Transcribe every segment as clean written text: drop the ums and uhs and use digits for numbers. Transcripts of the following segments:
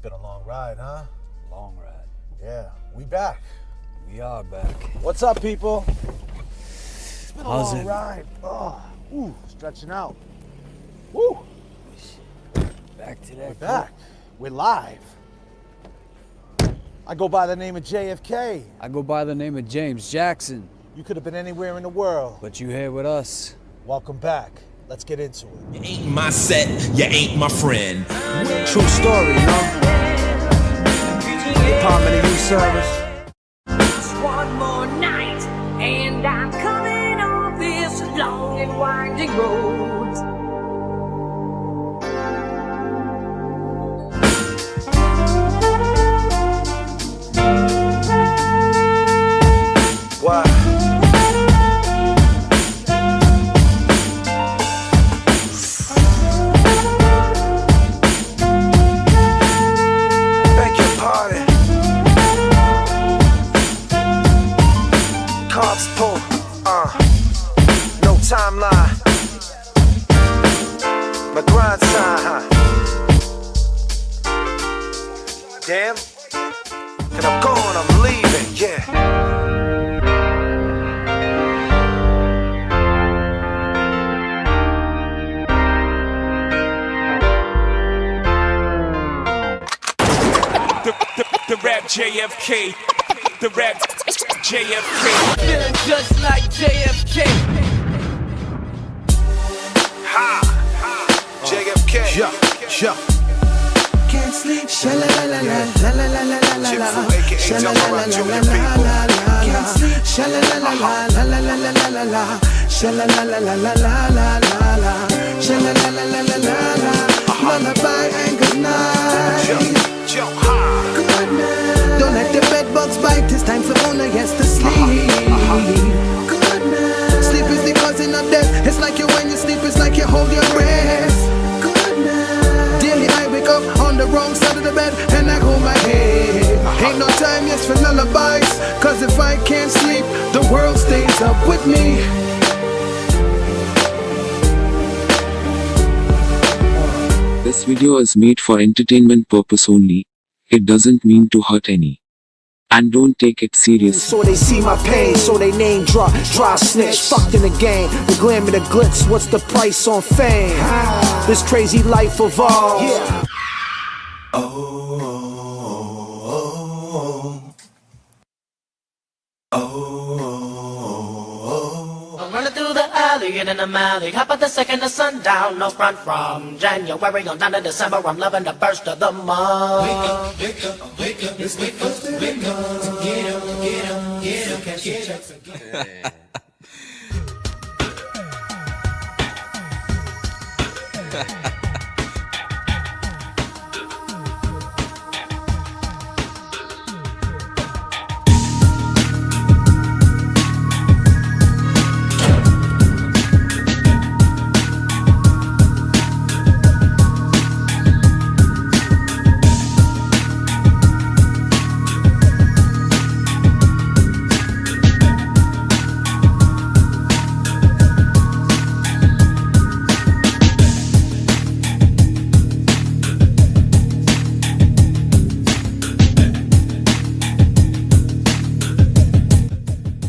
Been a long ride, huh? Long ride. Yeah, we back. We are back. What's up, people? It's been a long ride. Oh, stretching out. Woo! Back to that. We're back. We're live. I go by the name of J.F.K. I go by the name of James Jackson. You could have been anywhere in the world. But you here with us. Welcome back. Let's get into it. You ain't my set, you ain't my friend. True story, Department of Youth Service. Just one more night, and I'm coming off this long and winding road. Why? Beg your pardon. Cops pull, no timeline. My grind sign, huh? Damn. And I'm going, I'm leaving, yeah. The rap J.F.K. The rap J.F.K. Feeling just like J.F.K. Ha! J.F.K. Yeah. Can't sleep. Sha la la la la la la la la la la. Sha la la la la la la la la. Can't sleep. Sha la la la la la la la la la la. Sha la la la la la la la la. Sha la la la la la la la. Lullaby and good night. Good night. Don't let the bed bugs bite. It's time for Una yes to sleep. Good night. Sleep is the cousin of death. It's like you when you sleep. It's like you hold your breath. Good night. Daily I wake up on the wrong side of the bed and I hold my head. Ain't no time yes for lullabies. Cause if I can't sleep, the world stays up with me. This video is made for entertainment purpose only. It doesn't mean to hurt any. And don't take it serious. So they see my pain, so they name drop, dry snitch. Fucked in the game, the glam and the glitz. What's the price on fame? This crazy life of all. Yeah. I'm running through the alley and in the alley. Hop at the second of sundown, no front from January on down to December. I'm loving the burst of the month. Wake up, it's wake up, get up, cash your checks again.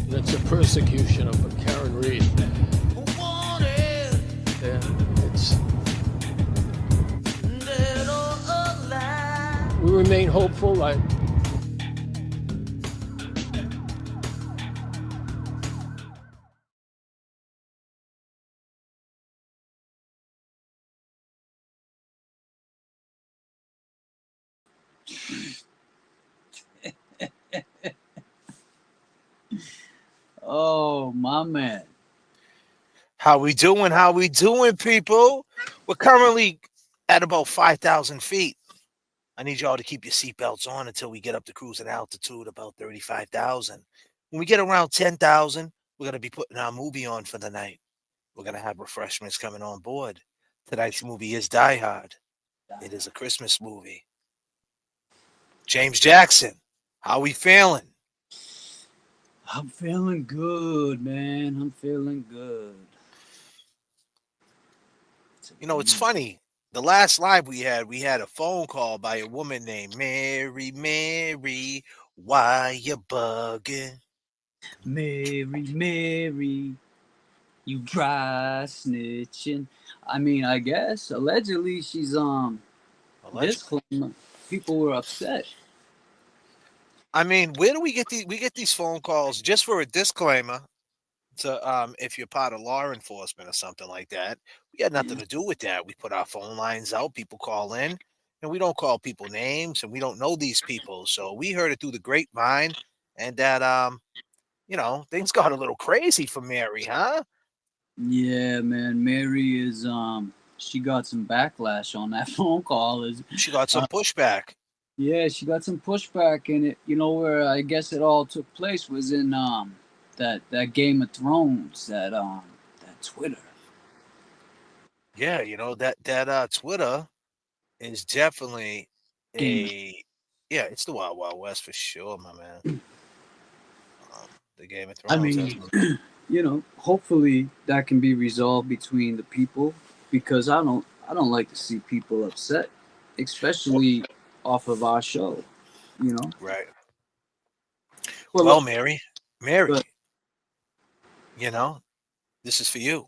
That's a persecution of Karen Reed. Yeah, we remain hopeful. Oh, my man. How we doing, people? We're currently at about 5,000 feet. I need y'all to keep your seatbelts on until we get up to cruising altitude about 35,000. When we get around 10,000, we're going to be putting our movie on for the night. We're going to have refreshments coming on board. Tonight's movie is Die Hard. It is a Christmas movie. James Jackson, how we feeling? I'm feeling good, man. I'm feeling good. You know, it's funny. the last live we had a phone call by a woman named Mary. Mary, why you bugging? Mary, Mary, you dry snitching. I mean, I guess allegedly she's Allegedly. disclaimer. People were upset. I mean, where do we get these? We get these phone calls just for a disclaimer to if you're part of law enforcement or something like that. We had nothing to do with that. We put our phone lines out, people call in, and we don't call people names, and we don't know these people. So we heard it through the grapevine, and that things got a little crazy for Mary, huh? Yeah, man. Mary is she got some backlash on that phone call. Is She got some pushback. Yeah, she got some pushback in it. You know where I guess it all took place was in that Game of Thrones, that Twitter. Yeah, that Twitter is definitely Game of it's the Wild Wild West for sure, my man. The Game of I Thrones has mean, hopefully that can be resolved between the people because I don't like to see people upset, especially off of our show, you know. right. Well, Well, look, Mary, but you know, this is for you.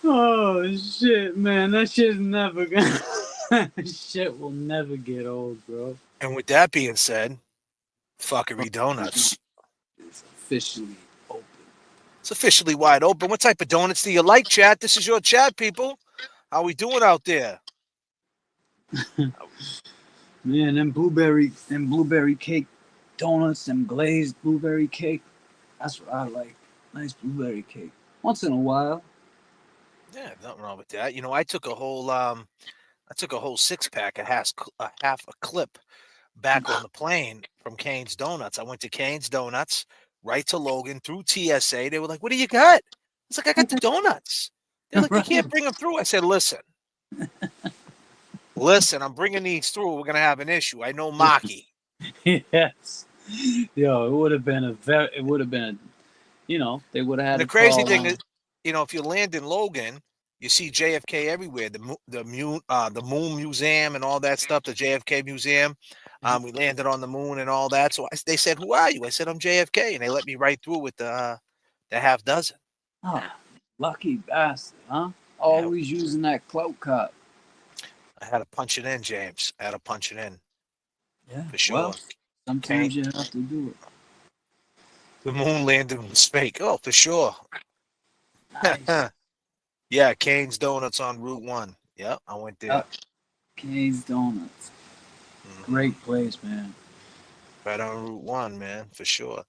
oh shit, man, that shit's never gonna. Shit will never get old, bro. And with that being said, fuckery donuts. It's officially open. It's officially wide open. What type of donuts do you like, chat? This is your chat, people. How we doing out there? Man, them blueberry cake donuts, them glazed blueberry cake. That's what I like. Nice blueberry cake. Once in a while. Yeah, nothing wrong with that. I took a whole 6-pack, a half a clip back on the plane from Kane's Donuts. I went to Kane's Donuts, right to Logan through TSA. They were like, "What do you got?" I was like, "I got the donuts." They're like, "You can't bring them through." I said, listen, I'm bringing these through. We're gonna have an issue. I know Maki. Yes. Yo, it would have been they would have had And the to crazy call. thing is, if you land in Logan, you see JFK everywhere. The Moon Museum and all that stuff. The JFK Museum. We landed on the moon and all that. So they said, "Who are you?" I said, "I'm JFK," and they let me right through with the half dozen. Oh, lucky bastard, huh? Yeah, Always using that cloak cut. I had to punch it in, James. I had to punch it in Yeah. for Well, sure. sometimes you have to do it. The moon landing was fake. Oh, for sure. Nice. Yeah, Kane's Donuts on Route 1. Yeah, I went there. Kay's Donuts. Great place, man. Right on Route 1, man, for sure.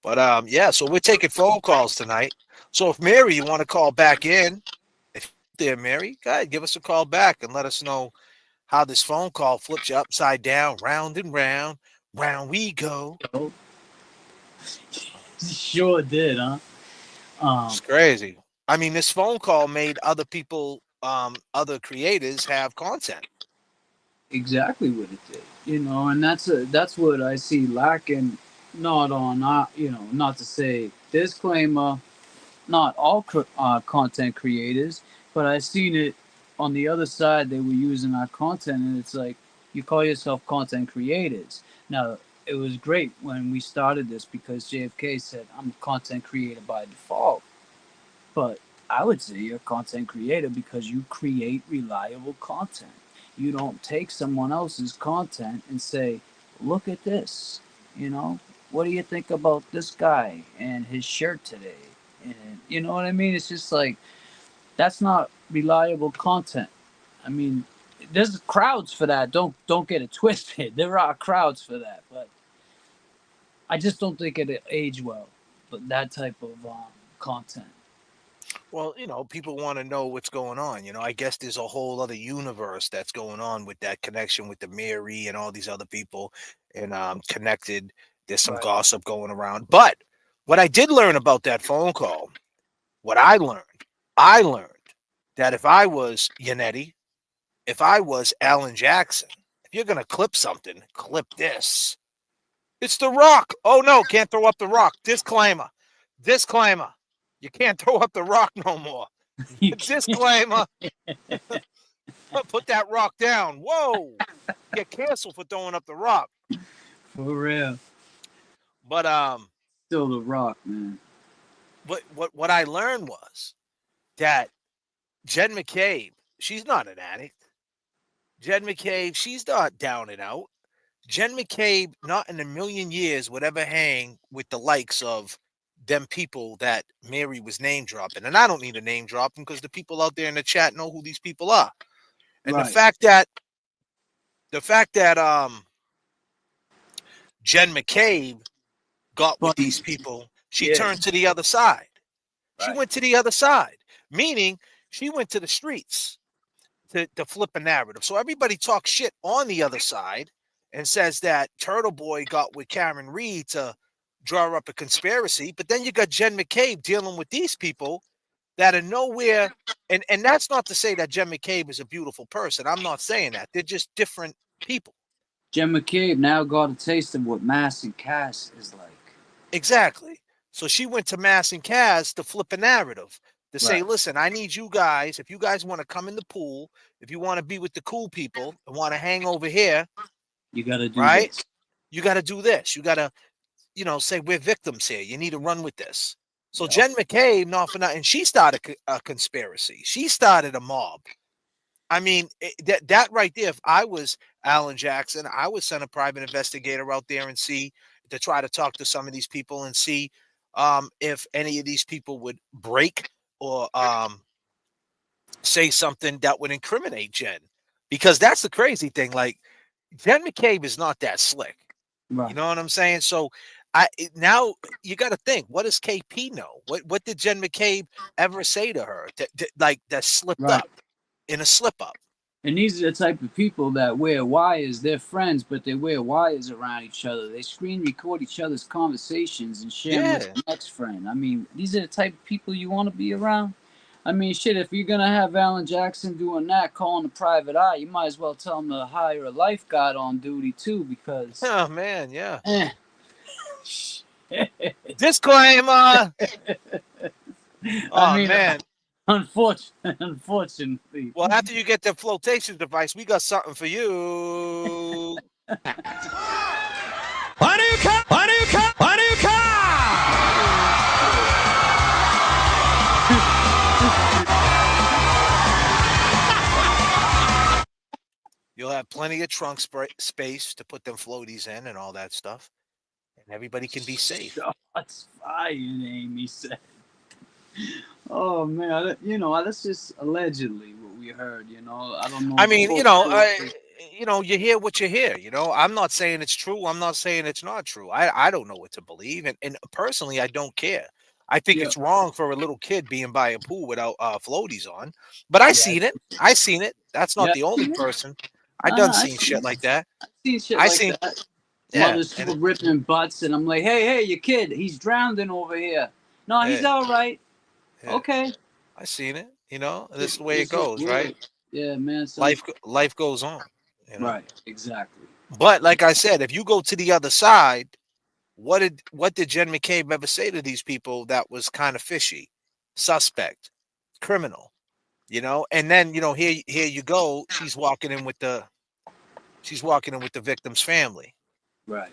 But yeah, so we're taking phone calls tonight. So if Mary, you want to call back in, if you're there, Mary, go ahead, give us a call back and let us know how this phone call flips you upside down, round and round, round we go. Oh, sure did, huh? It's crazy. I mean, this phone call made other people, other creators have content. Exactly what it did, and that's what I see lacking. Not on, not to say disclaimer, not all content creators, but I seen it on the other side. They were using our content, and it's like you call yourself content creators. Now, it was great when we started this because JFK said, "I'm a content creator by default," but I would say you're a content creator because you create reliable content. You don't take someone else's content and say, "Look at this," you know. What do you think about this guy and his shirt today? And you know what I mean? It's just like that's not reliable content. I mean, there's crowds for that. Don't get it twisted. There are crowds for that, but I just don't think it age well. But that type of content. Well, people want to know what's going on. I guess there's a whole other universe that's going on with that connection with the Mary and all these other people and connected. There's some Right. gossip going around. But what I did learn about that phone call, what I learned that if I was Yannetti, if I was Alan Jackson, if you're gonna clip something, clip this. It's The Rock. Oh no, can't throw up The Rock. Disclaimer. Disclaimer. You can't throw up The Rock no more. You can't. Disclaimer. Put that rock down. Whoa. Get canceled for throwing up The Rock. For real. But Still The Rock, man. what I learned was that Jen McCabe, she's not an addict. Jen McCabe, she's not down and out. Jen McCabe, not in a million years, would ever hang with the likes of them people that Mary was name dropping. And I don't need to name drop them because the people out there in the chat know who these people are. And Right. the fact that Jen McCabe got with Funny. these people, she Yeah. turned to the other side. She Right. went to the other side, meaning she went to the streets to flip a narrative. So everybody talks shit on the other side and says that Turtle Boy got with Karen Reed to draw up a conspiracy. But then you got Jen McCabe dealing with these people that are nowhere. And that's not to say that Jen McCabe is a beautiful person. I'm not saying that. They're just different people. Jen McCabe now got a taste of what Mass and Cass is like. Exactly. So she went to Mass and Kaz to flip a narrative, to say, Right. listen, I need you guys, if you guys want to come in the pool, if you want to be with the cool people and want to hang over here, You got to do right? this. You got to do this. You got to, say we're victims here. You need to run with this. So Yeah. Jen McCabe, not for nothing, she started a conspiracy. She started a mob. I mean, that right there, if I was Alan Jackson, I would send a private investigator out there and see, to try to talk to some of these people and see if any of these people would break or say something that would incriminate Jen. Because that's the crazy thing. Like, Jen McCabe is not that slick. Right. You know what I'm saying? So now you got to think, what does KP know? What did Jen McCabe ever say to her that slipped Right. up in a slip up? And these are the type of people that wear wires. They're friends, but they wear wires around each other. They screen record each other's conversations and share them with the next friend. I mean, these are the type of people you want to be around. I mean, shit, if you're going to have Alan Jackson doing that, calling a private eye, you might as well tell him to hire a lifeguard on duty, too, because... Oh, man, yeah. Shit. Disclaimer. Oh, mean, man. Unfortunately. Well, after you get the flotation device, we got something for you. You'll have plenty of trunk space to put them floaties in and all that stuff. And everybody can be safe. Shots fired, Amy said. Oh man, that's just allegedly what we heard. I don't know. I mean, you hear what you hear. I'm not saying it's true. I'm not saying it's not true. I don't know what to believe, and personally, I don't care. I think it's wrong for a little kid being by a pool without floaties on. But I seen it. I seen it. That's not the only person. I done seen shit like that. I seen that. Yeah, mothers still ripping butts, and I'm like, hey, your kid, he's drowning over here. No, he's all right. Yeah. Okay. I seen it. This is the way it goes, right? Yeah, man. Life goes on. Right. Exactly. But like I said, if you go to the other side, what did Jen McCabe ever say to these people that was kind of fishy, suspect, criminal? And then here you go. She's walking in with the victim's family. Right.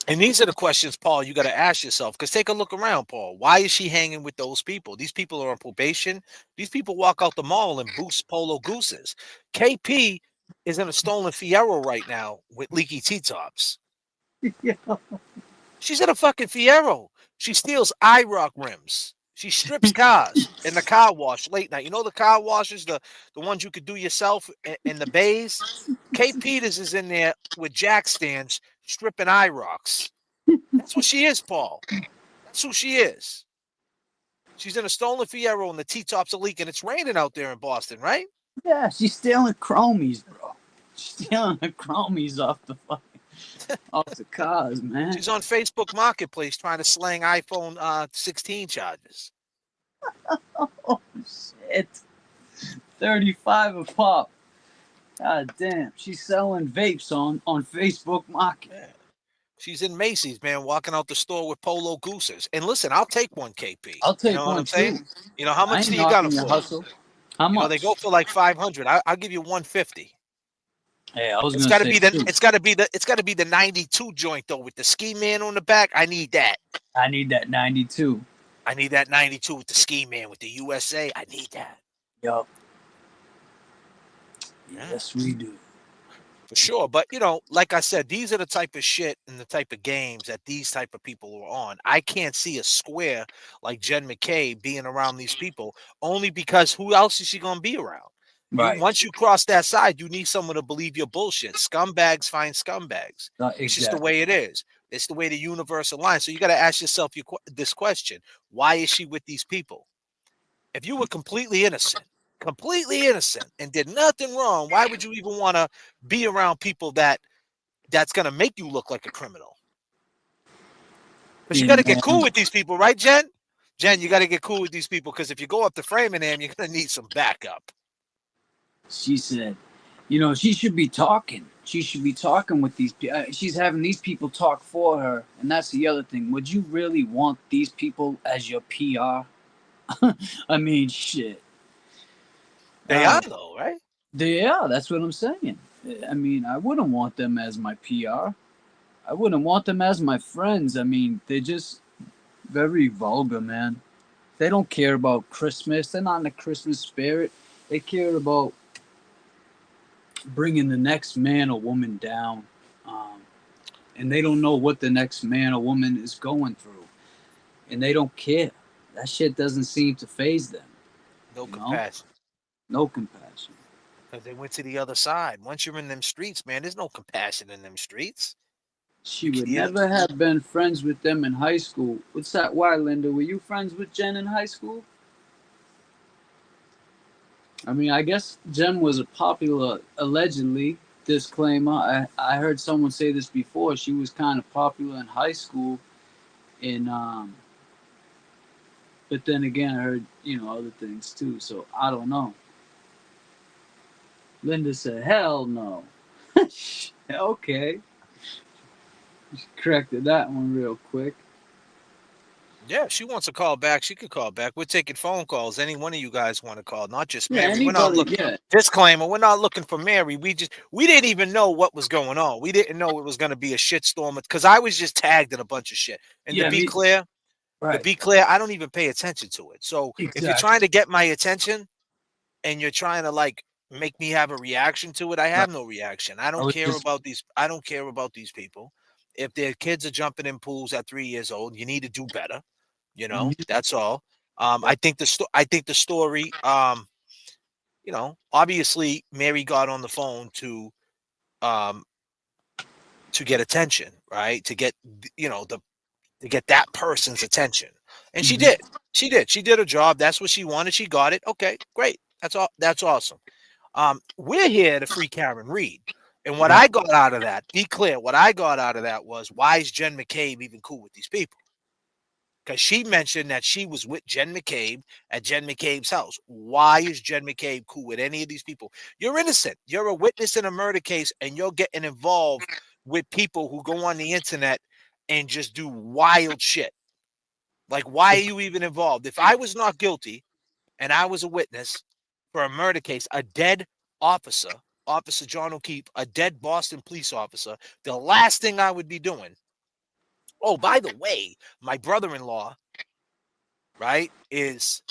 And these are the questions, Paul, you got to ask yourself, because take a look around, Paul. Why is she hanging with those people? These people are on probation. These people walk out the mall and boost polo gooses. KP is in a stolen Fiero right now with leaky T-tops. Yeah. She's in a fucking Fiero. She steals IROC rims. She strips cars in the car wash late night. The car washes, the ones you could do yourself in the bays? Kate Peters is in there with jack stands stripping IROCs. That's what she is, Paul. That's who she is. She's in a stolen Fiero and the T-tops are leaking. It's raining out there in Boston, right? Yeah, she's stealing chromies, bro. She's stealing the chromies off the cars, man. She's on Facebook Marketplace trying to slang iPhone 16 charges. Oh, shit. 35 a pop. God damn, she's selling vapes on Facebook Market. Yeah. She's in Macy's, man, walking out the store with polo gooses. And listen, I'll take one, KP. I'll You take know what one I'm saying? too. You know, how I much ain't do you got knocking them your for? hustle. How You know, they much? go for like 500. I'll give you 150. Hey, I was It's gonna got to say be the two. it's got to be the 92 joint though with the ski man on the back. I need that. I need that 92. I need that 92 with the ski man with the USA. I need that. Yup. Yeah. Yes, we do. For sure. But you know, like I said, these are the type of shit and the type of games that these type of people are on. I can't see a square like Jen McKay being around these people only because who else is she gonna be around? You Right. once you cross that side, you need someone to believe your bullshit. Scumbags find scumbags. It's just the Exactly. way it is. It's the way the universe aligns. So you got to ask yourself this question: why is she with these people? If you were completely innocent, and did nothing wrong, why would you even want to be around people that's going to make you look like a criminal? Because you Hey, got to get man. cool with these people, right, Jen? Jen, you got to get cool with these people because if you go up to framing them, you're going to need some backup. She said, you know, she should be talking. She should be talking with these people. She's having these people talk for her. And that's the other thing. Would you really want these people as your PR? I mean, shit. They are, though, right? Yeah, that's what I'm saying. I mean, I wouldn't want them as my PR. I wouldn't want them as my friends. I mean, they're just very vulgar, man. They don't care about Christmas. They're not in the Christmas spirit. They care about bringing the next man or woman down. Um, and they don't know what the next man or woman is going through. And they don't care. That shit doesn't seem to phase them. No You know? compassion. No compassion. Because they went to the other side. Once you're in them streets, man, there's no compassion in them streets. She would You know, never have been friends with them in high school. What's that? Why, Linda? Were you friends with Jen in high school? I mean, I guess Jen was a popular, allegedly, disclaimer. I heard someone say this before. She was kind of popular in high school. And, but then again, I heard, you know, other things too. So I don't know. Linda said, hell no. Okay. She corrected that one real quick. yeah, she wants to call back. She could call back. We're taking phone calls. Any one of you guys want to call, not just Yeah, Mary. We're not anybody, looking. yeah. Disclaimer: we're not looking for Mary. We didn't even know what was going on. We didn't know it was going to be a shitstorm because I was just tagged in a bunch of shit. And Yeah, to be clear, right. I don't even pay attention to it. So if you're Exactly. trying to get my attention and you're trying to like make me have a reaction to it, I Right. have no reaction. I don't was care just, about these. I don't care about these people. If their kids are jumping in pools at 3 years old, you need to do better. You know, that's all. I think the story. You know, obviously Mary got on the phone um to get attention, right? To get you know to get that person's attention, and she Mhm. did. She did her job. That's what she wanted. She got it. Okay, great. That's all. That's awesome. We're here to free Karen Reed. And what Right. I got out of that, be clear, what I got out of that was why is Jen McCabe even cool with these people? Because she mentioned that she was with Jen McCabe at Jen McCabe's house. Why is Jen McCabe cool with any of these people? You're innocent. You're a witness in a murder case, and you're getting involved with people who go on the internet and just do wild shit. Like, why are you even involved? If I was not guilty and I was a witness for a murder case, a dead officer, Officer John O'Keefe, a dead Boston police officer, the last thing I would be doing. Oh, by the way, my brother-in-law, right, is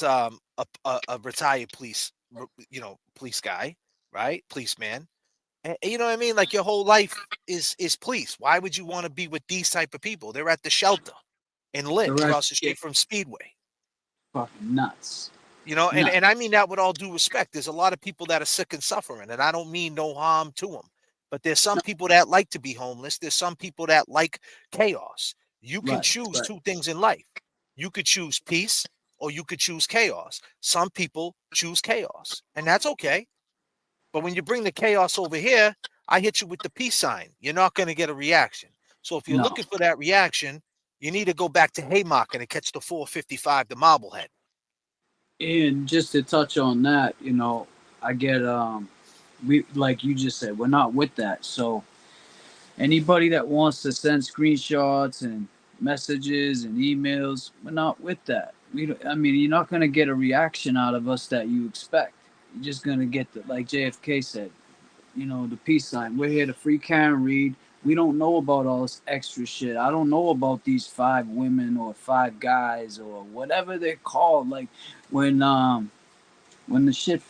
a retired police guy, right, policeman. And you know what I mean? Like your whole life is police. Why would you want to be with these type of people? They're at the shelter in Lynn, The rest, across the yeah, street from Speedway. fucking nuts. You know, and, Nuts. and I mean that with all due respect. There's a lot of people that are sick and suffering, and I don't mean no harm to them. But there's some people that like to be homeless. There's some people that like chaos. You can Right. choose Right. two things in life. You could choose peace or you could choose chaos. Some people choose chaos, and that's okay. But when you bring the chaos over here, I hit you with the peace sign. You're not going to get a reaction. So if you're No. looking for that reaction, you need to go back to Haymarket and catch the 455, the Marblehead. And just to touch on that, you know, I get We, like you just said, we're not with that. So anybody that wants to send screenshots and messages and emails, we're not with that. I mean, you're not gonna get a reaction out of us that you expect. You're just gonna get the, like JFK said, the peace sign. We're here to free Karen Reed. We don't know about all this extra shit. I don't know about these 5 women or 5 guys or whatever they're called. Like when the shit,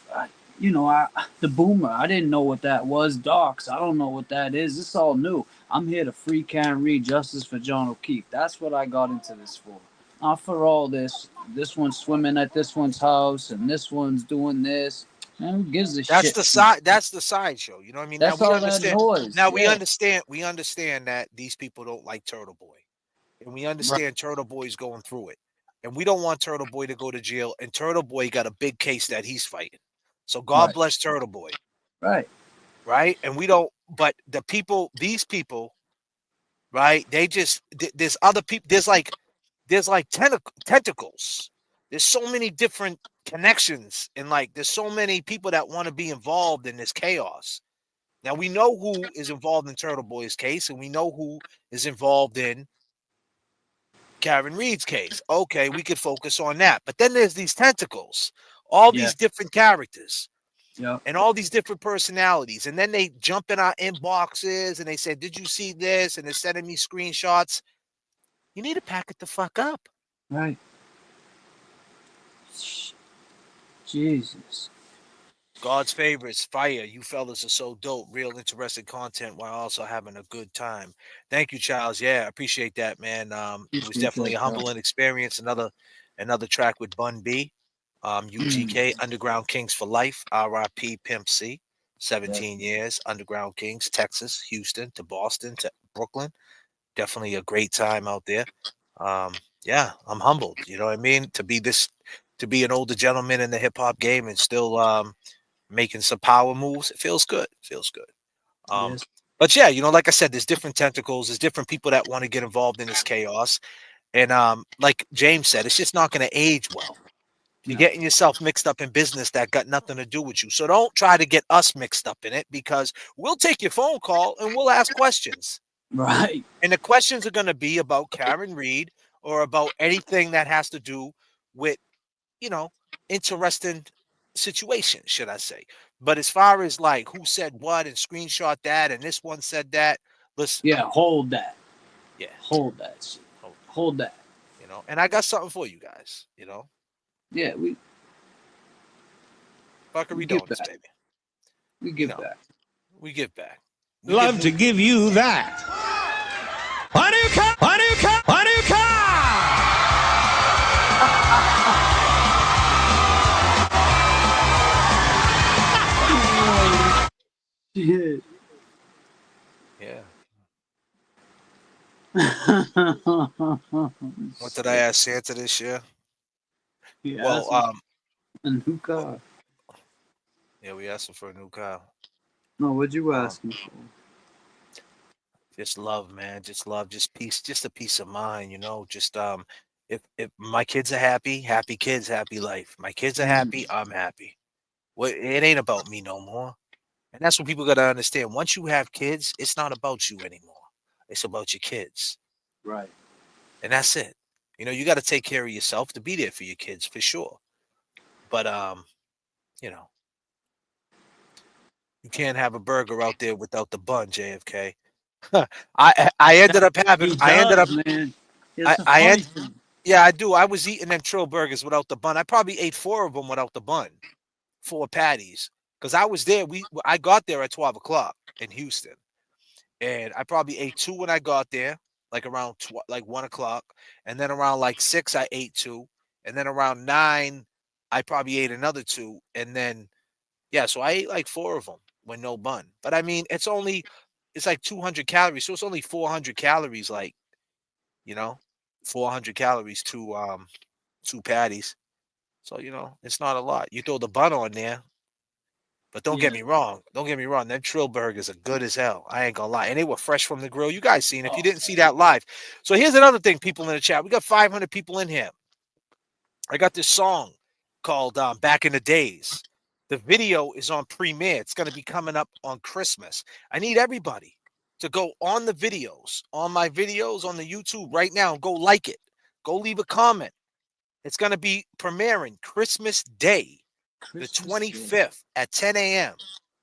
the boomer. I didn't know what that was. Docs. I don't know what that is. It's all new. I'm here to free Karen Reed. Justice for John O'Keefe. That's what I got into this for. Not for all this. This one's swimming at this one's house, and this one's doing this. Man, who gives a That's shit? the side. That's the sideshow. You know what I mean? Now That's we all that understand. noise. Now we Yeah. understand. We understand that these people don't like Turtle Boy, and we Right. understand Turtle Boy's going through it, and we don't want Turtle Boy to go to jail. And Turtle Boy got a big case that he's fighting. So God Right. bless Turtle Boy, Right. right? And we don't. But the people, these people, right? They just there's other people. There's like tentacles. There's so many different connections, and like there's so many people that want to be involved in this chaos. Now we know who is involved in Turtle Boy's case, and we know who is involved in Karen Reed's case. Okay, we could focus on that. But then there's these tentacles, all Yeah. these different characters, Yeah. and all these different personalities. And then they jump in our inboxes and they say, "Did you see this?" And they're sending me screenshots. You need to pack it the fuck up. Right. Jesus. God's favorites, fire. You fellas are so dope. Real interesting content while also having a good time. Thank you, Charles. Yeah, I appreciate that, man. It was Appreciate definitely that, a bro. humbling experience. Another track with Bun B. UGK, Underground Kings for Life, RIP Pimp C. 17 years, Underground Kings, Texas, Houston to Boston to Brooklyn. Definitely a great time out there. Yeah, I'm humbled. You know what I mean? To be an older gentleman in the hip hop game and still making some power moves. It feels good. Feels good. Yes. But yeah, like I said, there's different tentacles. There's different people that want to get involved in this chaos. And like James said, it's just not going to age well. You're No. getting yourself mixed up in business that got nothing to do with you. So don't try to get us mixed up in it, because we'll take your phone call and we'll ask questions. Right. And the questions are going to be about Karen Reed or about anything that has to do with, interesting situation, should I say. But as far as like who said what and screenshot that and this one said that, listen, Yeah. Hold that. yeah, Hold that shit. Hold that. and I got something for you guys, Yeah. We fuckery give donuts, back. baby. We give back. We give back. We Love to give you that. Hanukkah! Hanukkah! Shit. Yeah. What What did I ask Santa this year? Yeah. Well, A new car. yeah, we asked him for a new car. No, what'd you ask me for? Just love, man. Just love, just peace, just a peace of mind, Just if my kids are happy, happy kids, happy life. My kids are happy, I'm happy. Well, it ain't about me no more. And that's what people gotta understand. Once you have kids, it's not about you anymore. It's about your kids. Right. And that's it. You gotta take care of yourself to be there for your kids for sure. But you can't have a burger out there without the bun, JFK. I ended up having He I ended up does, man. I It's a I funny end thing. yeah, I do. I was eating them Trill burgers without the bun. I probably ate 4 of them without the bun. 4 patties. Because I was there. I got there at 12 o'clock in Houston. And I probably ate 2 when I got there, like around 1 o'clock. And then around like 6, I ate 2. And then around 9, I probably ate another 2. And then, yeah, so I ate like 4 of them with no bun. But I mean, it's like 200 calories. So it's only 400 calories, like, you know, 400 calories to 2 patties. So, it's not a lot. You throw the bun on there, but don't get Yeah. me wrong. Don't get me wrong. Them Trill burgers are good as hell. I ain't gonna lie. And they were fresh from the grill. You guys seen if you Oh, didn't see that live. So here's another thing, people in the chat. We got 500 people in here. I got this song called Back in the Days The video is on Premiere. It's going to be coming up on Christmas. I need everybody to go on the videos, on my videos on the YouTube right now, and go like it. Go leave a comment. It's going to be premiering Christmas Day, the 25th at 10 a.m.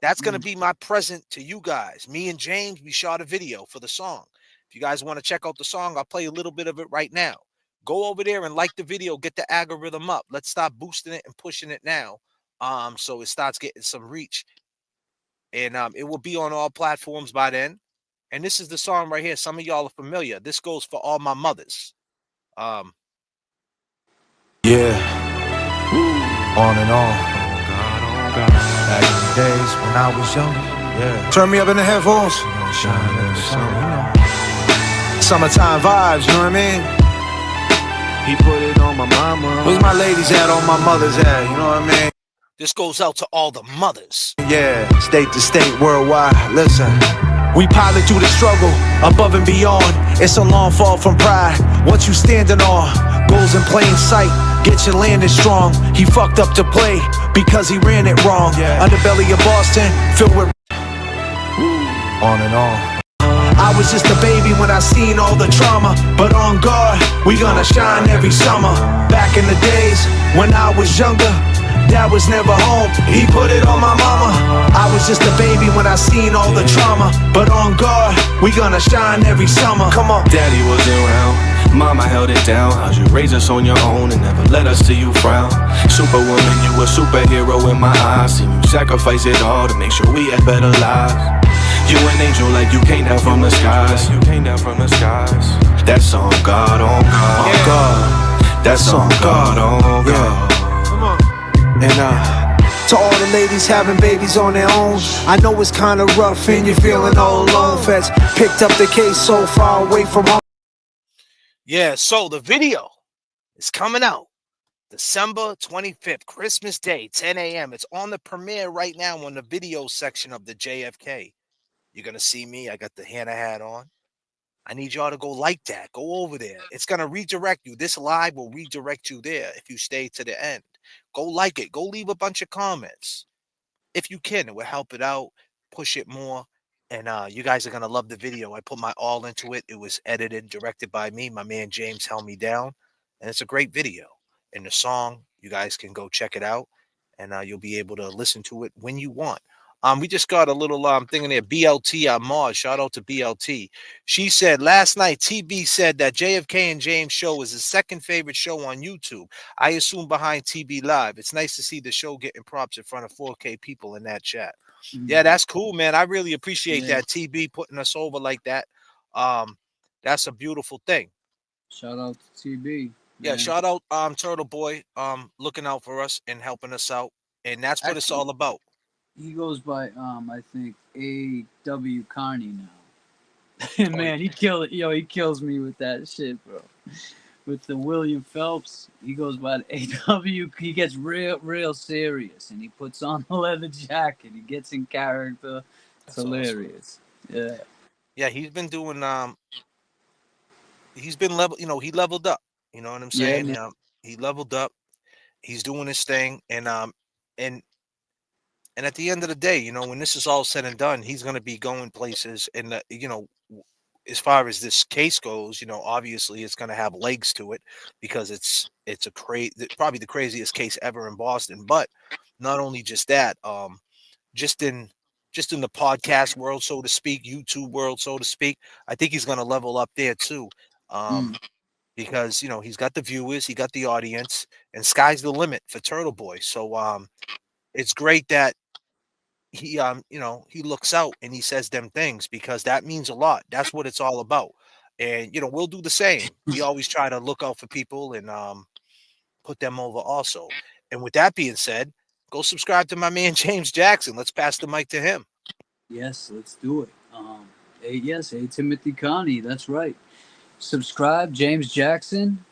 That's going to be my present to you guys. Me and James, we shot a video for the song. If you guys want to check out the song, I'll play a little bit of it right now. Go over there and like the video, get the algorithm up. Let's stop boosting it and pushing it now, so it starts getting some reach. And it will be on all platforms by then. And this is the song right here. Some of y'all are familiar. This goes for all my mothers. Yeah. On and on. Back in the days when I was younger. Yeah. Turn me up in the headphones. Summertime vibes, you know what I mean? He put it on my mama. Where's my ladies at? On my mother's at, you know what I mean? This goes out to all the mothers. Yeah, state to state, worldwide. Listen. We pilot through the struggle, above and beyond. It's a long fall from pride. What you standing on? Goals in plain sight. Get your landing strong. He fucked up to play because he ran it wrong. Underbelly of Boston, filled with on and on. I was just a baby when I seen all the trauma, but on guard, we gonna shine every summer. Back in the days when I was younger, Dad was never home, he put it on my mama. I was just a baby when I seen all the trauma, but on guard, we gonna shine every summer. Come on. Daddy wasn't around, mama held it down. How'd you raise us on your own and never let us see you frown? Superwoman, you a superhero in my eyes. Seen you sacrifice it all to make sure we had better lives. You an angel like you came down from the skies. You came down from the skies. That's on God, on God, on God. That's on God, on God. Come on. And to all the ladies having babies on their own, I know it's kinda rough and you're feeling all alone. Feds picked up the case so far away from home. Yeah, so the video is coming out December 25th, Christmas Day, 10 a.m. It's on the premiere right now on the video section of the J.F.K. You're going to see me. I got the Hannah hat on. I need y'all to go like that. Go over there. It's going to redirect you. This live will redirect you there if you stay to the end. Go like it. Go leave a bunch of comments. If you can, it will help it out, push it more. And you guys are going to love the video. I put my all into it. It was edited, directed by me. My man James held me down. And it's a great video. And the song, you guys can go check it out. And you'll be able to listen to it when you want. We just got a little thing in there. BLT on Mars. Shout out to BLT. She said last night, TB said that JFK and James show is his second favorite show on YouTube. I assume behind TB Live. It's nice to see the show getting props in front of 4K people in that chat. Yeah, that's cool, man. I really appreciate that. TB putting us over like that. That's a beautiful thing. Shout out to TB. Yeah, shout out Turtle Boy looking out for us and helping us out. And that's what it's all about. He goes by I think A.W. Carney now. Man, he kills me with that shit, bro. With the William Phelps, he goes by A.W. He gets real serious, and he puts on a leather jacket. He gets in character. It's hilarious. Awesome. Yeah, he's been doing he's been he leveled up. You know what I'm saying? Yeah, he leveled up. He's doing his thing, and at the end of the day, when this is all said and done, he's going to be going places. And, as far as this case goes, obviously it's going to have legs to it because it's probably the craziest case ever in Boston. But not only just that, just in the podcast world, so to speak, YouTube world, so to speak, I think he's going to level up there too. Because, he's got the viewers, he got the audience, and sky's the limit for Turtle Boy. So it's great that he he looks out and he says them things because that means a lot. That's what it's all about. And we'll do the same. We always try to look out for people and put them over also. And with that being said, go subscribe to my man James Jackson. Let's pass the mic to him. Yes, let's do it. A Timothy Connie, that's right. Subscribe, James Jackson.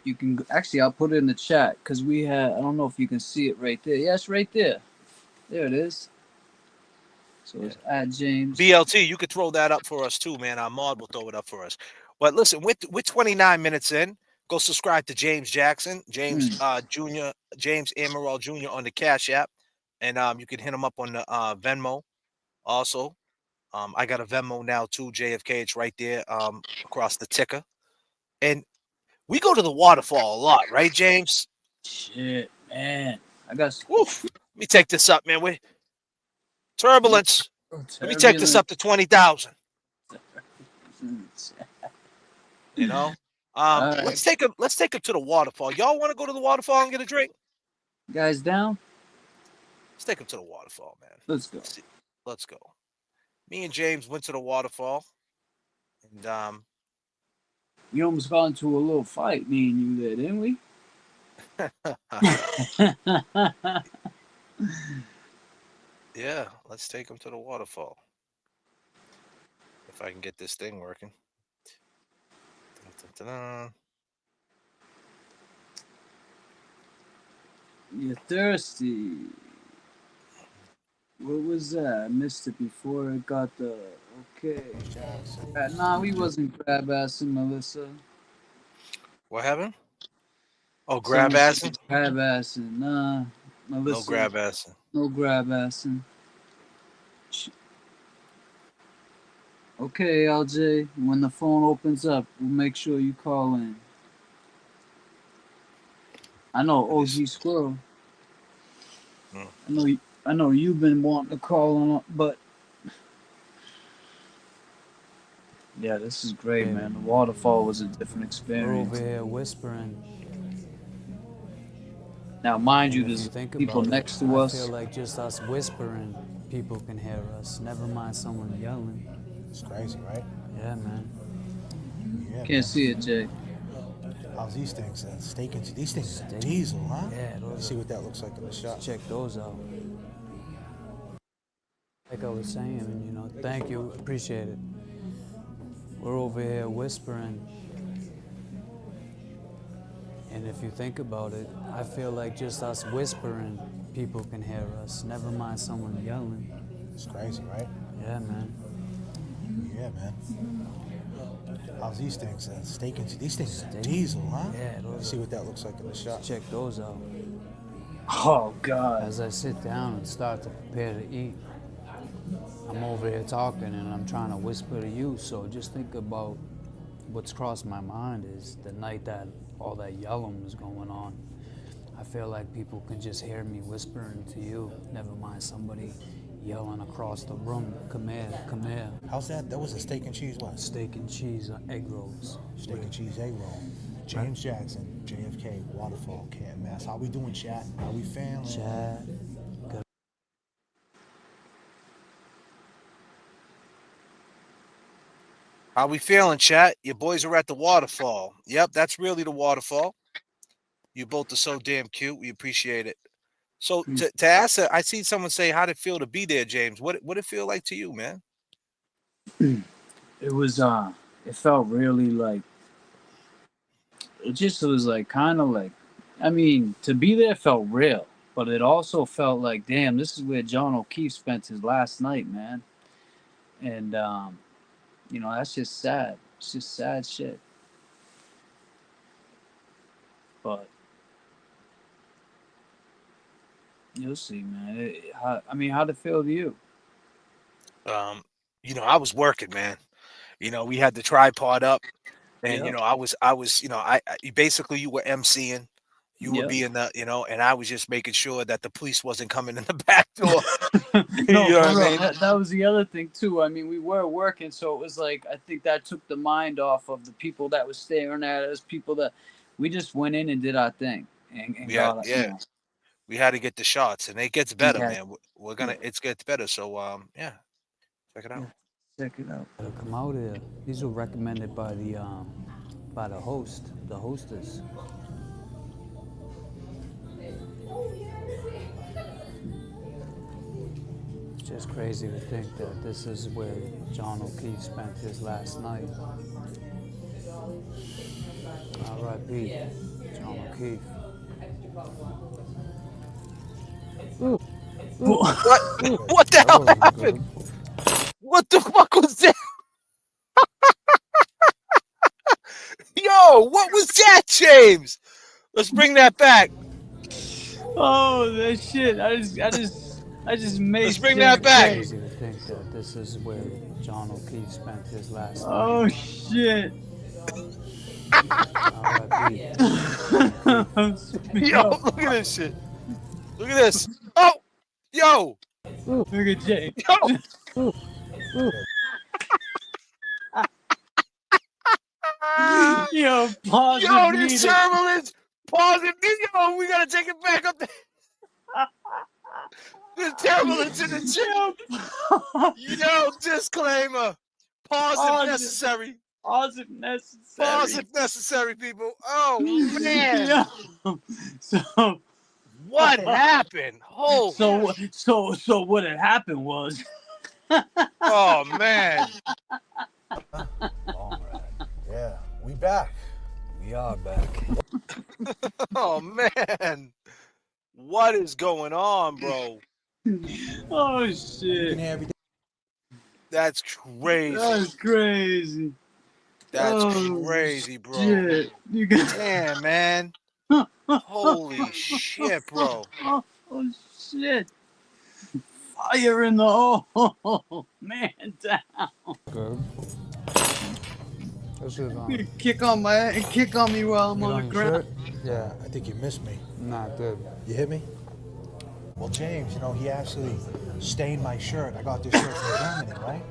You can actually, I'll put it in the chat because I don't know if you can see it right there. Yes, right there. There it is. So it's at James. BLT, you could throw that up for us too, man. Our mod will throw it up for us. But listen, we're 29 minutes in. Go subscribe to James Jackson, James Jr., James Amaral Jr. on the Cash App, and you can hit him up on the Venmo. Also, I got a Venmo now too, J.F.K. It's right there across the ticker, and we go to the waterfall a lot, right, James? Shit, man. I got Woof. Let me take this up, man. We turbulence. Let me take this up to 20,000. You know, let's take him to the waterfall. Y'all want to go to the waterfall and get a drink? Guys down? Let's take him to the waterfall, man. Let's go. Let's go. Me and James went to the waterfall, and we almost got into a little fight, me and you there, didn't we? Yeah, let's take him to the waterfall. If I can get this thing working. Da-da-da-da. You're thirsty. What was that? I missed it before it got the okay. Nah, we wasn't grab assing Melissa. What happened? Oh, grab assing? Grab assing. Nah, Melissa. No grab assing. No grab assing. Okay, LJ. When the phone opens up, we'll make sure you call in. I know OG Squirrel. I know you've been wanting to call on, but yeah, this is great, man. The waterfall was a different experience. We're over here whispering. Now, mind you, there's people next to us. I feel like just us whispering, people can hear us. Never mind someone yelling. It's crazy, right? Yeah, man. Yeah, Can't man. see it, Jay. How's these things? These things are diesel, huh? Yeah, Let's see what that looks like in the shop. Check those out. Like I was saying, you know, thank you, appreciate it. We're over here whispering. And if you think about it, I feel like just us whispering, people can hear us. Never mind someone yelling. It's crazy, right? Yeah, man. Yeah, man. How's these things? These things are diesel, huh? Yeah, Let's see what that looks like in the shop. Check those out. Oh, God. As I sit down and start to prepare to eat, I'm over here talking and I'm trying to whisper to you. So just think about what's crossed my mind is the night that all that yelling was going on. I feel like people can just hear me whispering to you. Never mind somebody yelling across the room, come here, come here. How's that? That was a steak and cheese what? Steak and cheese egg rolls. Steak and cheese egg roll. James Jackson, J.F.K, Waterfall, Can't Mass. How we doing, chat? How we feeling? Chat. Good. How we feeling, chat? Your boys are at the waterfall. Yep, that's really the waterfall. You both are so damn cute. We appreciate it. So to ask her, I see someone say, how'd it feel to be there, James? What it feel like to you, man? It was it felt really like it was like kind of like, I mean, to be there felt real, but it also felt like, damn, this is where John O'Keefe spent his last night, man. And you know, that's just sad. It's just sad shit. But you'll see, man. How'd it feel to you? You know, I was working, man. You know, we had the tripod up, and Yep. you know, I was, you know, I basically you were emceeing, you were Yep. being the, you know, and I was just making sure that the police wasn't coming in the back door. No, You know what I bro, mean? that was the other thing too. I mean, we were working, so it was like I think that took the mind off of the people that was staring at us. People that we just went in and did our thing, and Yeah, got, yeah. you know, We had to get the shots, and it gets better, Yeah. man. We're gonna, it gets better. So, yeah, check it out. check it out. Come out here. These were recommended by the host, the hostess. It's just crazy to think that this is where John O'Keefe spent his last night. R.I.P. John O'Keefe. What the hell happened? What the fuck was that? Yo, what was that, James? Let's bring that back. Oh, that shit! I just made. Let's bring that back. Crazy to think that this is where John O'Keefe spent his last night. Oh shit! R.I.P. Yo, look at this shit. Look at this. Oh, yo. Look at Jay. Yo. Yo, pause Yo, the this meeting. turbulence. Pause it. Yo, we gotta take it back up there. There's turbulence in the chat. Yo, disclaimer. Pause if necessary. Pause if necessary. Pause if necessary, people. Oh man. Yeah. So what happened? Oh. So what had happened was. Oh man. All right. Yeah, we back. We are back. Oh man. What is going on, bro? Oh You shit. can hear everything. That's crazy. That's crazy. That's crazy, bro. Shit. You got. Damn, man. Holy shit, bro. Oh shit. Fire in the hole. Man down. Good. This is on. You kick on me while I'm You on on the your ground. shirt? Yeah, I think you missed me. Nah, good. You hit me? Well, James, you know, he actually stained my shirt. I got this shirt from Germany, right?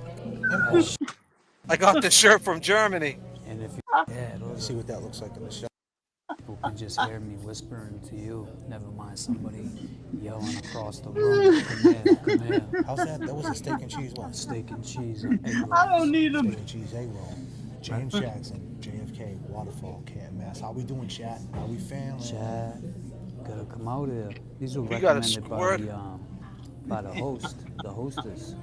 Import. I got the shirt from Germany. And if you, yeah, Let's see what that looks like in the shot. people can just hear me whispering to you. Never mind somebody yelling across the room. Come here, come here. How's that? That was a steak and cheese what? Steak and cheese and egg rolls. I don't need them. Steak and cheese egg roll. James Jackson, J.F.K, Waterfall, Canton, Mass. How we doing, chat? How we feeling? Chad, gotta come out here. These were We gotta recommended squirt. by the host, the hostess.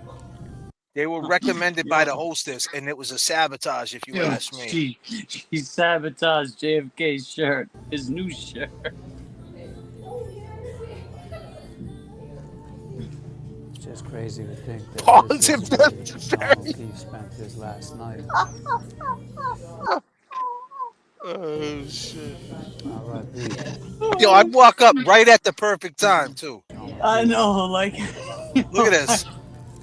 They were recommended by the hostess, and it was a sabotage, if you ask me. She sabotaged JFK's shirt, his new shirt. It's just crazy to think that Pause this if is where necessary. John O'Keefe spent his last night. Oh shit. R.I.P. Yo, I'd walk up right at the perfect time too. I know, like. Look at this.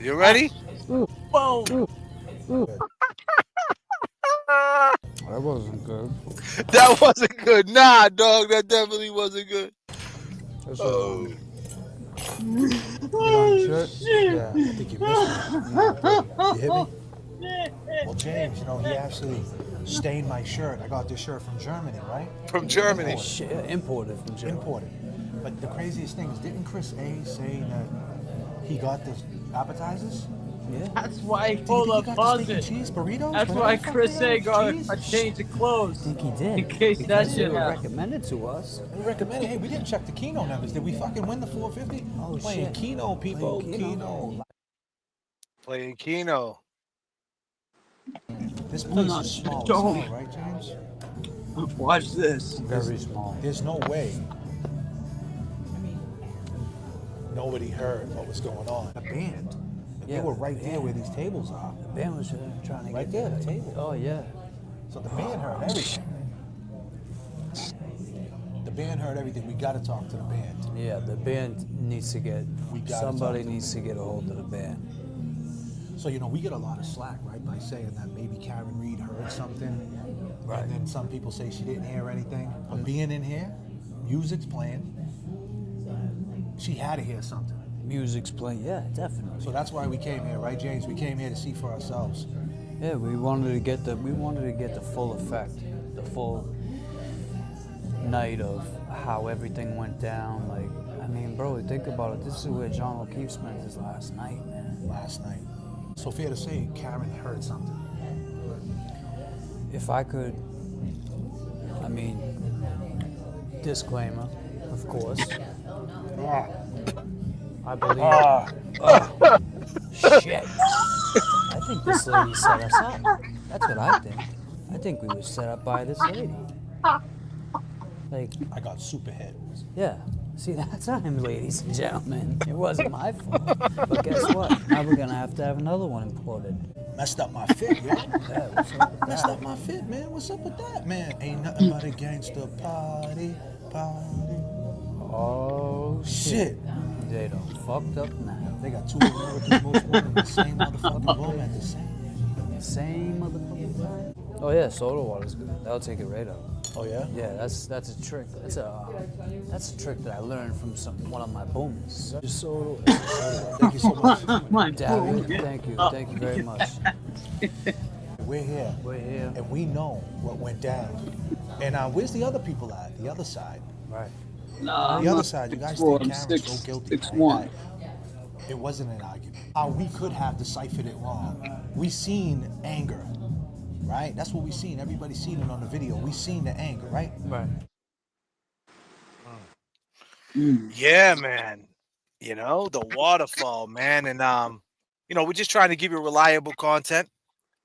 You ready? Whoa. That wasn't good. That wasn't good. Nah, dog, that definitely wasn't good. This Oh. was you on your shirt? Shit. Yeah, I think you missed me. Nah, good. You hit me? Well, James, you know, he actually stained my shirt. I got this shirt from Germany, right? From Germany. Import. Shit, imported from Germany. Imported. But the craziest thing is, didn't Chris A say that he got the appetizers? Yeah. That's why, Did hold he up, got the pause steak and it. cheese burritos? That's Whatever why the fuck Chris they A are, got cheese? a change of clothes. I think he did. In case that Because they shit were happened. recommended to us. We recommended. Hey, we didn't check the Keno numbers. Did we fucking win the 450? Oh, Playing shit. Keno, people. Playing Keno. Playing Keno. This place not is small as dumb. hell, right, James? Watch this. Very small. There's no way nobody heard what was going on. A band. If Yeah, they were right there where these tables are. The band was trying to Right get there, to the table. Oh, yeah. So the band heard everything. The band heard everything. We got to talk to the band. Yeah, the band needs to get, We gotta somebody talk to needs to get a hold of the band. So, you know, we get a lot of slack, right, by saying that maybe Karen Reed heard something. Right. And then some people say she didn't hear anything. But being in here, music's playing. She had to hear something. Music's playing, yeah, definitely. So that's why we came here, right, James? We came here to see for ourselves. Yeah, we wanted to get the full effect, the full night of how everything went down. Like, I mean, bro, think about it. This is where John O'Keefe spent his last night, man. Last night. So fair to say, Karen heard something. If I could, I mean, disclaimer, of course. I believe. Shit. I think this lady set us up. That's what I think. I think we were set up by this lady. Like, I got super hit. yeah. See, that's time, ladies and gentlemen. It wasn't my fault. But guess what? Now we're gonna have to have another one imported. Messed up my fit, yo. Yeah, what's up with Messed that? up my fit, man. What's up with that, man? Ain't nothing but a gangster party. Oh Shit. They done fucked up now. They got two America's Most Wanted in the same motherfucking room at the same. Motherfucking time. Oh yeah, soda water's good. That'll take it right out. Oh yeah? Yeah, that's a trick. That's a trick that I learned from one of my boomers. Just soda. Thank you so much. My David, boom. thank you very much. We're here. We're here. And we know what went down. And where's the other people at? The other side. Right. Nah, The other side, you guys think Karen's so guilty. 6'1". It wasn't an argument. We could have deciphered it wrong. We seen anger, right? That's what we seen. Everybody seen it on the video. We seen the anger, right? Right. Yeah, man. You know, the waterfall, man. And you know, we're just trying to give you reliable content,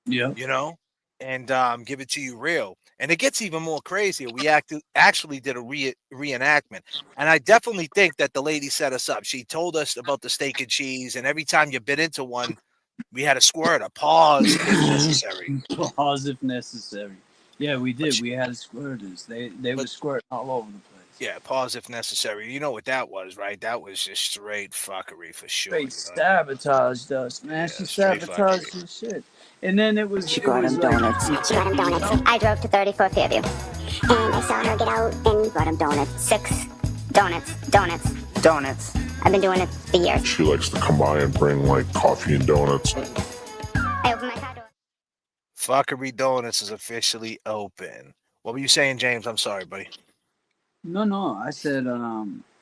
Yeah. you know, and give it to you real. And it gets even more crazier. We actually did a reenactment. And I definitely think that the lady set us up. She told us about the steak and cheese, and every time you bit into one, we had a squirt, a pause if necessary. Pause if necessary. Yeah, we did. We had squirters. They were squirting all over the place. Yeah, pause if necessary. You know what that was, right? That was just straight fuckery for sure. Straight sabotaged us, man. She sabotaged the shit. And then it was. She got him donuts. She got him donuts. I drove to 34th Fairview, and I saw her get out and got him donuts. 6 donuts. I've been doing it for years. She likes to come by and bring like coffee and donuts. I opened my car door. Fuckery Donuts is officially open. What were you saying, James? I'm sorry, buddy. No. I said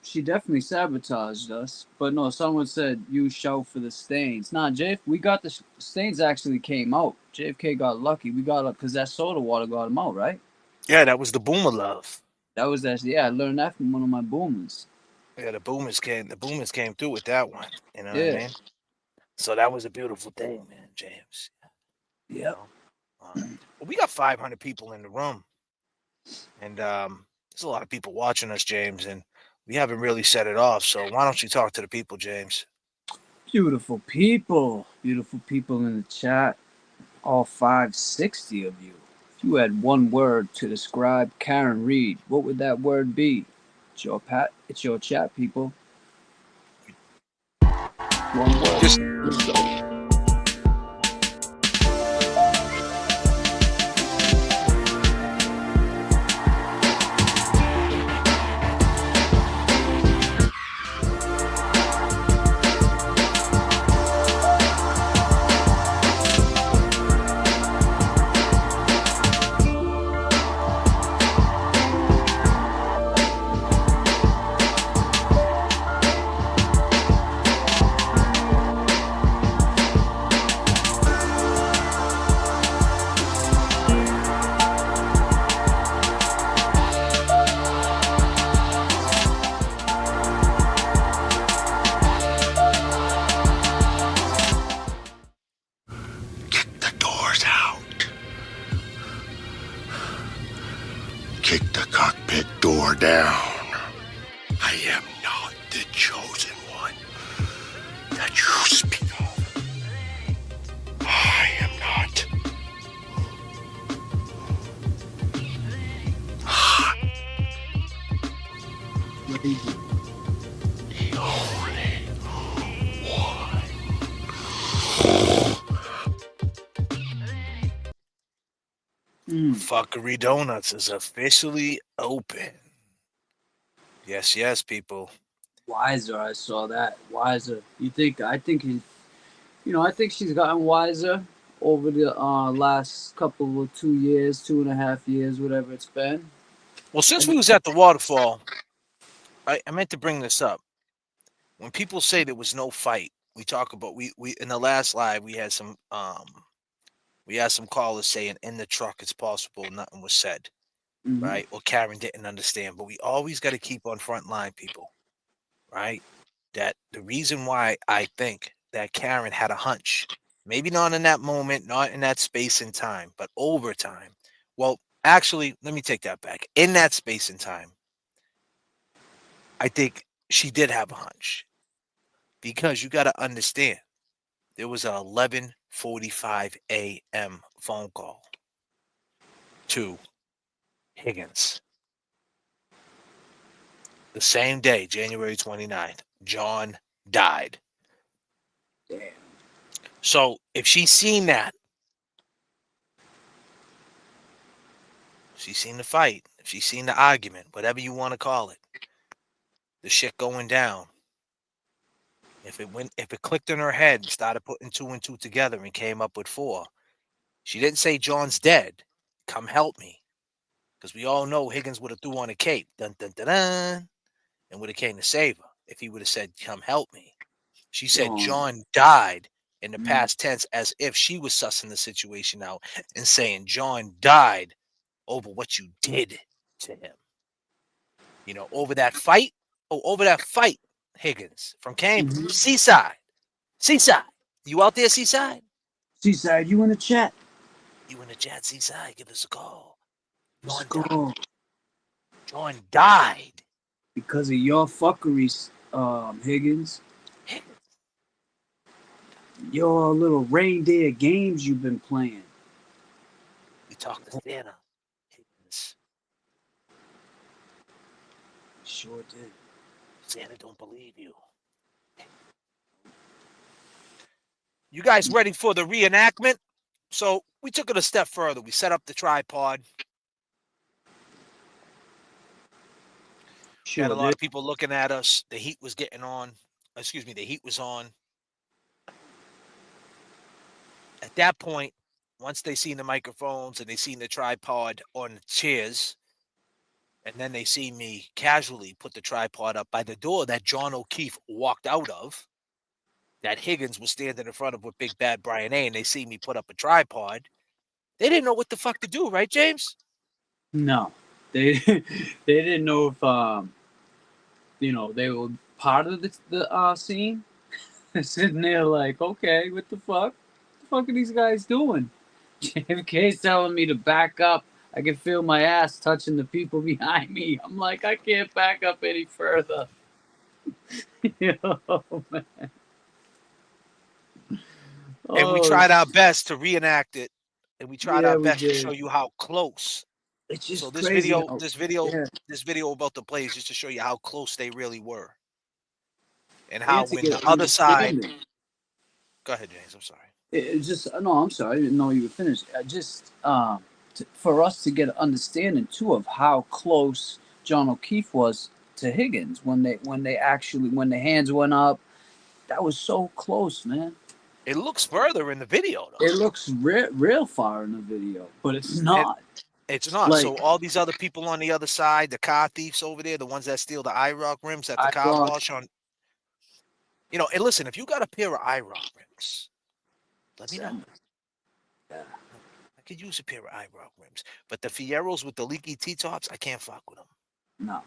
she definitely sabotaged us. But no, someone said you shout for the stains. Nah, we got the stains actually came out. J.F.K. got lucky. We got up because that soda water got him out, right? Yeah, that was the boomer love. That was actually, yeah, I learned that from one of my boomers. Yeah, the boomers came through with that one. You know what Yeah. I mean? So that was a beautiful thing, man, James. Yep. Well, we got 500 people in the room. And there's a lot of people watching us, James, and we haven't really set it off. So why don't you talk to the people, James? Beautiful people in the chat, all 560 of you. If you had one word to describe Karen Reed, what would that word be? It's your chat, people. One word. Let's go. Kick the cockpit door down. I am not the chosen one that you speak of. I am not. The only one. Fuckery Donuts is officially open. Yes, people. Wiser, I saw that. Wiser. I think she's gotten wiser over the last couple of 2 years, 2.5 years, whatever it's been. Well, since we was at the waterfall, I meant to bring this up. When people say there was no fight, we talk about we in the last live we had some callers saying in the truck it's possible nothing was said, right? Or Karen didn't understand, but we always got to keep on front line, people, right? That the reason why I think that Karen had a hunch, maybe not in that moment, not in that space and time, but over time. Well, actually, let me take that back. In that space and time, I think she did have a hunch, because you got to understand there was an 11 10:45 a.m. phone call to Higgins. The same day, January 29th, John died. Damn. So if she's seen that, she's seen the fight, if she's seen the argument, whatever you want to call it, the shit going down. If it clicked in her head and started putting 2 and 2 together and came up with 4, she didn't say John's dead. Come help me. Because we all know Higgins would have threw on a cape. Dun dun dun dun. And would have came to save her if he would have said, come help me. She said John died in the past tense as if she was sussing the situation out and saying John died over what you did to him. You know, over that fight. Oh, over that fight, Higgins from Cambridge. Seaside. Seaside. You out there, Seaside? Seaside, you in the chat? You in the chat, Seaside? Give us a call. Let's go. John died. Because of your fuckeries, Higgins. Your little reindeer games you've been playing. We talked to Santa. Higgins. Sure did. Santa don't believe you. You guys ready for the reenactment? So we took it a step further. We set up the tripod. Sure Had a lot of people looking at us. The heat was getting on. Excuse me, the heat was on. At that point, once they seen the microphones and they seen the tripod on the chairs, and then they see me casually put the tripod up by the door that John O'Keefe walked out of, that Higgins was standing in front of with Big Bad Brian A, and they see me put up a tripod, they didn't know what the fuck to do, right, James? No. They didn't know if they were part of the scene. They're sitting there like, okay, what the fuck? What the fuck are these guys doing? J.F.K's telling me to back up. I can feel my ass touching the people behind me. I'm like, I can't back up any further. Yo, man. And we tried our best to reenact it, and we tried our best to show you how close. It's just so this crazy. This video about to play is just to show you how close they really were, and And how to when get the other side. understanding. Go ahead, James. I'm sorry. It's just no. I'm sorry. I didn't know you were finished. For us to get an understanding too of how close John O'Keefe was to Higgins when the hands went up. That was so close, man. It looks further in the video, though. It looks real far in the video, but it's not. It's not. Like, so all these other people on the other side, the car thieves over there, the ones that steal the IROC rims at the car wash on. You know, and listen, if you got a pair of IROC rims, let me know. Yeah. I could use a pair of IROC rims. But the Fieros with the leaky T-tops, I can't fuck with them. No.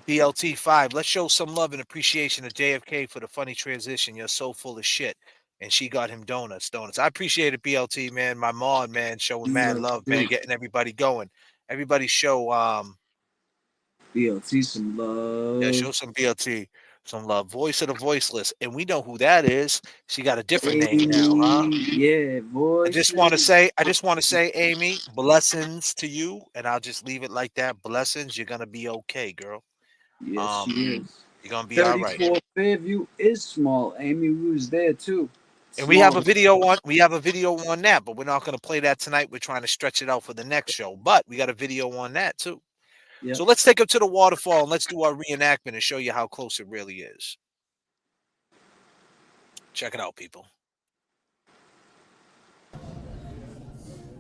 BLT5, let's show some love and appreciation to J.F.K. for the funny transition. You're so full of shit. And she got him donuts. I appreciate it, BLT, man. My mom, man, showing mad love, man, getting everybody going. Everybody show BLT some love. Yeah, show some BLT some love. Voice of the voiceless. And we know who that is. She got a different name now, huh? Yeah, voice. I just want to say, Amy, blessings to you. And I'll just leave it like that. Blessings. You're gonna be okay, girl. Yes, she is. You're gonna be all right. 34 Fairview is small. Amy was there too. And we have a video on that, but we're not going to play that tonight. We're trying to stretch it out for the next show, but we got a video on that too. Yep. So let's take it to the waterfall and let's do our reenactment and show you how close it really is. Check it out, people.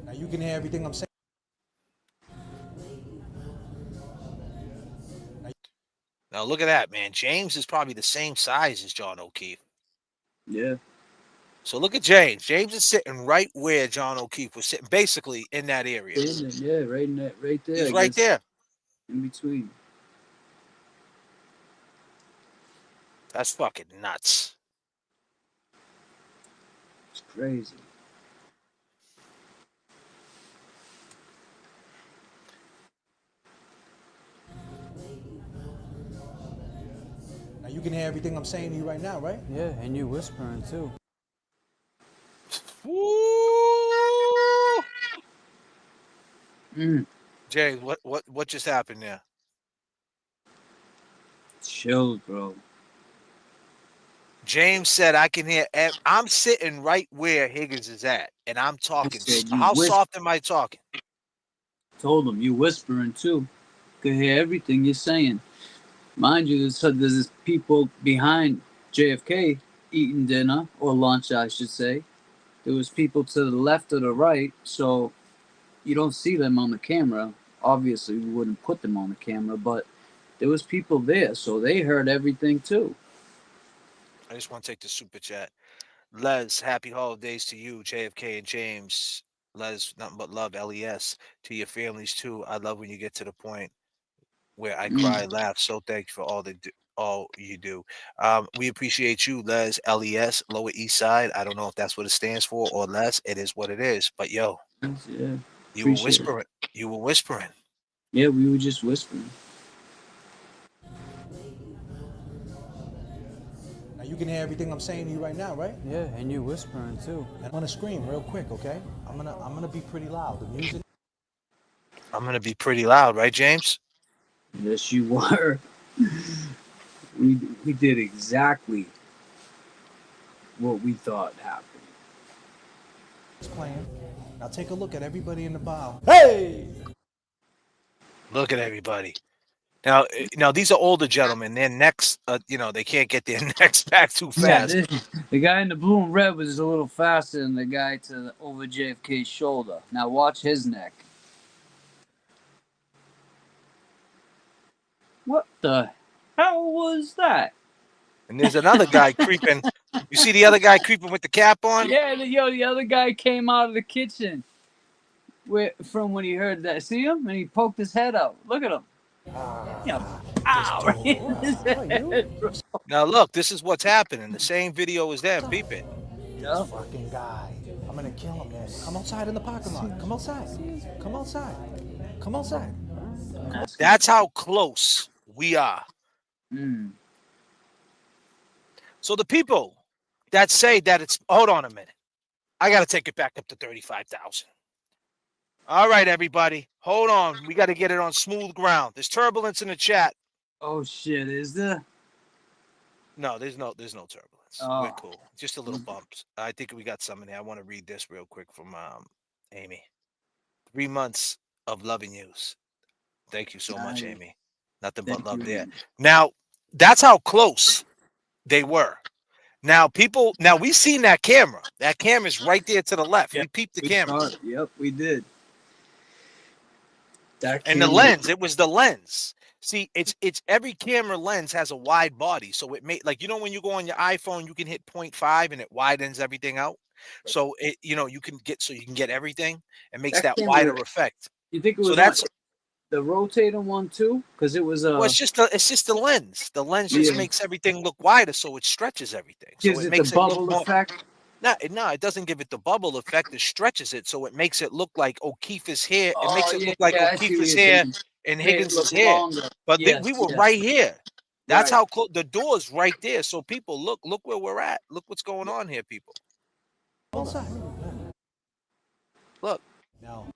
Now you can hear everything I'm saying. Now look at that, man. James is probably the same size as John O'Keefe. Yeah. So look at James. James is sitting right where John O'Keefe was sitting, basically in that area. Yeah, right there. He's right there. In between. That's fucking nuts. It's crazy. Now you can hear everything I'm saying to you right now, right? Yeah, and you whispering too. Jay, what just happened there? Chills, bro. James said, "I can hear." I'm sitting right where Higgins is at, and I'm talking. said you How whisper. soft am I talking? Told him you whispering too. Could hear everything you're saying. Mind you, there's people behind JFK eating dinner or lunch, I should say. There was people to the left or the right, so you don't see them on the camera. Obviously, we wouldn't put them on the camera, but there was people there, so they heard everything too. I just want to take the super chat. Les, happy holidays to you, JFK and James. Les, nothing but love, LES, to your families too. I love when you get to the point where I cry, laugh. So thank you for all you do. We appreciate you, Les, LES, Lower East Side. I don't know if that's what it stands for or less. It is what it is. But yo, Yeah, you were appreciate it. whispering. You were whispering. Yeah, we were just whispering. Now you can hear everything I'm saying to you right now, right? Yeah, and you whispering too. And I'm gonna scream real quick, okay? I'm gonna be pretty loud. The music. I'm gonna be pretty loud, right, James? Yes, you were. we did exactly what we thought happened. It's playing. Now take a look at everybody in the bow. Hey! Look at everybody. Now these are older gentlemen. Their necks, they can't get their necks back too fast. Yeah, the guy in the blue and red was a little faster than the guy over JFK's shoulder. Now watch his neck. What the hell was that? And there's another guy creeping. You see the other guy creeping with the cap on? Yeah, the other guy came out of the kitchen from when he heard that. See him? And he poked his head out. Look at him. Ow! Now look, this is what's happening. The same video is there. Peep it. This fucking guy. I'm gonna kill him, man. Come outside in the parking lot. Come outside. Come outside. Come outside. That's how close we are. So the people that say that it's, hold on a minute. I got to take it back up to 35,000. All right, everybody. Hold on. We got to get it on smooth ground. There's turbulence in the chat. Oh shit, is there? No, there's no turbulence. Oh. We're cool. Just a little bumps. I think we got some in there. I want to read this real quick from Amy. 3 months of loving yous. Thank you so much, Amy. Nothing but love there. Now, that's how close they were. Now, we seen that camera. That camera's right there to the left. Yep, we peeped the camera. Yep, we did. And the lens, it was the lens. See, it's every camera lens has a wide body. So it made, like, when you go on your iPhone, you can hit 0.5 and it widens everything out. So you can get everything. It makes that wider effect. You think it was so that's the rotator one too? Because it was well, it's just the lens. The lens just makes everything look wider, so it stretches everything. Gives so it it makes the bubble effect. No, it doesn't give it the bubble effect. It stretches it, so it makes it look like O'Keefe is here. It makes it look like O'Keefe is here and Higgins is here. Longer. But we were right here. That's how close. The door's right there. So people, look where we're at. Look what's going on here, people. Look. Now,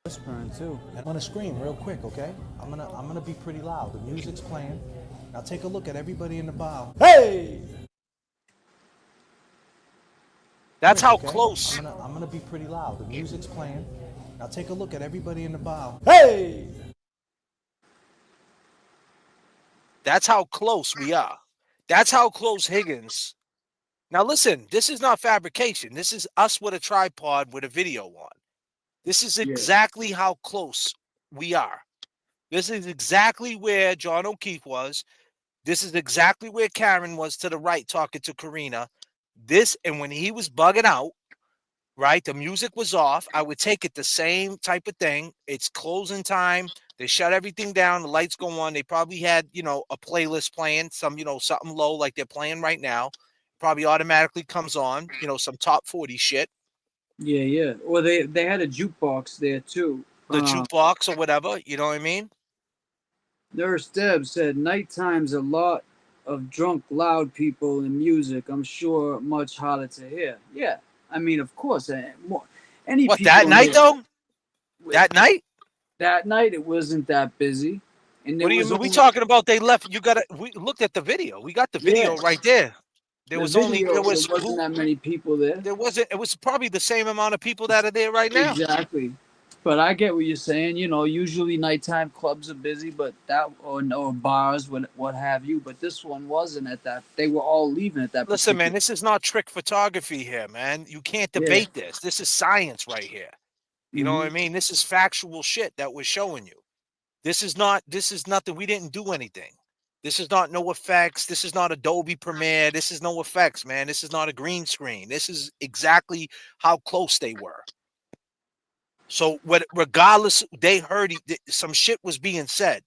whispering too. I'm gonna scream real quick, okay? I'm gonna be pretty loud. The music's playing. Now take a look at everybody in the bow. Hey! That's how close. I'm gonna be pretty loud. The music's playing. Now take a look at everybody in the bow. Hey! That's how close we are. That's how close Higgins. Now listen, this is not fabrication. This is us with a tripod with a video on. This is exactly how close we are. This is exactly where John O'Keefe was. This is exactly where Karen was to the right talking to Karina. And when he was bugging out, right, the music was off. I would take it the same type of thing. It's closing time. They shut everything down. The lights go on. They probably had, a playlist playing, some, something low like they're playing right now. Probably automatically comes on, some top 40 shit. Yeah. Or they had a jukebox there too. The jukebox or whatever, you know what I mean? Nurse Deb said, nighttime's a lot of drunk, loud people and music. I'm sure much harder to hear. Yeah. I mean, of course. What, that night, though? That night? That night it wasn't that busy, and What there do you was mean? We only talking about they left? You got to. We looked at the video. We got the video yeah. right there. There The was only video there there was wasn't who that many people there. there wasn't. It was probably the same amount of people that are there right now. Exactly. But I get what you're saying. You know, usually nighttime clubs are busy, but that or bars, what have you. But this one wasn't at that. They were all leaving at that Listen, man, particular. this is not trick photography here, man. You can't Yeah. debate this. This is science right here. You know what I Mhm. mean? This is factual shit that we're showing you. This is not. This is nothing. We didn't do anything. This is not no effects. This is not Adobe Premiere. This is no effects, man. This is not a green screen. This is exactly how close they were. So, regardless, they heard some shit was being said.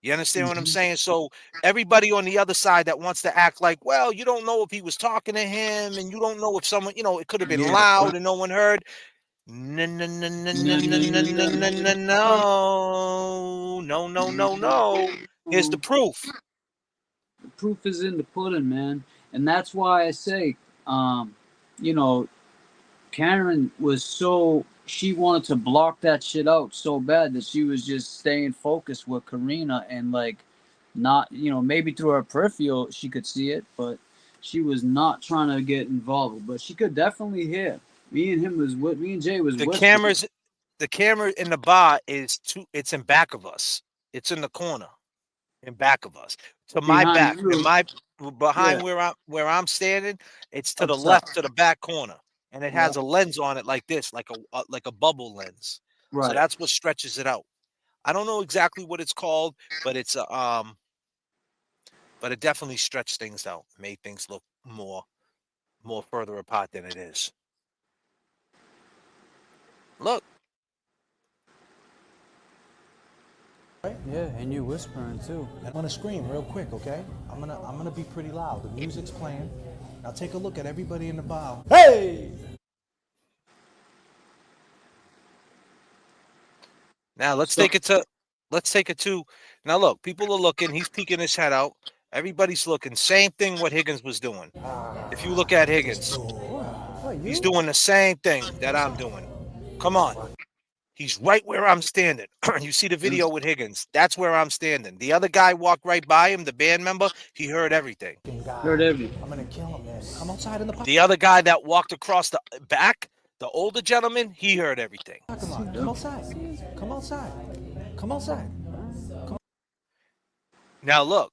You understand what I'm saying? So everybody on the other side that wants to act like, well, you don't know if he was talking to him, and you don't know if someone, it could have been Yeah. loud and no one heard. No, no, no, no, no, no, no, no, no, no, no, no, no, no. Here's the proof. The proof is in the pudding, man, and that's why I say, you know, Karen was so she wanted to block that shit out so bad that she was just staying focused with Karina and like not, maybe through her peripheral she could see it, but she was not trying to get involved. But she could definitely hear. Me and Jay was The whispering. cameras, the camera in the bar it's in back of us. It's in the corner, in back of us. To my Behind back, you. Yeah. behind where I'm standing, it's to Up the top. left, to the back corner. And it Yeah. has a lens on it like this, like a bubble lens. So Right. that's what stretches it out. I don't know exactly what it's called, but but it definitely stretched things out, made things look more further apart than it is. Look, Yeah, and you whispering too. I'm gonna scream real quick, okay? I'm gonna be pretty loud. The music's playing. Now take a look at everybody in the bar. Hey! now let's take it to now look, people are looking, he's peeking his head out. Everybody's looking. Same thing what Higgins was doing. If you look at Higgins, he's doing the same thing that I'm doing. Come on. He's right where I'm standing. You see the video with Higgins. That's where I'm standing. The other guy walked right by him, the band member. He heard everything. Heard everything. I'm gonna kill him, man. Come outside in the park. The other guy that walked across the back, the older gentleman, he heard everything. Come outside. Come outside. Come outside. Now look,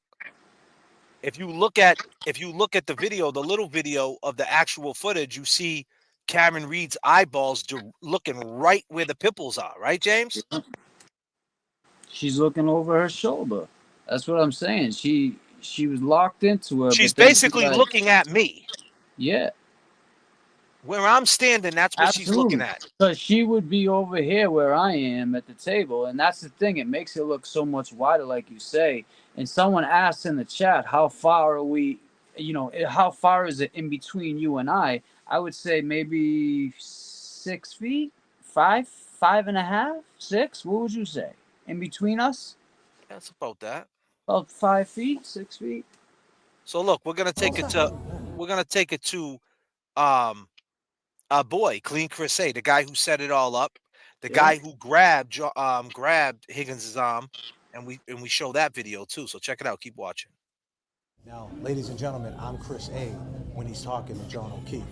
if you look at the video, the little video of the actual footage, you see Karen Reed's eyeballs looking right where the pimples are, right, James? She's looking over her shoulder. That's what I'm saying. She was locked into her. She's but then she, basically like, looking at me. Yeah. Where I'm standing, that's what she's looking Absolutely. at. Because she would be over here where I am at the table. And that's the thing. It makes it look so much wider, like you say. And someone asked in the chat, how far are we, how far is it in between you and I? I would say maybe 6 feet, five and a half, 6. What would you say? In between us? That's about that. About 5 feet, 6 feet. So look, we're gonna take it to our boy, Clean Chris A, the guy who set it all up, the guy who grabbed Higgins' arm, and we show that video too. So check it out. Keep watching. Now, ladies and gentlemen, I'm Chris A when he's talking to John O'Keefe.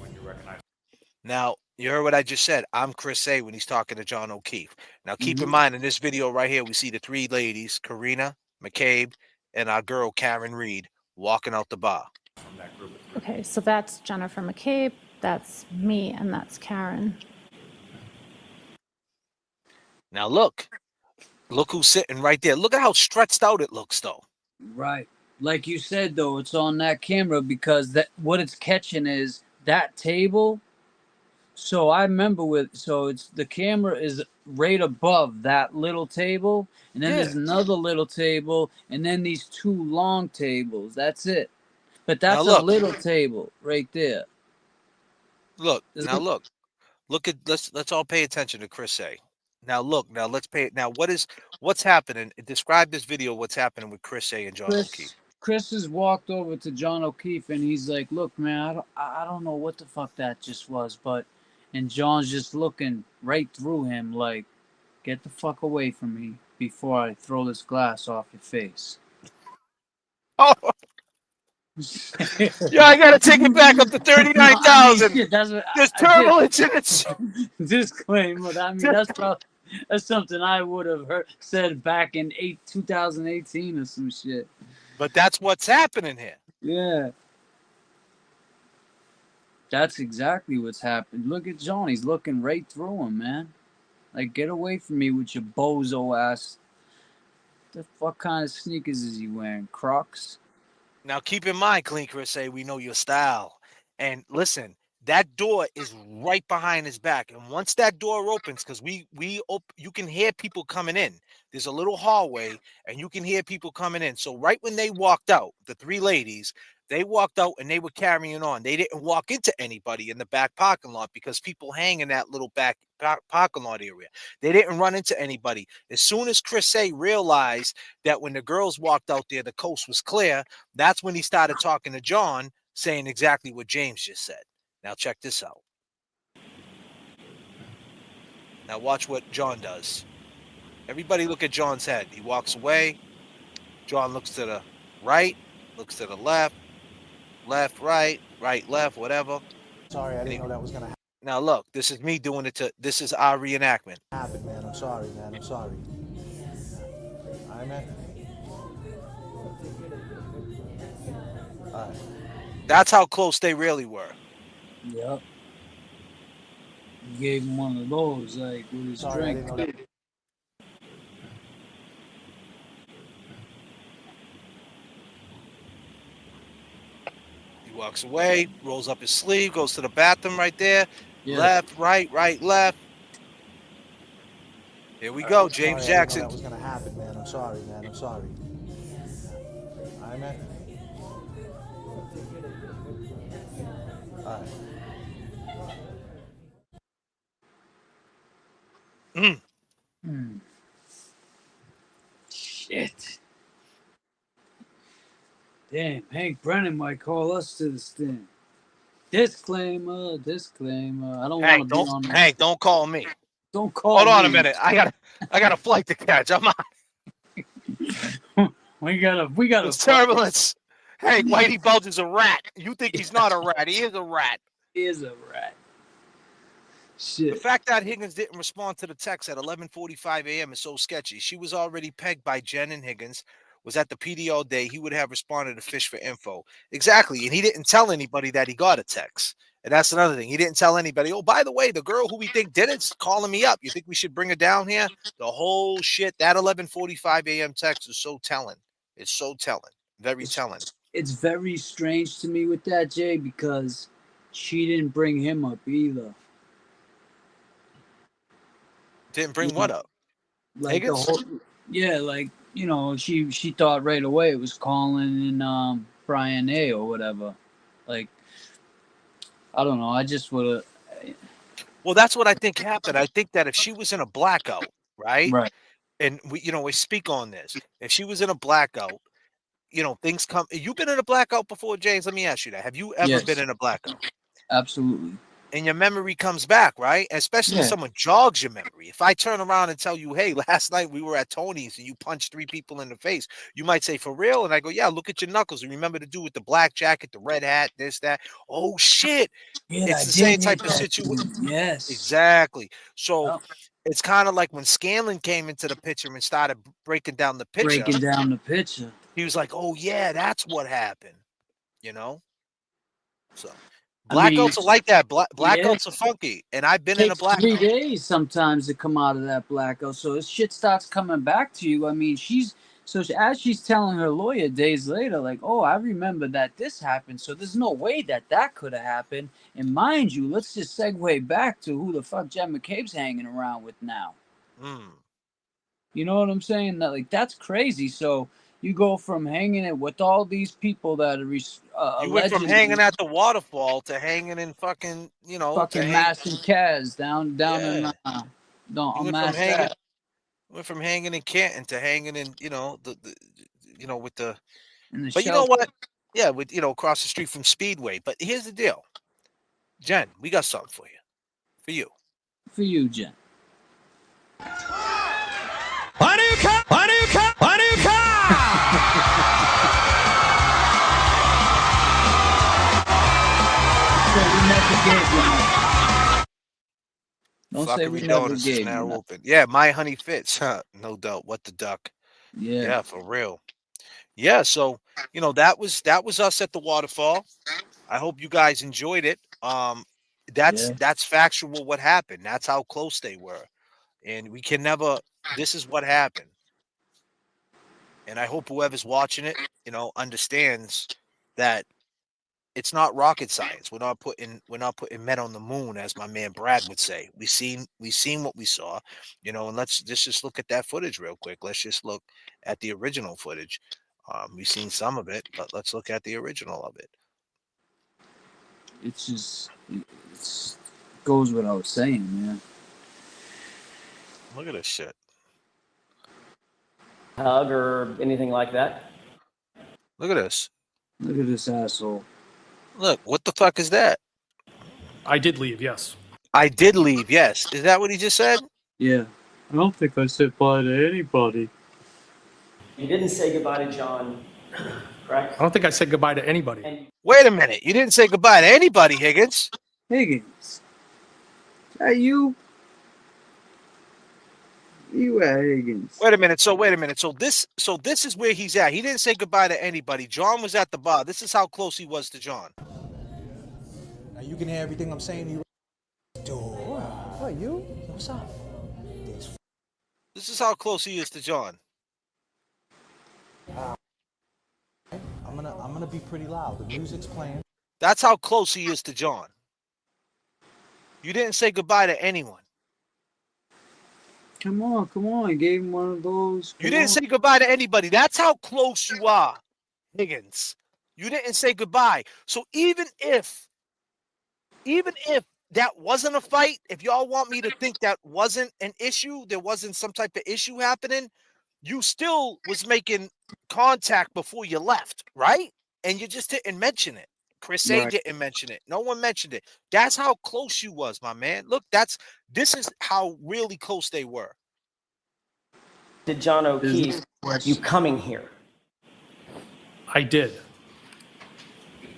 Now, you heard what I just said. I'm Chris A when he's talking to John O'Keefe. Now, keep in mind, in this video right here, we see the 3 ladies, Karina, McCabe, and our girl, Karen Reed, walking out the bar. Okay, so that's Jennifer McCabe, that's me, and that's Karen. Now, look who's sitting right there. Look at how stretched out it looks, though. Right. Like you said, though, it's on that camera because what it's catching is that table. So I remember it's the camera is right above that little table, and then there's another little table, and then these 2 long tables. That's it. But that's a little table right there. Look, let's all pay attention to Chris A. Now let's pay. Now what's happening? Describe this video. What's happening with Chris A and John O'Keefe? Chris has walked over to John O'Keefe and he's like, "Look, man, I don't know what the fuck that just was, but," and John's just looking right through him, like, Get the fuck away from me before I throw this glass off your face. Oh, yeah, I gotta take it back up to 39,000. Shit, that's what There's I did. turbulence in it. Disclaimer. I mean, that's something I would have said back in 2018 or some shit. But that's what's happening here. Yeah. That's exactly what's happened. Look at John. He's looking right through him, man. Like, get away from me with your bozo ass. The fuck kind of sneakers is he wearing? Crocs? Now, keep in mind, Clean Chris say we know your style. And listen, that door is right behind his back. And once that door opens, because you can hear people coming in. There's a little hallway, and you can hear people coming in. So right when they walked out, the three ladies, they walked out and they were carrying on. They didn't walk into anybody in the back parking lot because people hang in that little back parking lot area. They didn't run into anybody. As soon as Chris A realized that when the girls walked out there, the coast was clear, that's when he started talking to John, saying exactly what James just said. Now check this out. Now watch what John does. Everybody look at John's head. He walks away. John looks to the right, looks to the left, right, left, whatever. Sorry, I didn't know that was gonna Now look, this is me doing it this is our reenactment. happen, man. I'm sorry, man. I'm sorry. All right, man. All right. That's how close they really were. Yep. He gave him one of those, like, with his Sorry, I didn't know drink. that. He walks away, rolls up his sleeve, goes to the bathroom right there. Yeah. Left, right, left. Here we go, James Sorry, Jackson. I didn't know that was gonna happen, man. I'm sorry, man. I'm sorry. All right, man. All right. Shit. Damn, Hank Brennan might call us to the stand. Disclaimer. I don't want to be on. Hank, don't call me. Don't call Hold on a me. minute. I got a flight to catch. I'm not. We got It's turbulence. Hank, Whitey Bulge is a rat. You think he's not a rat? He is a rat. He is a rat. Shit. The fact that Higgins didn't respond to the text at 11:45 a.m. is so sketchy. She was already pegged by Jen and Higgins. Was at the PD all day. He would have responded to Fish for info. Exactly. And he didn't tell anybody that he got a text. And that's another thing. He didn't tell anybody, oh, by the way, the girl who we think did it's calling me up. You think we should bring her down here? The whole shit, that 11:45 a.m. text is so telling. It's so telling. Very telling. It's very strange to me with that, Jay, because she didn't bring him up either. Didn't bring what up? Like Higgins? the whole, yeah, like, you know, she thought right away it was Colin and Brian A or whatever. Like, I don't know. I just would have. Well, that's what I think happened. I think that if she was in a blackout, right? And we speak on this. If she was in a blackout, things come. You've been in a blackout before, James? Let me ask you that. Have you ever been in a blackout? Absolutely. And your memory comes back, right? Especially if someone jogs your memory. If I turn around and tell you, hey, last night we were at Tony's and you punched 3 people in the face, you might say, for real? And I go, yeah, look at your knuckles. And remember to do with the black jacket, the red hat, this, that. Oh, shit. Yeah, it's the same type of situation. Yes. Exactly. So it's kind of like when Scanlon came into the picture and started breaking down the picture. He was like, oh, yeah, that's what happened. So. Blackouts are like that. Blackouts are funky, and I've been in a blackout. 3 days sometimes to come out of that blackout, so this shit starts coming back to you. I mean, as she's telling her lawyer days later, like, oh, I remember that this happened, so there's no way that could have happened. And mind you, let's just segue back to who the fuck Jen McCabe's hanging around with now. You know what I'm saying? That's crazy. So you go from hanging it with all these people that are you went from hanging at the waterfall to hanging in fucking, fucking Mass and Kaz down in went from hanging in Canton to hanging in, with the. But you shelter. know what? Yeah, with across the street from Speedway. But here's the deal, Jen. We got something for you. For you, Jen. Don't say we never Donuts is gave now you. open. Yeah, My Honey Fits. Huh, no doubt. What the duck? Yeah. Yeah, for real. Yeah, so that was us at the waterfall. I hope you guys enjoyed it. That's factual what happened. That's how close they were. And we can never this is what happened. And I hope whoever's watching it, understands that it's not rocket science. We're not putting men on the moon, as my man Brad would say. We seen what we saw, and let's just look at that footage real quick. Let's just look at the original footage. We've seen some of it, but let's look at the original of it. It's just goes without saying, man. Look at this shit. Hug or anything like that? Look at this. Look at this asshole. Look, what the fuck is that? I did leave, yes. I did leave, yes. Is that what he just said? Yeah. I don't think I said bye to anybody. You didn't say goodbye to John, correct? I don't think I said goodbye to anybody. Wait a minute. You didn't say goodbye to anybody, Higgins. Higgins. Is that you? You at Higgins. Wait a minute. So this is where he's at. He didn't say goodbye to anybody. John was at the bar. This is how close he was to John. Now you can hear everything I'm saying to you. Dude. What, you? What's up? This is how close he is to John. I'm gonna be pretty loud. The music's playing. That's how close he is to John. You didn't say goodbye to anyone. Come on. Gave him one of those. You didn't say goodbye to anybody. That's how close you are, Higgins. You didn't say goodbye. So even if that wasn't a fight, if y'all want me to think that wasn't an issue, there wasn't some type of issue happening, you still was making contact before you left, right? And you just didn't mention it. Chris A didn't mention it. No one mentioned it. That's how close you was, my man. Look, this is how really close they were. Did John O'Keefe, you coming here? I did.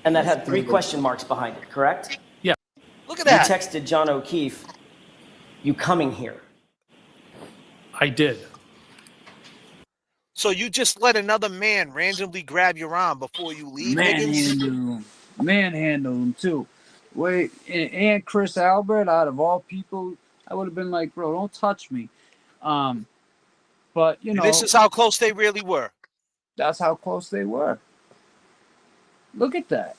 And that had 3 question marks behind it, correct? Yeah. Look at that. You texted John O'Keefe, you coming here? I did. So you just let another man randomly grab your arm before you leave, Higgins? Manhandle him too. Wait, and Chris Albert, out of all people, I would have been like, bro, don't touch me. But this is how close they really were. That's how close they were. Look at that.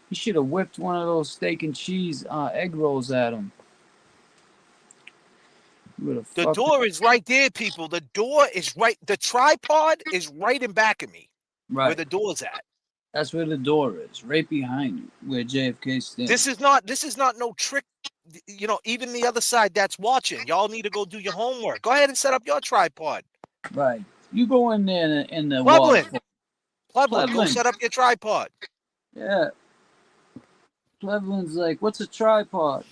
He should have whipped one of those steak and cheese egg rolls at him. The door is right there, people. The door is right. The tripod is right in back of me. Right. Where the door's at. That's where the door is, right behind you, where J.F.K. stands. This is not no trick. Even the other side that's watching, y'all need to go do your homework. Go ahead and set up your tripod. Right. You go in there in the Plevlin, go set up your tripod. Yeah. Plevlin's like, what's a tripod?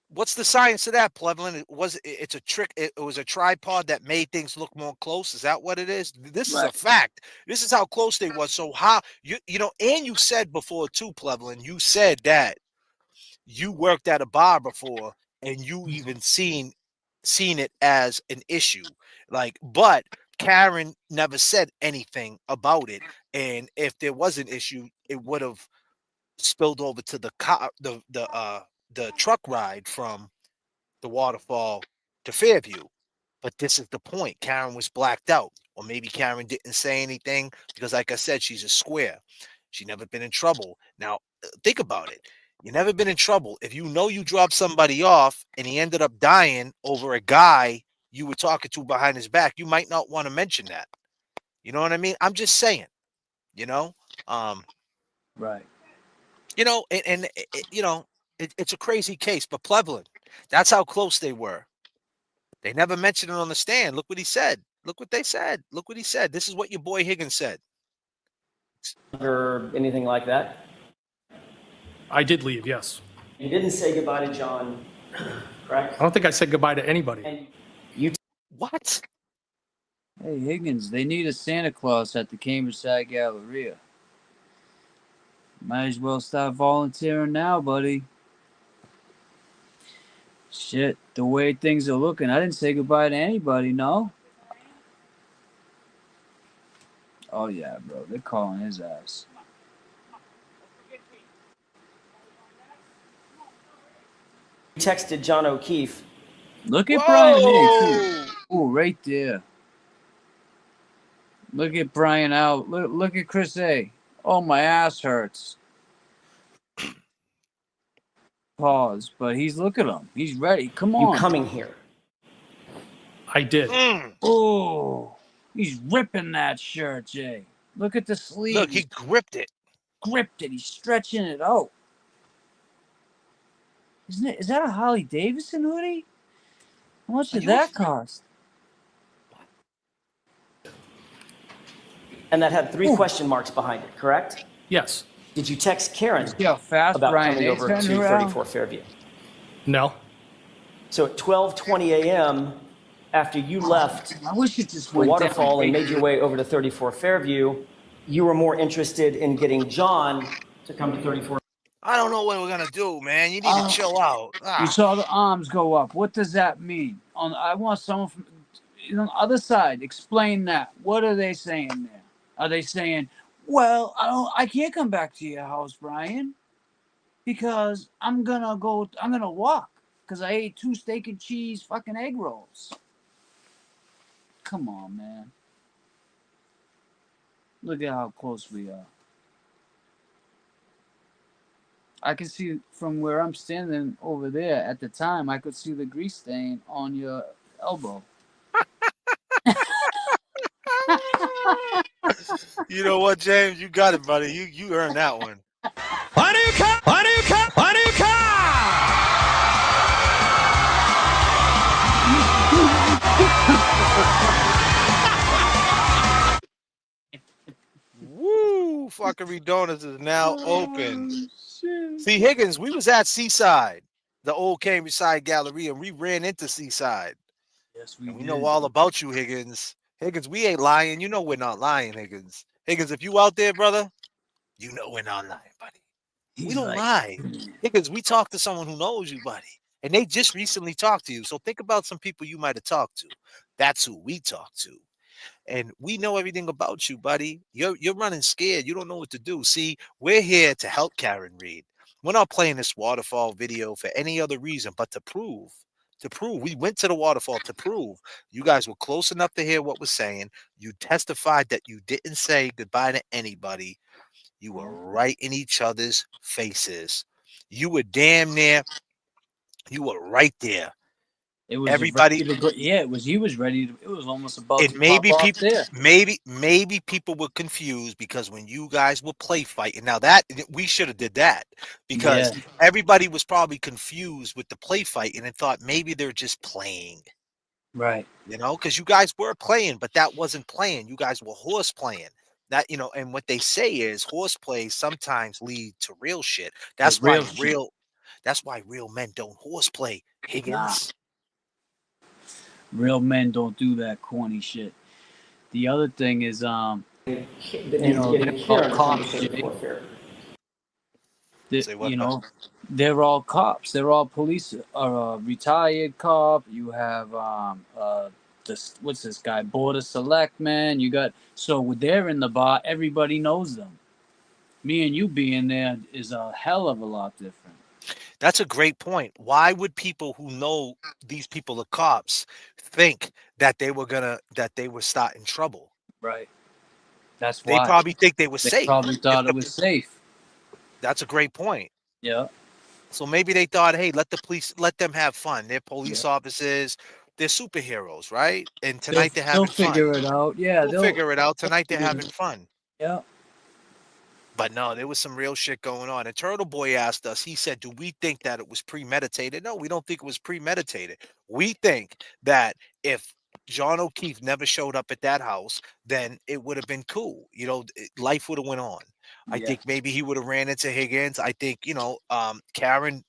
What's the science of that, Plevlin? It's a trick. It was a tripod that made things look more close. Is that what it is? This is a fact. This is how close they was. So how and you said before too, Plevlin, you said that you worked at a bar before and you even seen it as an issue. But Karen never said anything about it. And if there was an issue, it would have spilled over to the car, the truck ride from the waterfall to Fairview. But this is the point. Karen was blacked out. Or maybe Karen didn't say anything because, like I said, she's a square. She never been in trouble. Now, think about it. You never been in trouble. If you know you dropped somebody off and he ended up dying over a guy you were talking to behind his back, you might not want to mention that. You know what I mean? I'm just saying, Right. It's a crazy case, but Plevlin, that's how close they were. They never mentioned it on the stand. Look what he said. Look what they said. Look what he said. This is what your boy Higgins said. Or anything like that? I did leave, yes. You didn't say goodbye to John, correct? I don't think I said goodbye to anybody. What? Hey Higgins, they need a Santa Claus at the Cambridge Side Galleria. Might as well start volunteering now, buddy. Shit, the way things are looking, I didn't say goodbye to anybody, no? Oh yeah, bro, they're calling his ass. Texted John O'Keefe. Look at Brian A, too. Whoa! Ooh, right there. Look at Brian out. Look at Chris A. Oh, my ass hurts. Pause, but look at him. He's ready. Come You on. coming here? I did. Oh, he's ripping that shirt, Jay. Look at the sleeve. Look, he gripped it. Gripped it. He's stretching it out. Is that a Harley Davidson hoodie? How much did that cost? And that had 3 question marks behind it, correct? Yes. Did you text Karen See how fast about Brian coming A over to turned around? 34 Fairview? No. So at 12:20 a.m., after you left I wish it just the went Waterfall down. and made your way over to 34 Fairview, you were more interested in getting John to come to 34. I don't know what we're gonna do, man. You need to chill out. You saw the arms go up. What does that mean? I want someone from on the other side. Explain that. What are they saying there? Are they saying, "Well, I can't come back to your house, Brian, because I'm gonna walk because I ate 2 steak and cheese fucking egg rolls." Come on, man. Look at how close we are. I can see from where I'm standing over there at the time, I could see the grease stain on your elbow. You know what, James? You got it, buddy. You earned that one. Hanukkah! Hanukkah! Woo! Fuckery Donuts is now open. See, Higgins, we was at Seaside, the old Cambridge Side Gallery, and we ran into Seaside. Yes, we know all about you, Higgins. Higgins, we ain't lying. You know we're not lying, Higgins. Higgins, if you out there, brother, you know we're not lying, buddy. We don't lie. Higgins, we talked to someone who knows you, buddy. And they just recently talked to you. So think about some people you might have talked to. That's who we talked to. And we know everything about you, buddy. You're running scared. You don't know what to do. See, we're here to help Karen Reed. We're not playing this waterfall video for any other reason but to prove. We went to the waterfall to prove you guys were close enough to hear what we're saying. You testified that you didn't say goodbye to anybody. You were right in each other's faces. You were damn near. You were right there. It was Everybody. it was. He was ready. It was almost about And to maybe pop off people, there. maybe people were confused because when you guys were play fighting, now that we should have did that because everybody was probably confused with the play fighting and thought maybe they're just playing. Right. You know, because you guys were playing, but that wasn't playing. You guys were horse playing. That, you know, and what they say is horse plays sometimes lead to real shit. That's why real men don't horseplay, Higgins. Real men don't do that corny shit. The other thing is, you know, they're all cops. They're all cops. They're all police. A retired cop. You have what's this guy? Board of Selectmen. You got when they're in the bar, everybody knows them. Me and you being there is a hell of a lot different. That's a great point. Why would people who know these people are cops think that they were starting trouble? Right. That's why. They probably think they were safe. They probably thought it was safe. That's a great point. Yeah. So maybe they thought, hey, let them have fun. They're police officers. They're superheroes, right? And tonight they're having fun. They'll figure it out. Yeah. They'll figure it out. Tonight they're having fun. Yeah. But no, there was some real shit going on. And Turtle Boy asked us, he said, do we think that it was premeditated? No, we don't think it was premeditated. We think that if John O'Keefe never showed up at that house, then it would have been cool. You know, life would have went on. I think maybe he would have ran into Higgins. I think, you know, Karen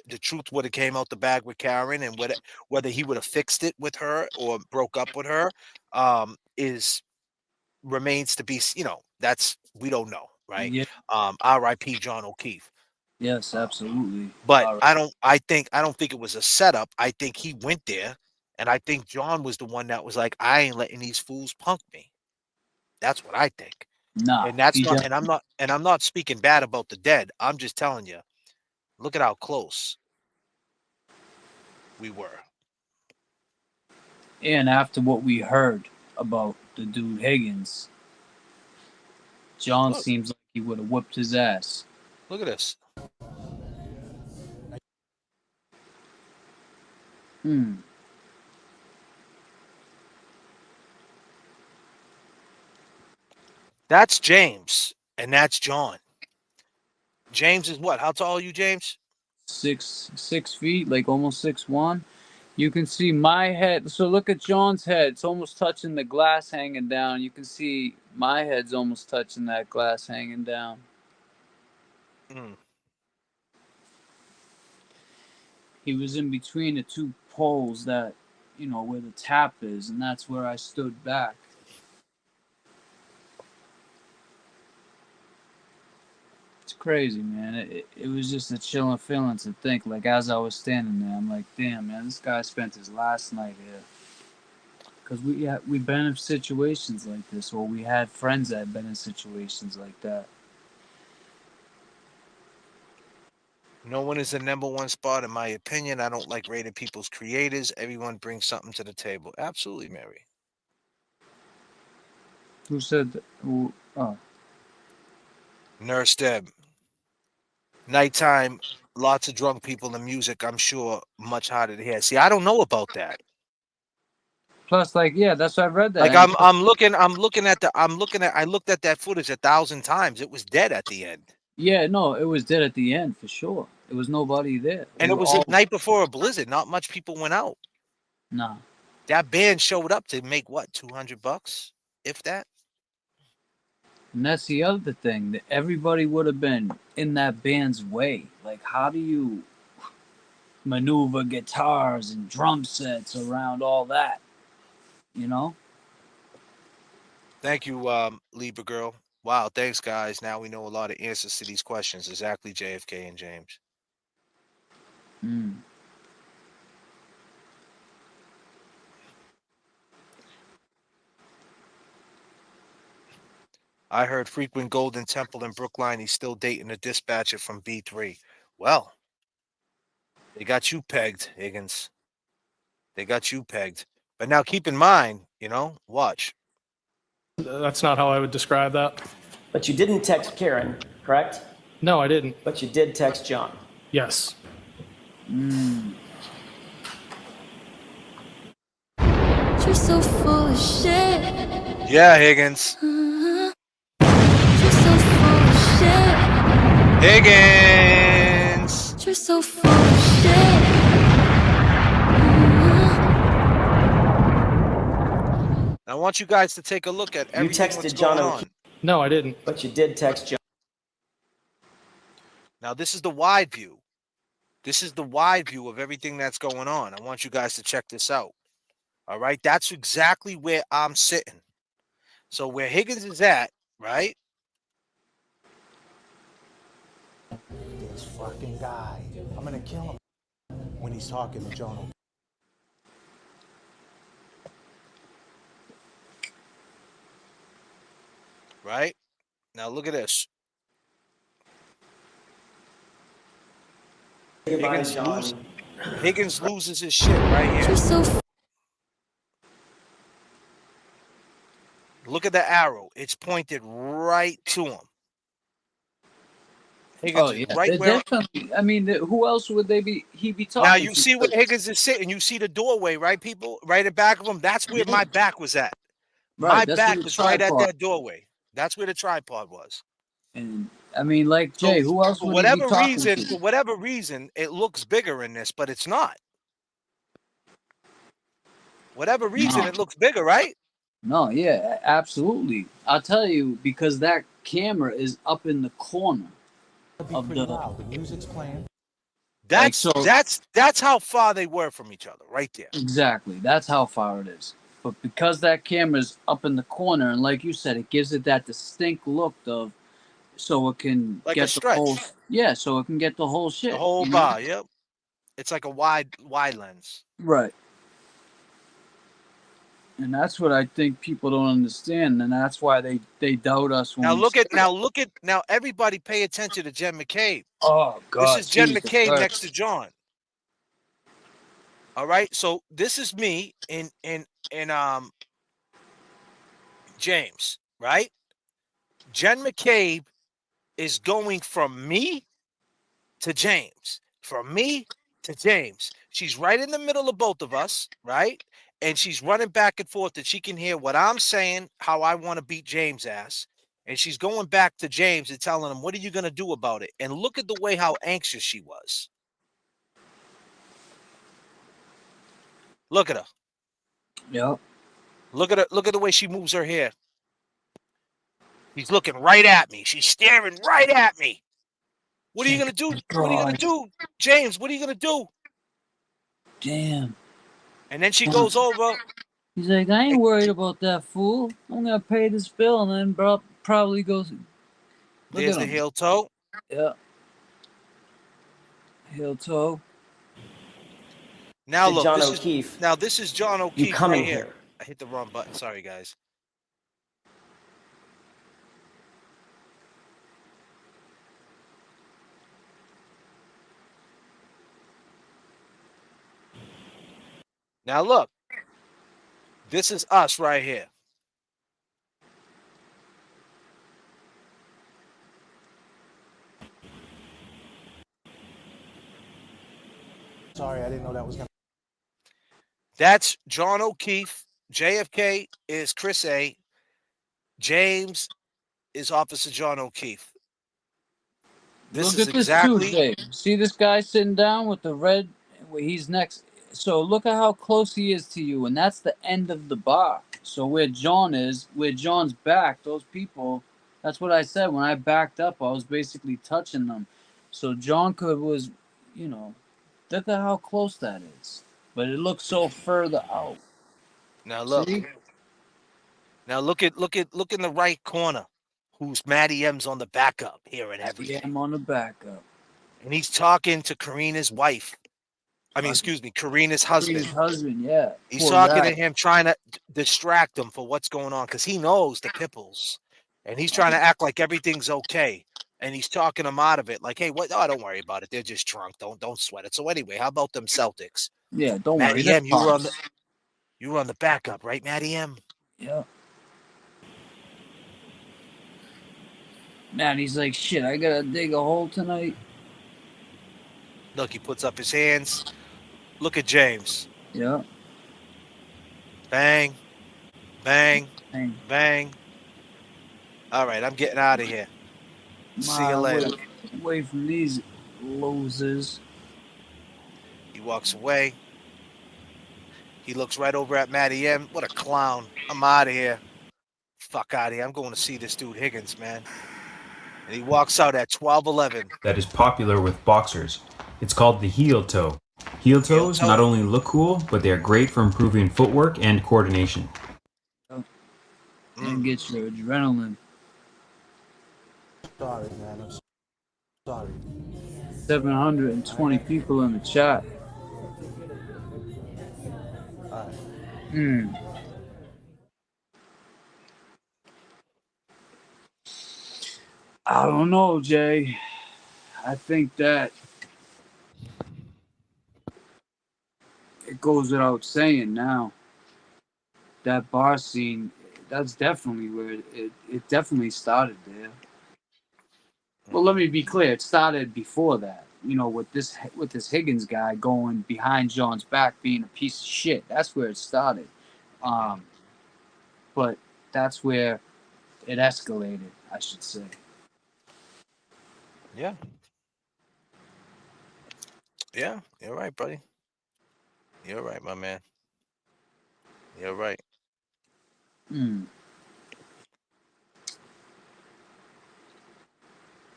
the truth would have came out the bag with Karen, and whether he would have fixed it with her or broke up with her, is remains to be. That's we don't know, right? Yeah. R.I.P. John O'Keefe. Yes, absolutely. But All right. I don't think it was a setup. I think he went there, and I think John was the one that was like, I ain't letting these fools punk me. That's what I think. Nah, And that's he not, just and I'm not speaking bad about the dead. I'm just telling you, look at how close we were. and after what we heard about the dude Higgins, John Look, seems like he would have whooped his ass. look at this. That's James, and that's John. James is what? How tall are you, James? 6 feet, like almost 6'1". You can see my head. So look at John's head. It's almost touching the glass hanging down. You can see my head's almost touching that glass hanging down. Mm. He was in between the two poles that, where the tap is, and that's where I stood back. It's crazy, man. It was just a chilling feeling to think, like, as I was standing there, I'm like, damn, man, this guy spent his last night here. Because we've been in situations like this, or we had friends that had been in situations like that. No one is the number one spot, in my opinion. I don't like rating people's creators. Everyone brings something to the table. Absolutely, Mary. Who said that? Oh. Nurse Deb. Nighttime, lots of drunk people and music, I'm sure, much harder to hear. See, I don't know about that. Plus, like, yeah, that's why I read that. Like I looked at that footage 1,000 times. It was dead at the end. Yeah, no, it was dead at the end for sure. There was nobody there. And it was the night before a blizzard. Not much people went out. Nah. That band showed up to make what, $200, if that? And that's the other thing, that everybody would have been in that band's way. Like, how do you maneuver guitars and drum sets around all that? You know? Thank you, Libra girl. Wow, thanks, guys. Now we know a lot of answers to these questions. Exactly, JFK and James. I heard frequent Golden Temple in Brookline. He's still dating a dispatcher from B3. Well, they got you pegged, Higgins. They got you pegged. But now keep in mind, watch. That's not how I would describe that. But you didn't text Karen, correct? No, I didn't. But you did text John. Yes. You're so full of shit. Yeah, Higgins. You're so full of shit. Higgins. You're so full of shit. I want you guys to take a look at everything You texted that's John going O'Keefe. on. No, I didn't. But you did text John. Now, this is the wide view. This is the wide view of everything that's going on. I want you guys to check this out. All right? That's exactly where I'm sitting. So where Higgins is at, right? This fucking guy. I'm gonna kill him when he's talking to John. Right? Now look at this. Higgins loses his shit right here. Look at the arrow. It's pointed right to him. Higgins is right where. Definitely. I mean, who else would he be talking to? Now you see where Higgins is sitting. You see the doorway, right, people? Right in back of him. That's where my back was at. My back was right at that doorway. That's where the tripod was. And I mean, like Jay, who else would he be talking to? For whatever reason, it looks bigger in this, but it's not. Whatever reason, it looks bigger, right? No, yeah, absolutely. I'll tell you, because that camera is up in the corner of the music's playing. That's how far they were from each other, right there. Exactly. That's how far it is. But because that camera's up in the corner, and like you said, it gives it that distinct look of, so it can Like a get the whole, stretch. yeah, so it can get the whole shit. The whole you know? bar, yep. It's like a wide lens. Right. And that's what I think people don't understand, and that's why they doubt us when Now we look say at now everybody pay attention to Jen McCabe. Oh This God, is Jen Jesus McCabe Christ. next to John. All right, so this is me in James, right? Jen McCabe is going from me to James, from me to James. She's right in the middle of both of us, right? And she's running back and forth that she can hear what I'm saying, how I want to beat James' ass. And she's going back to James and telling him, what are you going to do about it? And look at the way how anxious she was. Look at her. Yep. Look at her. Look at the way she moves her hair. She's looking right at me. She's staring right at me. What are you going to do? What are you going to do, James? What are you going to do? Damn. And then she goes over. He's like, I ain't worried about that fool. I'm gonna pay this bill, and then bro probably goes. Look There's at the him. heel toe. Yeah. Heel toe. Now To look, John this O'Keefe. is John O'Keefe coming right here. here. I hit the wrong button. Sorry, guys. Now look, this is us right here. Sorry, I didn't know that was gonna. That's John O'Keefe. J.F.K. is Chris A. James is Officer John O'Keefe. This Look is at this too, exactly. Jay. See this guy sitting down with the red. He's next. So look at how close he is to you, and that's the end of the bar. So where John is, where John's back, those people. That's what I said when I backed up. I was basically touching them. So John was, you know, look at how close that is. But it looks so further out. Now look. See? Now look in the right corner. Who's Matty M's on the backup here and everything. Yeah, I'm on the backup. And he's talking to Karina's wife. I mean, excuse me, Karina's husband. Karina's husband, yeah. He's Poor talking guy. to him, trying to distract him for what's going on because he knows the pipples, and he's trying to act like everything's okay. And he's talking him out of it, like, "Hey, what? Oh, don't worry about it. They're just drunk. Don't sweat it." So anyway, how about them Celtics? Yeah, don't worry. Matty M, you were on the backup, right, Matty M? Yeah. Man, he's like, shit, I gotta dig a hole tonight. Look, he puts up his hands. Look at James. Yeah. Bang, bang, bang. All right, I'm getting out of here. See you later. Away from these losers. He walks away. He looks right over at Matty M. What a clown. I'm out of here. Fuck out of here. I'm going to see this dude Higgins, man. And he walks out at 12:11. That is popular with boxers. It's called the heel toe. Heel toes not only look cool, but they are great for improving footwork and coordination. And get your adrenaline. Sorry, man. I'm sorry. 720 people in the chat. I don't know, Jay. I think that it goes without saying now. That bar scene, that's definitely where it definitely started there. Well, let me be clear. It started before that. You know, with this Higgins guy going behind John's back, being a piece of shit. That's where it started. But that's where it escalated, I should say. Yeah. Yeah, you're right, buddy. You're right, my man. You're right.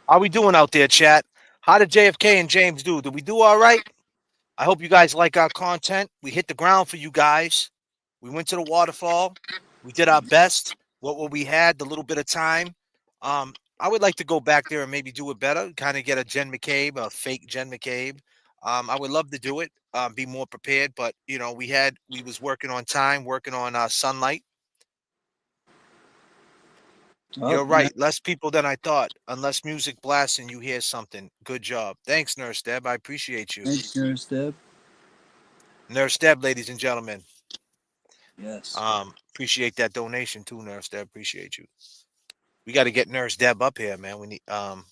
How we doing out there, chat? How did JFK and James do? Did we do all right? I hope you guys like our content. We hit the ground for you guys. We went to the waterfall. We did our best. What we had, the little bit of time. I would like to go back there and maybe do it better. Kind of get a Jen McCabe, a fake Jen McCabe. I would love to do it. Be more prepared, but you know, we was working on time, working on sunlight. You're right. Less people than I thought. Unless music blasts and you hear something. Good job. Thanks, Nurse Deb. I appreciate you. Thanks, Nurse Deb. Nurse Deb, ladies and gentlemen. Yes. Appreciate that donation too, Nurse Deb. Appreciate you. We got to get Nurse Deb up here, man. We need Oh,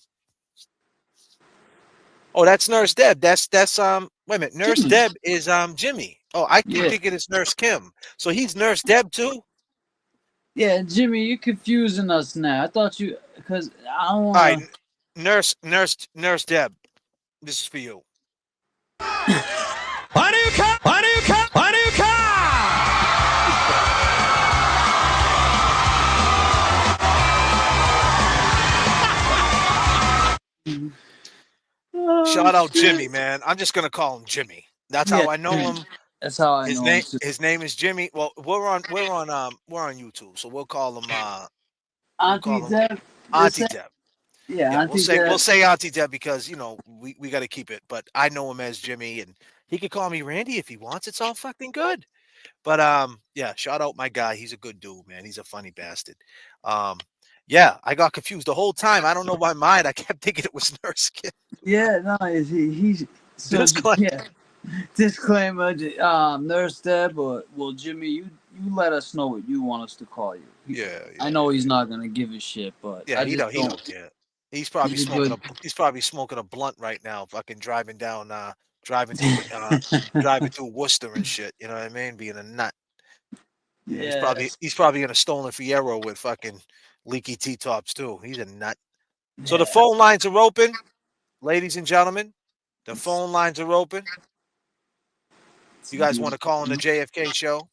that's Nurse Deb. That's wait a minute. Nurse Jimmy. Deb is Jimmy. Oh, I keep Yeah. thinking it's Nurse Kim. So he's Nurse Deb too? Yeah, Jimmy, you're confusing us now. I thought you, because I don't All want right, Nurse Deb. This is for you. Hanukkah! Hanukkah! Shout out Jimmy, man. I'm just gonna call him Jimmy. That's how I know him. That's how I know him. His name is Jimmy. Well, we're on YouTube, so we'll call him Auntie Deb. Auntie Deb. Yeah, Auntie we'll Deb. say Auntie Deb because you know we got to keep it. But I know him as Jimmy, and he could call me Randy if he wants. It's all fucking good. But yeah, shout out my guy. He's a good dude, man. He's a funny bastard. Yeah, I got confused the whole time. I don't know why mine. I kept thinking it was Nurse Kim. Yeah, no, he's so, yeah. Disclaimer, Nurse Deb, or well, Jimmy, you let us know what you want us to call you. Yeah. I know he's not gonna give a shit, but Yeah, I he just don't care. He's probably He's a smoking good- he's probably smoking a blunt right now, fucking driving through Worcester and shit. You know what I mean? Being a nut. Yeah, he's probably in a stolen Fiero with fucking leaky T-tops too. He's a nut. So the phone lines are open, ladies and gentlemen. The phone lines are open. You guys want to call on the JFK show?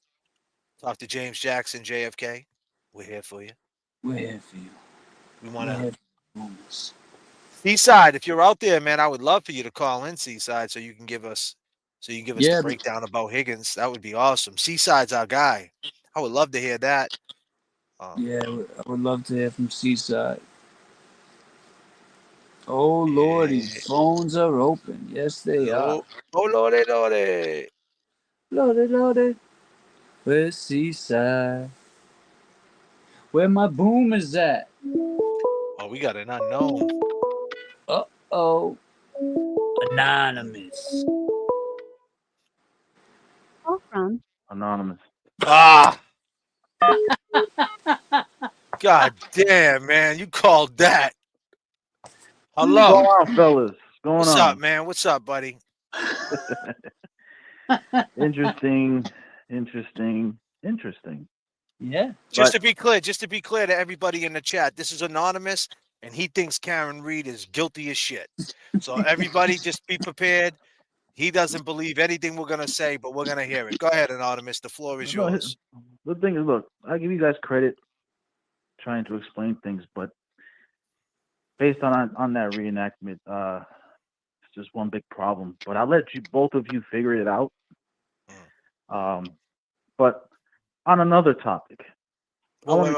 Talk to James Jackson, JFK. We're here for you. We're here for you. We want to. Moments. Seaside, if you're out there, man, I would love for you to call in, Seaside, so you can give us the breakdown about Higgins. That would be awesome. Seaside's our guy. I would love to hear that. Yeah, I would love to hear from Seaside. Oh Lordy, phones are open. Yes, they are. Oh Lordy, Lordy. Lordy, Lordy. Where's Seaside? Where my boom is at? Oh, we got an unknown. Uh-oh. Anonymous. Call from Anonymous. Ah. God damn, man. You called that. Hello. What's going on, fellas? What's going What's on? up, man? What's up, buddy? Interesting. Yeah. Just to be clear to everybody in the chat, this is Anonymous, and he thinks Karen Reed is guilty as shit. So everybody just be prepared. He doesn't believe anything we're gonna say, but we're gonna hear it. Go ahead, Anonymous. The floor is yours. The thing is, look, I give you guys credit trying to explain things, but based on that reenactment, it's just one big problem. But I'll let both of you figure it out. But on another topic, Hold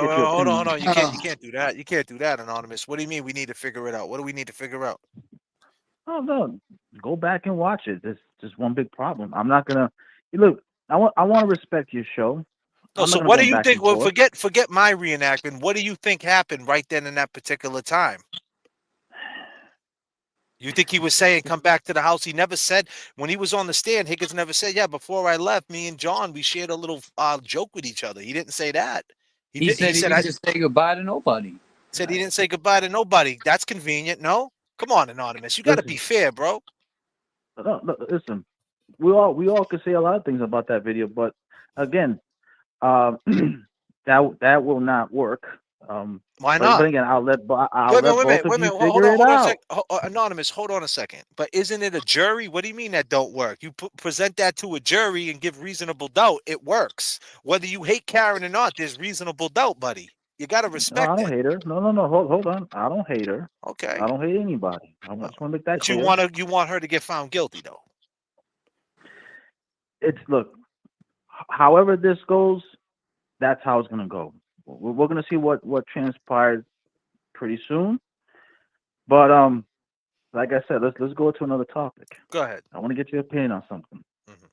on. You can't do that. You can't do that, Anonymous. What do you mean we need to figure it out? What do we need to figure out? Oh no, go back and watch it. There's just one big problem. I'm not gonna look. I want to respect your show. No, so what do you think? Well, forget my reenactment. What do you think happened right then in that particular time? You think he was saying come back to the house? He never said when he was on the stand. Higgins never said, "Yeah, before I left, me and John we shared a little joke with each other." He didn't say that. He said he didn't just say goodbye to nobody. Said he didn't say goodbye to nobody. That's convenient. No, come on, Anonymous. You got to be fair, bro. No, listen, we all could say a lot of things about that video, but again, that will not work. Why not? But again, I'll let both of you Hold figure it out. Anonymous, hold on a second. But isn't it a jury? What do you mean that don't work? You present that to a jury and give reasonable doubt. It works. Whether you hate Karen or not, there's reasonable doubt, buddy. You gotta No, respect I don't it. hate her. No. Hold on. I don't hate her. Okay. I don't hate anybody. I just want to make that But you clear. want her to get found guilty though. It's look. However this goes, that's how it's gonna go. We're gonna see what transpired pretty soon. But like I said, let's go to another topic. Go ahead. I want to get your opinion on something. Mhm.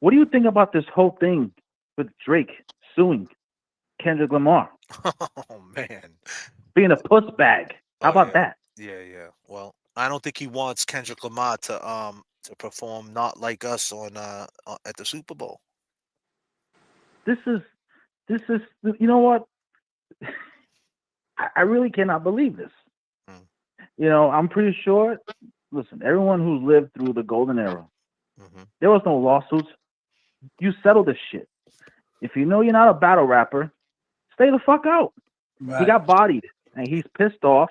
What do you think about this whole thing with Drake suing Kendrick Lamar Oh man. being a puss bag? How about that? Yeah. Well, I don't think he wants Kendrick Lamar to perform "Not Like Us" at the Super Bowl. This is you know what? I really cannot believe this. You know, I'm pretty sure. Listen, everyone who's lived through the golden era, there was no lawsuits. You settle this shit. If you know you're not a battle rapper, stay the fuck out. He Right. got bodied, and he's pissed off.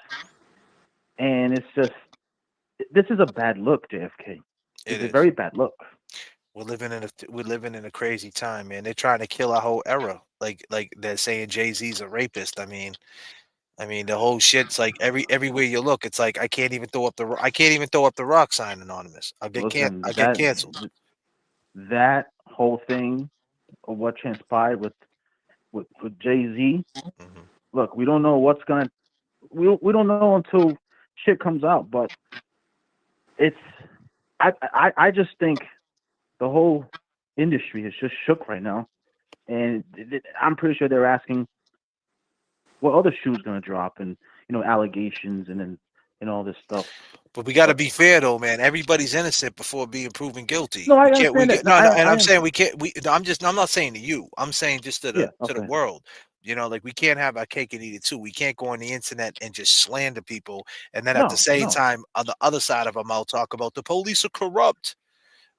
And it's just, this is a bad look, JFK. It's a very bad look. We're living in a crazy time, man. They're trying to kill our whole era. Like they're saying Jay-Z's a rapist. I mean the whole shit's like everywhere you look, it's like I can't even throw up the rock sign anonymous. I Listen, get canceled. that whole thing of what transpired with Jay-Z. Look, we don't know what's gonna. We don't know until shit comes out. But it's. I just think the whole industry is just shook right now, and I'm pretty sure they're asking what other shoe's gonna drop, and allegations, and all this stuff. But we got to be fair, though, man. Everybody's innocent before being proven guilty. No, I We can't. We understand get that. no, I and I'm saying understand. we can't. I'm not saying to you. I'm saying just to Yeah. the Okay. world. Like we can't have our cake and eat it too. We can't go on the internet and just slander people, and then at the No. same No. time, on the other side of our mouth, talk about the police are corrupt.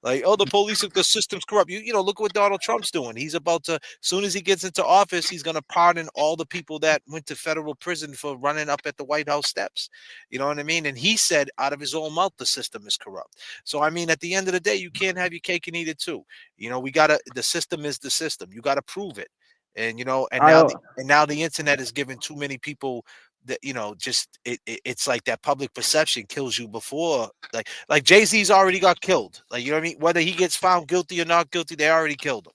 Like, oh, the system's corrupt. Look what Donald Trump's doing. He's about to, as soon as he gets into office, he's going to pardon all the people that went to federal prison for running up at the White House steps. You know what I mean? And he said out of his own mouth, the system is corrupt. So, I mean, at the end of the day, you can't have your cake and eat it too. The system is the system. You got to prove it. And, now the internet is giving too many people that just it's like that public perception kills you before like Jay-Z's already got killed, like, you know what I mean, whether he gets found guilty or not guilty, they already killed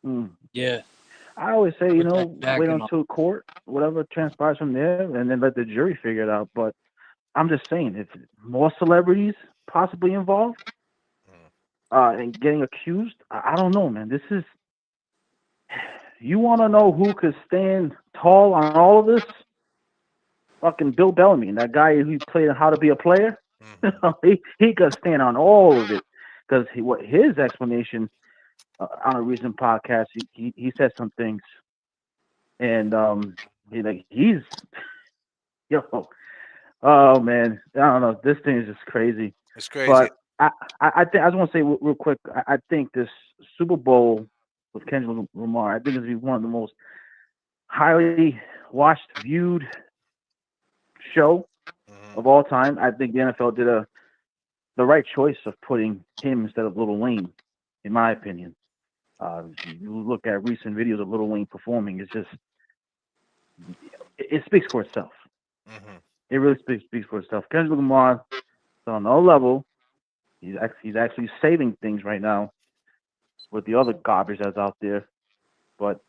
him. Yeah. I always say, wait backing until court, whatever transpires from there, and then let the jury figure it out. But I'm just saying, if more celebrities possibly involved and getting accused, I don't know, man. This is, you want to know who could stand tall on all of this? Fucking Bill Bellamy, that guy who played How to Be a Player. he could stand on all of it, because his explanation on a recent podcast, he said some things, and he's oh man, I don't know, this thing is just crazy. It's crazy. But I just want to say real quick, I think this Super Bowl with Kendrick Lamar, I think it's one of the most highly watched, viewed show of all time. I think the NFL did the right choice of putting him instead of Lil Wayne, in my opinion. You look at recent videos of Lil Wayne performing, it's just, it speaks for itself. It really speaks for itself. Kendrick Lamar is on another level. He's actually saving things right now with the other garbage that's out there. But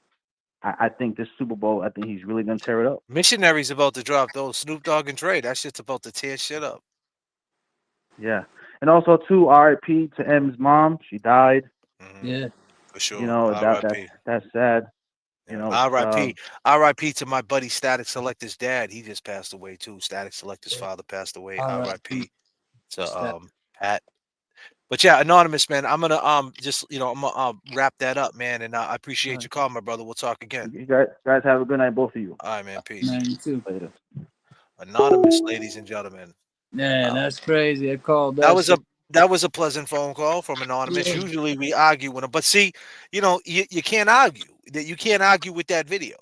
I think this Super Bowl, I think he's really gonna tear it up. Missionary's about to drop those Snoop Dogg and Dre. That shit's about to tear shit up. Yeah, and also too, R.I.P. to M's mom. She died. Yeah, for sure. That's sad. R.I.P. to my buddy Static Selector's dad. He just passed away too. Static Selector's father passed away. R.I.P. to Pat. But yeah, Anonymous, man, I'm gonna just I'm gonna wrap that up, man, and I appreciate your call, my brother. We'll talk again. You guys have a good night, both of you. All right, man. Peace. Man, you too. Later. Anonymous, ladies and gentlemen. Man, that's crazy. I called that was a pleasant phone call from Anonymous. Yeah. Usually we argue with him, but see, you can't argue. that you can't argue with that video.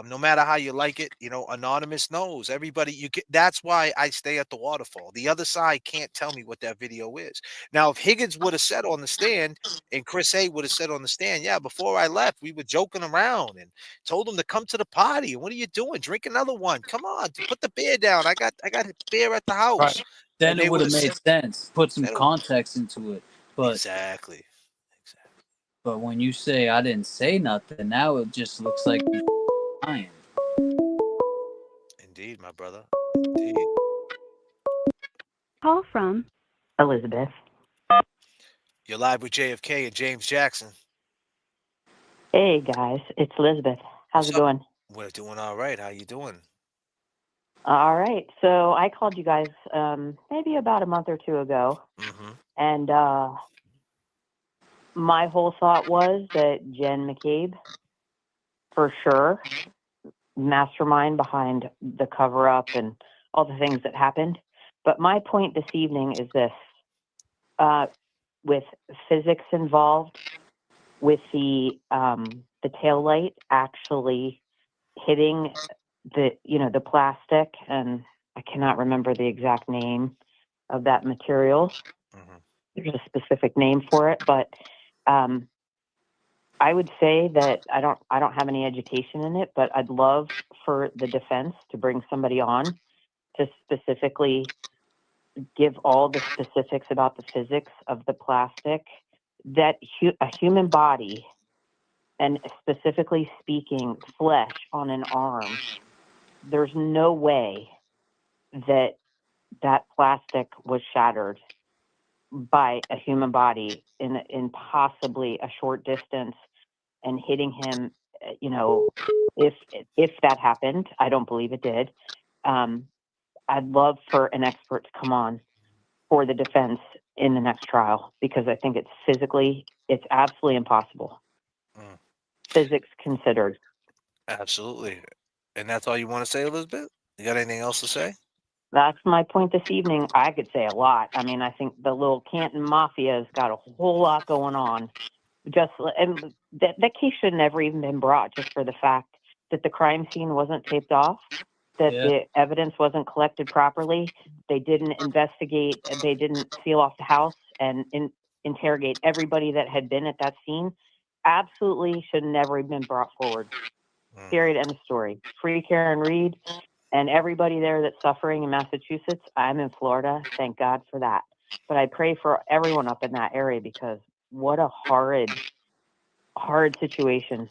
No matter how you like it, Anonymous knows everybody. That's why I stay at the waterfall. The other side can't tell me what that video is. Now, if Higgins would have said on the stand, and Chris A would have said on the stand, yeah, before I left, we were joking around and told him to come to the party. And what are you doing? Drink another one. Come on, put the beer down. I got beer at the house. Right. Then And it they would have would've made sense. Put some context into it. But exactly. But when you say I didn't say nothing, now it just looks like you're lying. Indeed, my brother. Indeed. Call from Elizabeth. You're live with J.F.K. and James Jackson. Hey guys, it's Elizabeth. How's it going? We're doing all right. How you doing? All right. So I called you guys maybe about a month or two ago, and my whole thought was that Jen McCabe, for sure, mastermind behind the cover-up and all the things that happened. But my point this evening is this: with physics involved, with the tail light actually hitting the plastic, and I cannot remember the exact name of that material. There's a specific name for it, but I would say that I don't have any education in it, but I'd love for the defense to bring somebody on to specifically give all the specifics about the physics of the plastic that a human body, and specifically speaking, flesh on an arm, there's no way that plastic was shattered by a human body in possibly a short distance and hitting him. If that happened, I don't believe it did. I'd love for an expert to come on for the defense in the next trial, because I think it's absolutely impossible. Physics considered. Absolutely. And that's all you want to say, Elizabeth? You got anything else to say? That's my point this evening. I could say a lot. I mean, I think the little Canton Mafia has got a whole lot going on. And that case should never even been brought, just for the fact that the crime scene wasn't taped off, that the evidence wasn't collected properly. They didn't investigate. They didn't seal off the house and interrogate everybody that had been at that scene. Absolutely should never have been brought forward. Period. End of story. Free Karen Reed and everybody there that's suffering in Massachusetts. I'm in Florida. Thank God for that. But I pray for everyone up in that area, because what a horrid situation.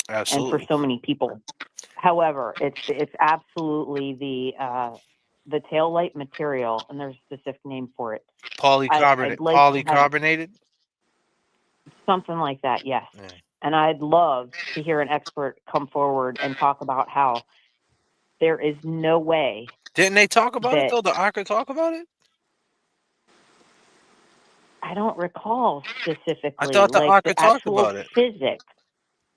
Absolutely. And for so many people. However, it's absolutely the tail light material, and there's a specific name for it. Polycarbonated? Something like that, yes. And I'd love to hear an expert come forward and talk about how there is no way. Didn't they talk about it, though? The ARCA talk about it? I don't recall specifically. I thought the ARCA talked about it. Physics.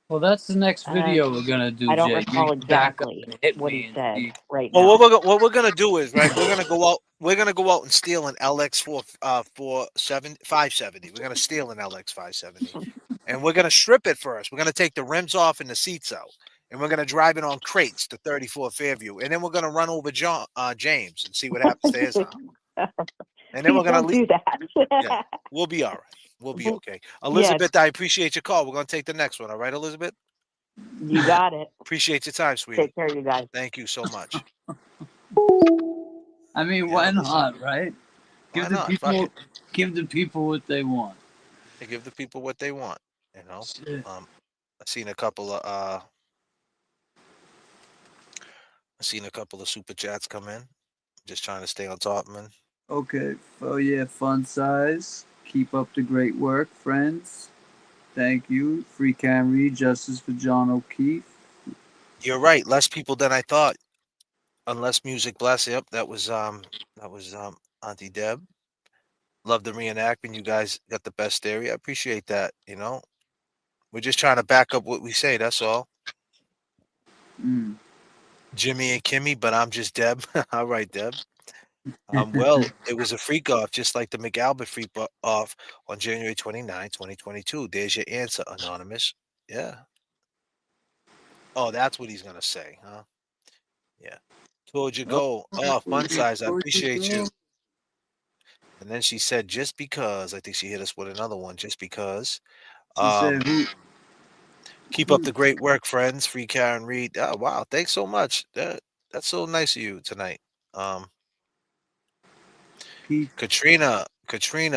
Well, that's the next video we're gonna do. I don't Jay. recall You back up exactly and hit what me he and said see. right now. Well, what we're gonna do is, right, we're gonna go out. We're gonna go out and steal an LX 570. We're gonna steal an LX 570, and we're gonna strip it first. We're gonna take the rims off and the seats out, and we're gonna drive it on crates to 34 Fairview, and then we're gonna run over James and see what happens to his arm. And then we're gonna do that. Yeah, we'll be all right. We'll be okay. Elizabeth, I appreciate your call. We're gonna take the next one. All right, Elizabeth. You got it. Appreciate your time, sweetie. Take care, you guys. Thank you so much. I mean, why not, right? Why not? Fuck it. Give the people what they want. They give the people what they want. Shit. I've seen a couple of super chats come in. Just trying to stay on top, man. Okay. Oh yeah, fun size. Keep up the great work, friends. Thank you. Free Cam Reed, justice for John O'Keefe. You're right. Less people than I thought. Unless music bless. Yep, that was Auntie Deb. Love the reenactment. You guys got the best theory. I appreciate that. We're just trying to back up what we say. That's all. Jimmy and Kimmy, but I'm just Deb. All right, Deb. Well, it was a freak off, just like the McAlbert freak off on January 29, 2022. There's your answer, Anonymous. Yeah. Oh, that's what he's gonna say, huh? Yeah. Told you Oh, go. Oh, fun size. I where'd you appreciate go? you. And then she said, just because. I think she hit us with another one. Just because. She said, who? Keep up the great work, friends. Free Karen Reed. Oh, wow. Thanks so much. That's so nice of you tonight. Katrina,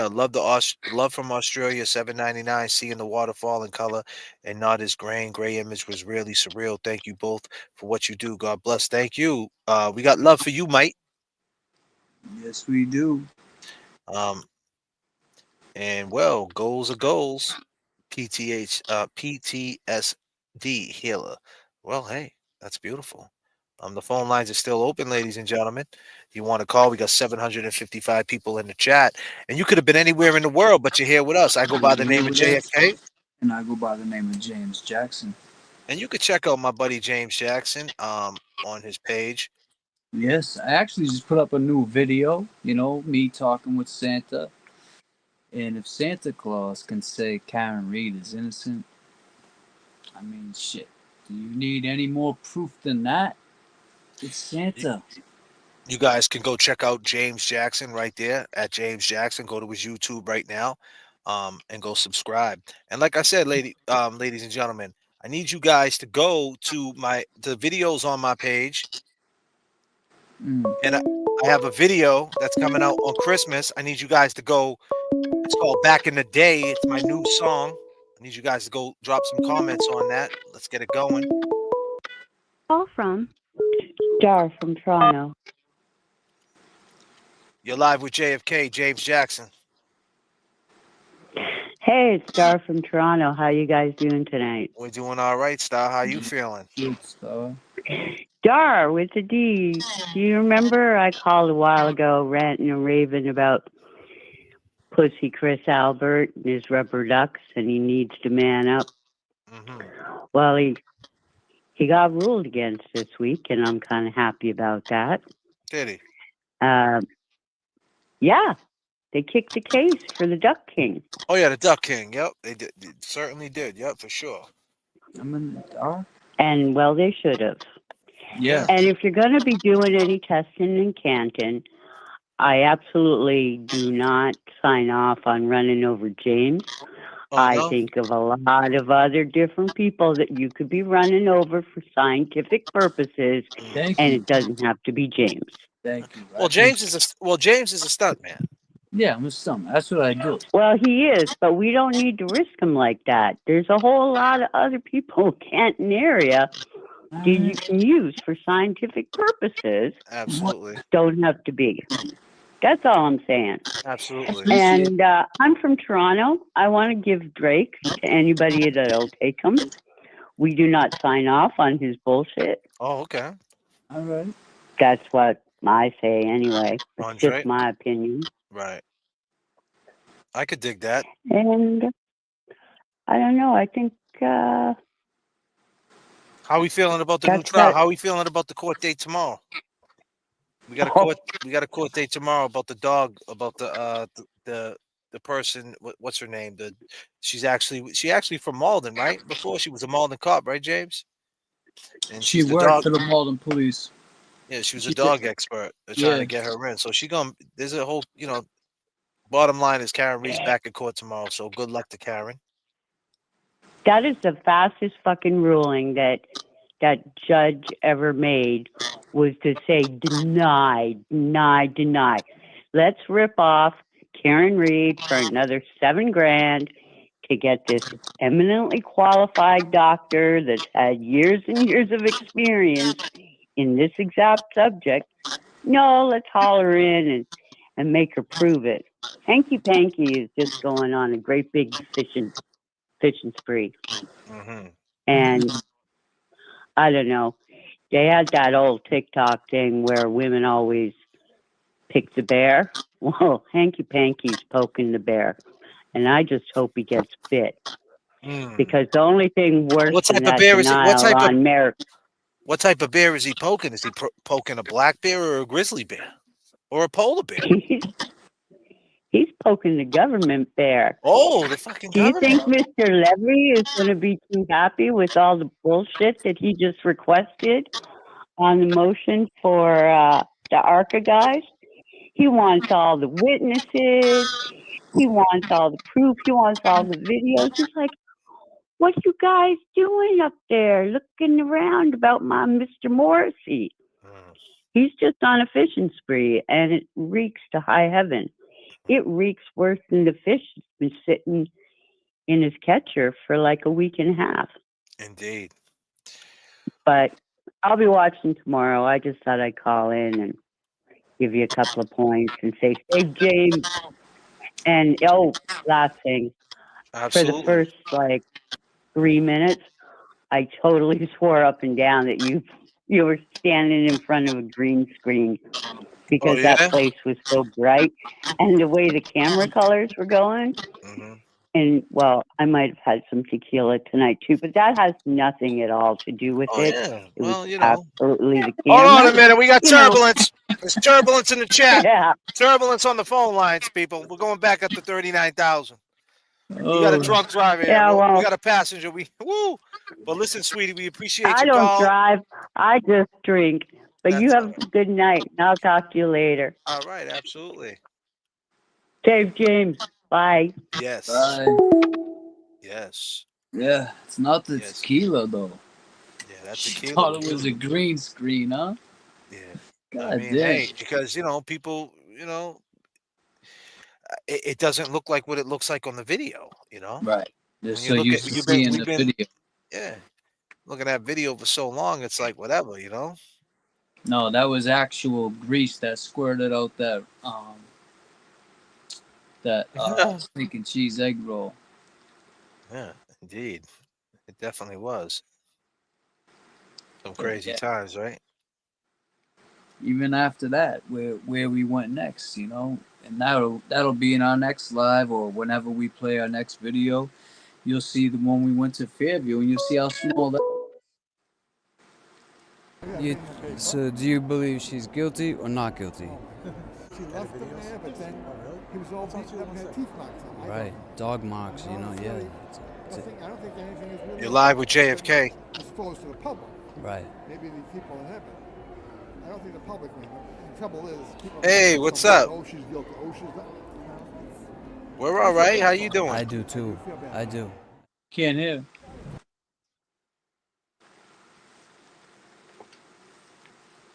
love from Australia, $7.99. Seeing the waterfall in color and not his gray image was really surreal. Thank you both for what you do. God bless. Thank you. We got love for you, Mike. Yes, we do. And well, goals are goals. PTSD healer. Well, hey, that's beautiful. The phone lines are still open, ladies and gentlemen. If you want to call, we got 755 people in the chat, and you could have been anywhere in the world, but you're here with us. I go by the name of J.F.K. And I go by the name of James Jackson. And you could check out my buddy James Jackson on his page. Yes, I actually just put up a new video, me talking with Santa. And if Santa Claus can say Karen Reed is innocent, I mean, shit. Do you need any more proof than that? It's Santa. You guys can go check out James Jackson right there at James Jackson. Go to his YouTube right now, and go subscribe. And like I said, ladies and gentlemen, I need you guys to go to the videos on my page. And I have a video that's coming out on Christmas. I need you guys to go. It's called Back in the Day. It's my new song. I need you guys to go drop some comments on that. Let's get it going. Call from Star from Toronto. You're live with JFK, James Jackson. Hey, it's Star from Toronto. How you guys doing tonight? We're doing all right, Star. How you feeling? Good, Star. Star with a D. Do you remember I called a while ago ranting and raving about Pussy Chris Albert and his rubber ducks, and he needs to man up? Well, he got ruled against this week, and I'm kind of happy about that. Did he? Yeah, they kicked the case for the Duck King. Oh yeah, the Duck King. Yep, they certainly did. Yep, for sure. I'm in the dark. And well, they should have. Yeah. And if you're going to be doing any testing in Canton, I absolutely do not sign off on running over James. I think of a lot of other different people that you could be running over for scientific purposes, and it doesn't have to be James. Thank you. Well, James is a stunt man. Yeah, I'm a stuntman. That's what I do. Well, he is, but we don't need to risk him like that. There's a whole lot of other people in Canton area that you can use for scientific purposes. Absolutely. Don't have to be. That's all I'm saying. Absolutely. And I'm from Toronto. I want to give Drake to anybody that'll take him. We do not sign off on his bullshit. Oh, okay. All right. That's what I say anyway. It's On Drake? just my opinion. Right. I could dig that. And I don't know. I think... How are we feeling about the new trial? How are we feeling about the court date tomorrow? We got a court date tomorrow about the dog, about the person. What's her name? She actually from Malden, right? Before she was a Malden cop, right, James? And She worked for the Malden police. Yeah, she was a dog expert. They're trying to get her in. So there's a whole, bottom line is Karen Reed's back in court tomorrow. So good luck to Karen. That is the fastest fucking ruling that judge ever made, was to say deny. Let's rip off Karen Reed for another $7,000 to get this eminently qualified doctor that's had years and years of experience in this exact subject. No, let's haul her in and make her prove it. Hanky Panky is just going on a great big fishing spree. And I don't know. They had that old TikTok thing where women always pick the bear. Well, Hanky Panky's poking the bear. And I just hope he gets bit. Because the only thing worse than that denial on marriage... What type of bear is he poking? Is he poking a black bear or a grizzly bear? Or a polar bear? He's poking the government bear. Oh, the fucking Do you think government. Mr. Levy is going to be too happy with all the bullshit that he just requested on the motion for the ARCA guys? He wants all the witnesses. He wants all the proof. He wants all the videos. He's like, what you guys doing up there looking around about my Mr. Morrissey? He's just on a fishing spree, and it reeks to high heaven. It reeks worse than the fish that's been sitting in his catcher for like a week and a half. Indeed. But I'll be watching tomorrow. I just thought I'd call in and give you a couple of points and say, save James. And last thing. Absolutely. For the first like 3 minutes, I totally swore up and down that you were standing in front of a green screen because that place was so bright and the way the camera colors were going. And well, I might have had some tequila tonight too, but that has nothing at all to do with it. Yeah. It Well, was you know. absolutely the Hold camera. on a minute. We got You know. turbulence. There's turbulence in the chat. Yeah. Turbulence on the phone lines, people. We're going back up to 39,000. You got a drunk driver here. Yeah, well, we got a passenger. Woo. But listen, sweetie, we appreciate I your don't call. drive. I just drink. But you have a good night, and I'll talk to you later. All right, absolutely. Save James. Bye. Yes. Bye. Yes. Yeah, it's not the tequila though. Yeah, that's She tequila. thought it was a green screen, huh? Yeah. God I mean, damn. hey, because people, it doesn't look like what it looks like on the video, Right. They're When so you look used at, to seeing we've the been, video. yeah, looking at video for so long, it's like whatever, No, that was actual grease that squirted out that steak and cheese egg roll. Yeah, indeed, it definitely was. Some But crazy yeah. times, right? Even after that, where we went next, and that'll be in our next live or whenever we play our next video. You'll see the one we went to Fairview, and you'll see how small that. So do you believe she's guilty or not guilty? She left him there, but then he was all beaten up and had teeth marks on him. Right, dog marks, yeah. I don't think anything is really. You're live with J.F.K. Exposed to the public. Right. Maybe the people in heaven. I don't think the public will. The trouble is, people. Hey, what's up? Oh, she's guilty. Oh, she's not. We're all right. How you doing? I do too. I do. Can't hear.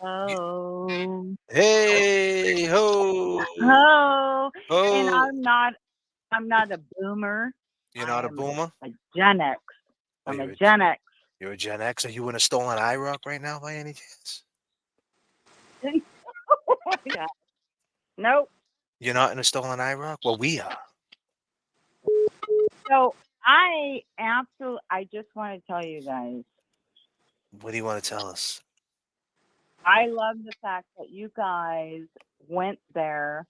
Oh. Hey ho. Oh. Ho. And I'm not a boomer. You're not a boomer? A Gen X. I'm a Gen X. You're a Gen X. Are you in a stolen IROC right now by any chance? Oh my God. Nope. You're not in a stolen IROC? Well, we are. So I just want to tell you guys, What do you want to tell us? I love the fact that you guys went there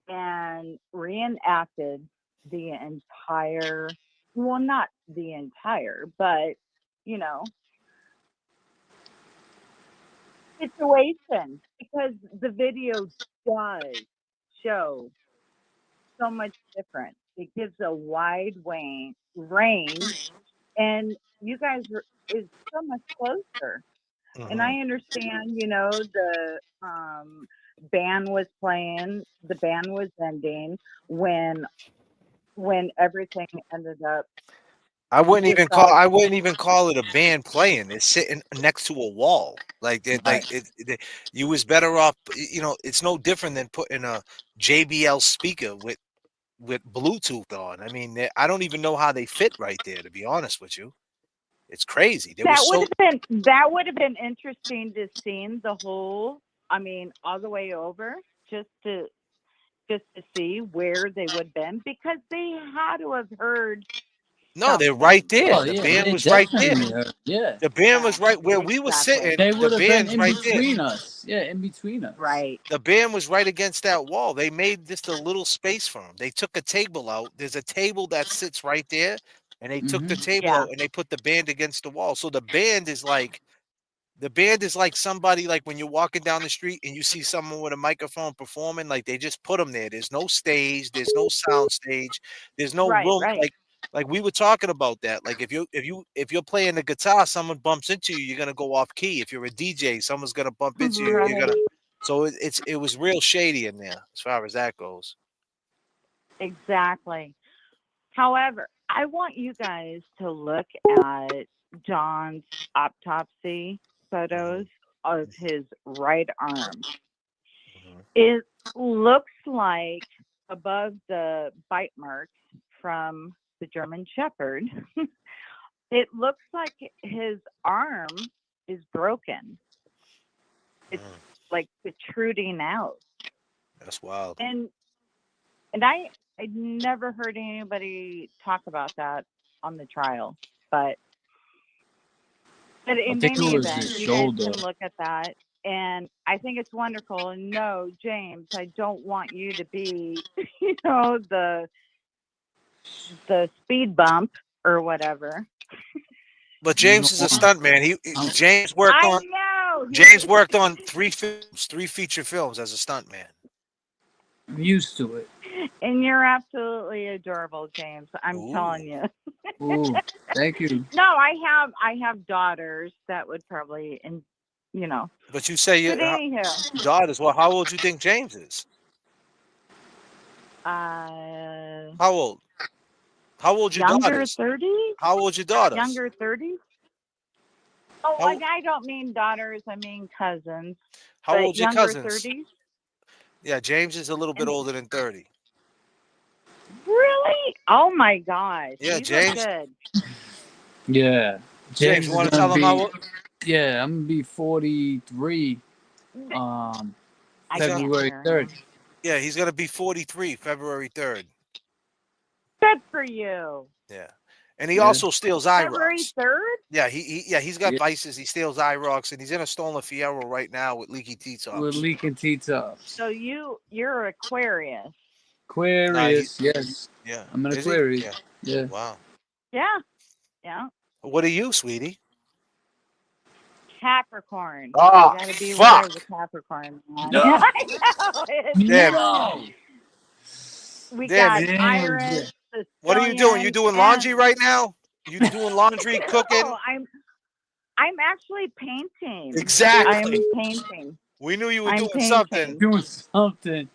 and reenacted the entire, well, not the entire, but, situation, because the video does show so much different. It gives a wide range, and you guys is so much closer. And I understand, the band was playing, the band was ending when everything ended up. I wouldn't even call it a band playing. It's sitting next to a wall. You was better off. It's no different than putting a JBL speaker with Bluetooth on. I mean, I don't even know how they fit right there. To be honest with you, it's crazy. That would have been interesting to see the whole. I mean, all the way over, just to see where they would have been, because they had to have heard. No, they're right there. Oh, The yeah, band they was right definitely there. heard. Yeah. The band was right where we were sitting. They would The have been band's in right between there. us. Yeah, in between us. Right. The band was right against that wall. They made just a little space for them. They took a table out. There's a table that sits right there, and they took the table out and they put the band against the wall. So the band is like The band is like somebody, like when you're walking down the street and you see someone with a microphone performing, like they just put them there. There's no stage, there's no sound stage, there's no Right, room. right. Like we were talking about that. Like if you're playing the guitar, someone bumps into you, you're gonna go off key. If you're a DJ, someone's gonna bump into you, you're Right. gonna. So it was real shady in there as far as that goes. Exactly. However, I want you guys to look at John's autopsy photos of his right arm. It looks like above the bite marks from the German Shepherd, it looks like his arm is broken. It's like protruding out. That's wild. And I never heard anybody talk about that on the trial, but in think it any was event, his you guys shoulder. can look at that, and I think it's wonderful. And no, James, I don't want you to be, the speed bump or whatever. But James is a stunt man. James worked I on know. James worked on 3 feature films as a stunt man. I'm used to it. And you're absolutely adorable, James. I'm telling you. Ooh, thank you. No, I have daughters that would probably, But you say But your anyhow, daughters. Well, how old do you think James is? How old? How old your younger daughters? 30? How old your daughters? Younger 30? Oh, How- I don't mean daughters. I mean cousins. How but old your younger cousins? 30s? Yeah, James is a little bit older than 30. Really? Oh my gosh. Yeah, You James. look good. Yeah. James, you is want to gonna tell him how old? Yeah, I'm gonna be 43. I February can't 3rd. Yeah, he's gonna be 43, February 3rd. Good for you. Yeah, and he Yeah. also steals eye February rocks. 3rd? Yeah, he's got vices. He steals eye rocks, and he's in a stolen Fiero right now with leaky T-tops. With leaking T-tops. So you're Aquarius. Aquarius, yes. Yeah. I'm an Is he? Aquarius. Yeah. Yeah. Wow. Yeah. Yeah. What are you, sweetie? Capricorn. Ah, you gotta be aware fuck. of the Capricorn. Man. No. I know. Damn. No. We Damn. got Iris. What are you doing? You doing laundry right now? You doing laundry, cooking? No, I'm actually painting. Exactly. I'm painting. We knew you were I'm doing painting. something. Doing something.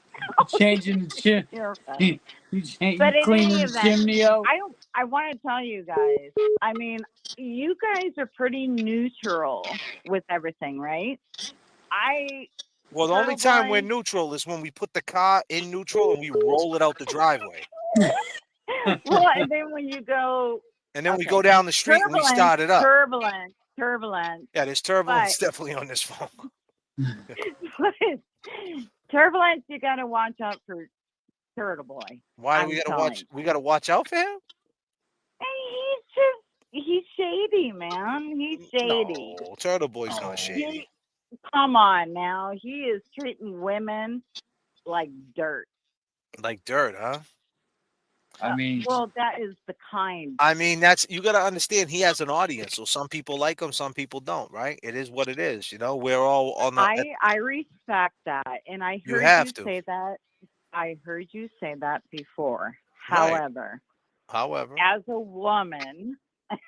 Changing the chimney. You're funny. You But in cleaning any the event, chimney out. I want to tell you guys. I mean, you guys are pretty neutral with everything, right? Well, the only time we're neutral is when we put the car in neutral and we roll it out the driveway. Well, and then when you go, and then we go down the street and we start it up. Turbulence. Yeah, there's turbulence definitely on this phone. Turbulence, you got to watch out for Turtle Boy. Why do we gotta watch? We gotta watch out for him. He's shady, man. He's shady. No, Turtle Boy's not shady. Come on now. He is treating women like dirt. Like dirt, huh? I mean, well, that is the kind. I mean, you got to understand. He has an audience, so some people like him, some people don't. Right? It is what it is. We're all on the. I respect that, and I heard you say that. I heard you say that before. Right. However, as a woman,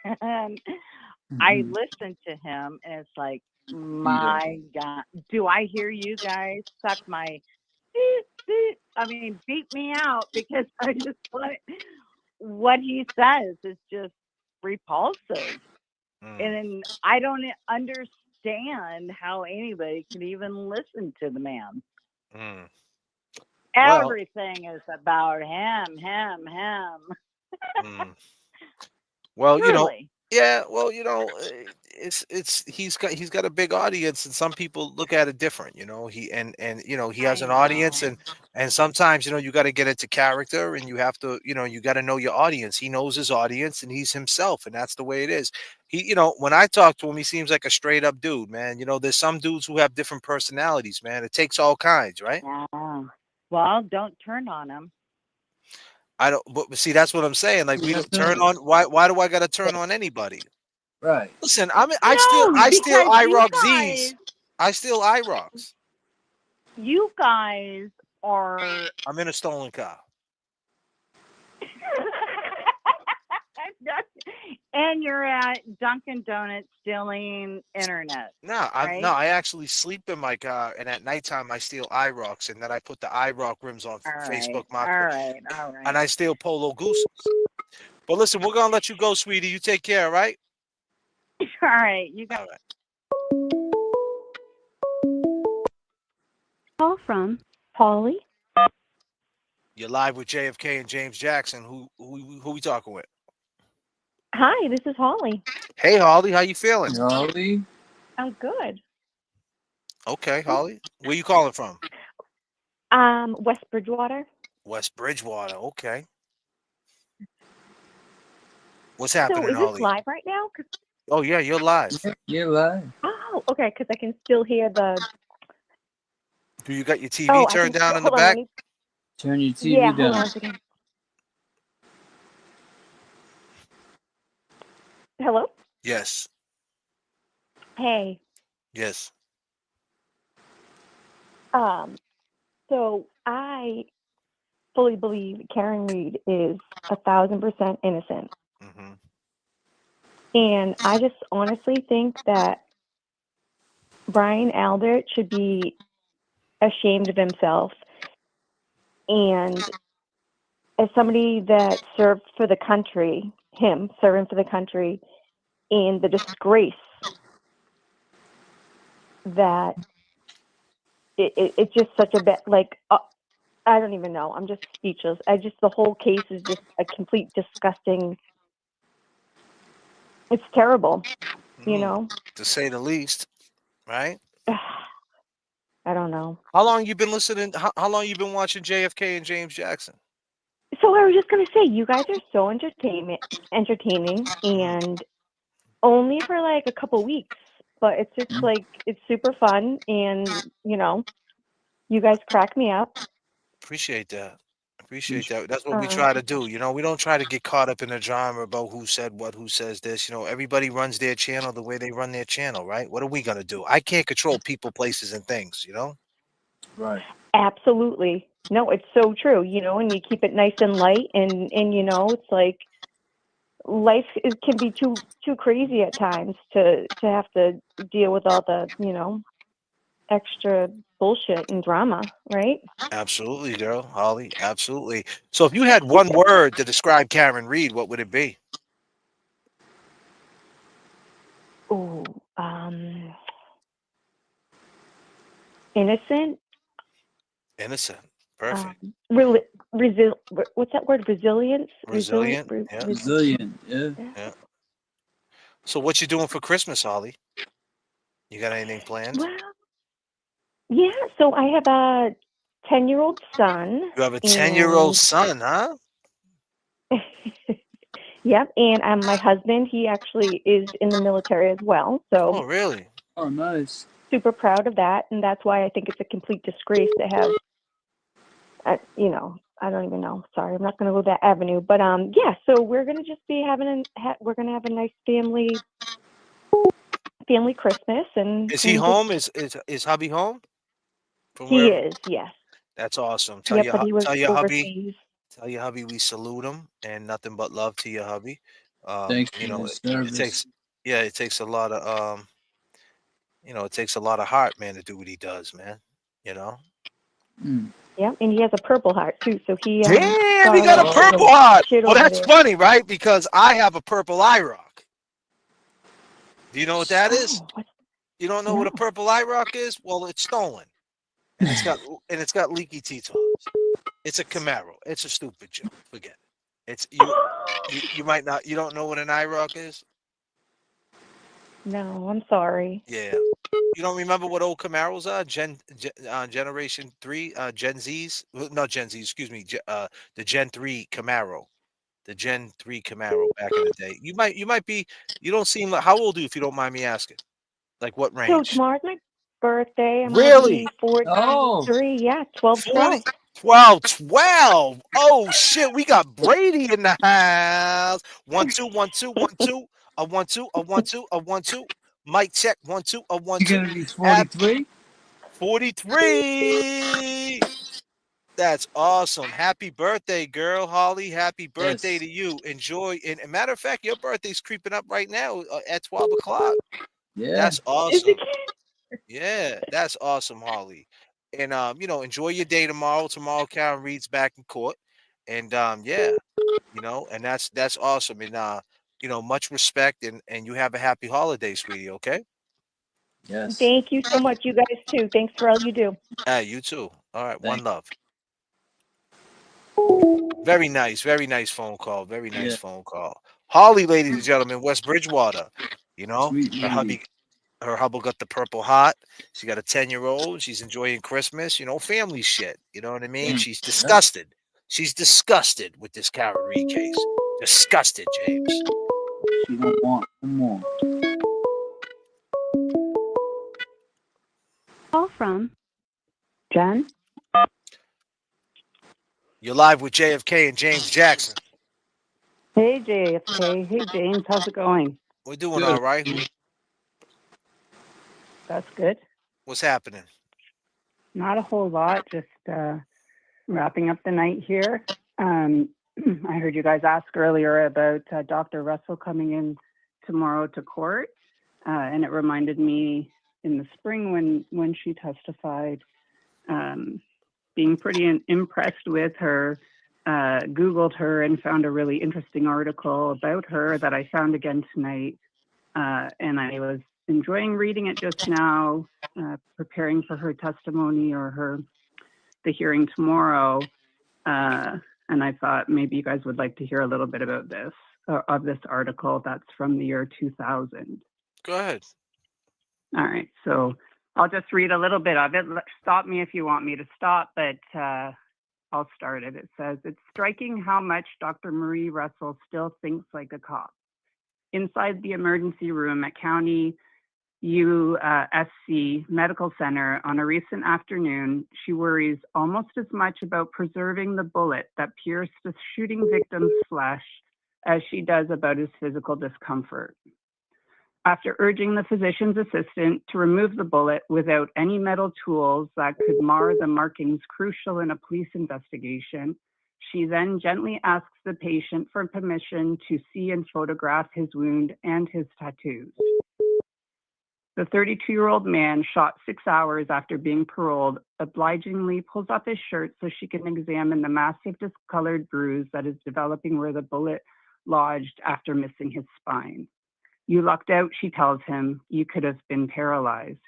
I listen to him, and it's like, my God, do I hear you guys suck my? I mean, beat me out because I just what he says is just repulsive, and I don't understand how anybody can even listen to the man. Everything is about him. Well, Truly. yeah. Well, he's got a big audience, and some people look at it different. He he has an audience, and sometimes you got to get into character, and you have to you got to know your audience. He knows his audience, and he's himself, and that's the way it is. He when I talk to him, he seems like a straight up dude, man. There's some dudes who have different personalities, man. It takes all kinds, right? Yeah. Well, don't turn on him. I don't, but see, that's what I'm saying. Like, we don't turn on. Why do I got to turn on anybody? Right. Listen, No, I steal because you IROC guys, Z's. I steal IROCs. you guys are. I'm in a stolen car. And you're at Dunkin' Donuts stealing internet. No, right? I actually sleep in my car, and at nighttime I steal IROCs, and then I put the IROC rims on All right, Facebook all Market, right, all and right. I steal Polo Gooses. But listen, we're gonna let you go, sweetie. You take care, all right? All right, you got. All right. Call from Holly. You're live with JFK and James Jackson. Who we talking with? Hi, this is Holly. Hey, Holly, how you feeling? Holly. I'm good. Okay, Holly. Where you calling from? West Bridgewater. West Bridgewater. Okay. What's So happening, is this Holly? live right now? Oh yeah, you're live. You're live. Oh, okay, because I can still hear the. Do you got your TV Oh, I turned can. down in the Hold on, let back? me. Turn your TV Yeah, down. hold on a second. Hello. Yes. Hey. Yes. So I fully believe Karen Reed is 1,000% innocent, Mm-hmm. and I just honestly think that Brian Aldert should be ashamed of himself. And as somebody that served for the country, him serving for the country, and the disgrace that it's just such a bad, like, I don't even know. I'm just speechless. The whole case is just a complete disgusting. It's terrible, you know? To say the least, right? I don't know. How long you been listening? How long you been watching JFK and James Jackson? So I was just gonna say, you guys are so entertaining, and only for like a couple weeks, but it's just like it's super fun, and you guys crack me up. Appreciate that. Appreciate that. That's what we try to do. We don't try to get caught up in the drama about who said what, who says this. Everybody runs their channel the way they run their channel, right? What are we gonna do? I can't control people, places, and things. Right. Absolutely. No, it's so true, and you keep it nice and light, and it's like life can be too crazy at times to have to deal with all the extra bullshit and drama, right? Absolutely, girl, Holly. Absolutely. So, if you had one word to describe Karen Reed, what would it be? Oh, innocent. Innocent. Perfect. What's that word? Resilience. Resilient. Yeah. Resilient. Yeah. Yeah. So, what you doing for Christmas, Holly? You got anything planned? Well, yeah. So I have a 10-year-old son. You have a 10-year-old son, huh? Yep, and my husband, he actually is in the military as well. So Oh, really? Oh, nice. super proud of that, and that's why I think it's a complete disgrace to have. I don't even know. Sorry, I'm not going to go that avenue. But yeah. So we're gonna just be we're gonna have a nice family Christmas, and Is he and home? Is hubby home? From he wherever? is, yes. That's awesome. Yep, but he was Tell your hubby. overseas. Tell your hubby we salute him and nothing but love to your hubby. Thanks for his service. It takes a lot of it takes a lot of heart, man, to do what he does, man. Yeah, and he has a Purple Heart too. So he Damn, he got a Purple Heart. Well, that's funny, right? Because I have a purple IROC. Do you know what that is? You don't know what a purple IROC is? Well, it's stolen, and it's got leaky T-tops. It's a Camaro. It's a stupid joke. Forget it. It's you might not. You don't know what an IROC is? No, I'm sorry. Yeah. You don't remember what old Camaros are? Generation 3, Gen Zs? Not Gen Z, excuse me. The Gen 3 Camaro. The Gen 3 Camaro back in the day. You might be, you don't seem like, how old are you if you don't mind me asking? Like what So range? tomorrow's my birthday. I'm Really? gonna be 43. Yeah, 12. 12. Oh shit, we got Brady in the house. 1 2 1 2 1 2. A 1 2, a 1 2, a 1 2. Mic check 1 2, a 1 You're 2. gonna be 43. 43. That's awesome. Happy birthday, girl, Holly. Happy birthday Yes. to you. Enjoy. And a matter of fact, your birthday's creeping up right now at 12 o'clock. Yeah. That's awesome. Yeah, that's awesome, Holly. And enjoy your day tomorrow. Tomorrow, Karen Reed's back in court. And yeah, and that's awesome. And much respect and you have a happy holiday, sweetie. Okay. Yes. Thank you so much, you guys too. Thanks for all you do. Hey, you too. All right, one Thank love. Very nice phone call. Very nice Yeah. phone call. Holly, ladies and gentlemen, West Bridgewater. Sweet Her lady. hubby got the Purple Heart. She got a 10-year-old. She's enjoying Christmas. Family shit. You know what I mean? She's disgusted. She's disgusted with this Karen Reed case. Disgusted, James. She don't want more. Call from Jen. You're live with J.F.K. and James Jackson. Hey, J.F.K. Hey, James. How's it going? We're doing all right. That's good. What's happening? Not a whole lot. Just wrapping up the night here. I heard you guys ask earlier about Dr. Russell coming in tomorrow to court, and it reminded me in the spring when she testified, being pretty impressed with her. Googled her and found a really interesting article about her that I found again tonight, and I was enjoying reading it just now, preparing for her testimony or the hearing tomorrow. And I thought maybe you guys would like to hear a little bit about this, of this article that's from the year 2000. Go ahead. All right, so I'll just read a little bit of it. Stop me if you want me to stop, but I'll start it. It says, it's striking how much Dr. Marie Russell still thinks like a cop. Inside the emergency room at County USC Medical Center on a recent afternoon, she worries almost as much about preserving the bullet that pierced the shooting victim's flesh as she does about his physical discomfort. After urging the physician's assistant to remove the bullet without any metal tools that could mar the markings crucial in a police investigation, she then gently asks the patient for permission to see and photograph his wound and his tattoos. The 32-year-old man, shot 6 hours after being paroled, obligingly pulls up his shirt so she can examine the massive discolored bruise that is developing where the bullet lodged after missing his spine. You lucked out, she tells him. You could have been paralyzed.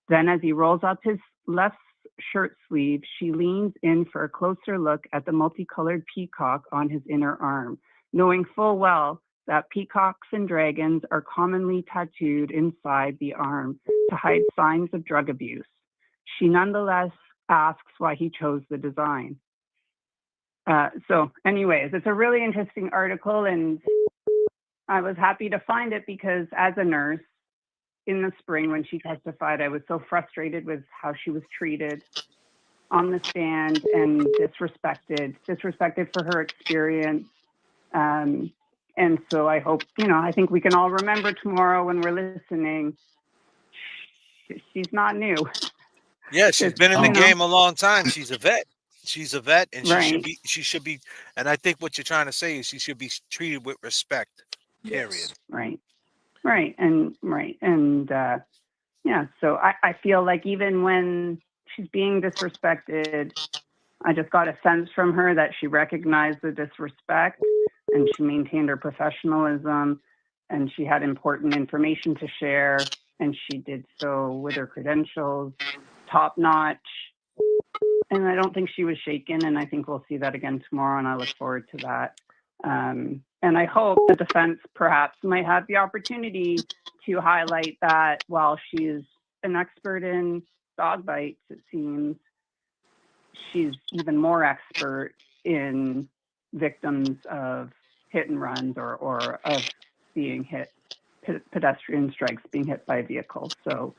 Then as he rolls up his left shirt sleeve, she leans in for a closer look at the multicolored peacock on his inner arm, knowing full well that peacocks and dragons are commonly tattooed inside the arm to hide signs of drug abuse. She nonetheless asks why he chose the design. So anyways, it's a really interesting article, and I was happy to find it because as a nurse in the spring when she testified, I was so frustrated with how she was treated on the stand and disrespected for her experience. And so I hope, I think we can all remember tomorrow when we're listening, she's not new. Yeah, she's been in the game a long time. She's a vet. She's a vet, and Right. she should be. And I think what you're trying to say is she should be treated with respect. Period. Right. And yeah, so I feel like even when she's being disrespected, I just got a sense from her that she recognized the disrespect and she maintained her professionalism and she had important information to share, and she did so with her credentials, top notch. And I don't think she was shaken, and I think we'll see that again tomorrow, and I look forward to that. And I hope the defense perhaps might have the opportunity to highlight that while she's an expert in dog bites, it seems, she's even more expert in victims of hit and runs or of being hit, pedestrian strikes, being hit by a vehicle. So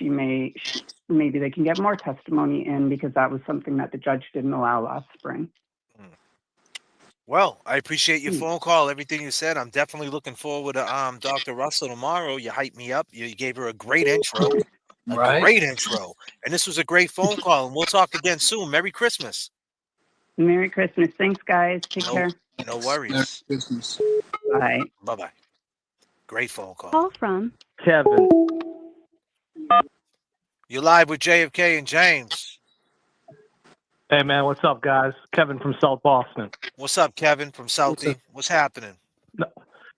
maybe they can get more testimony in, because that was something that the judge didn't allow last spring. Well, I appreciate your Hmm. phone call, everything you said. I'm definitely looking forward to Dr. Russell tomorrow. You hyped me up. You gave her a great intro. A Right? great intro. And this was a great phone call. And we'll talk again soon. Merry Christmas. Merry Christmas. Thanks, guys. Take No, care. no Merry worries. Christmas. Bye. Bye-bye. Great phone call. Call from Kevin. You're live with J.F.K. and James. Hey, man, what's up, guys? Kevin from South Boston. What's up, Kevin from Southie? What's happening? No,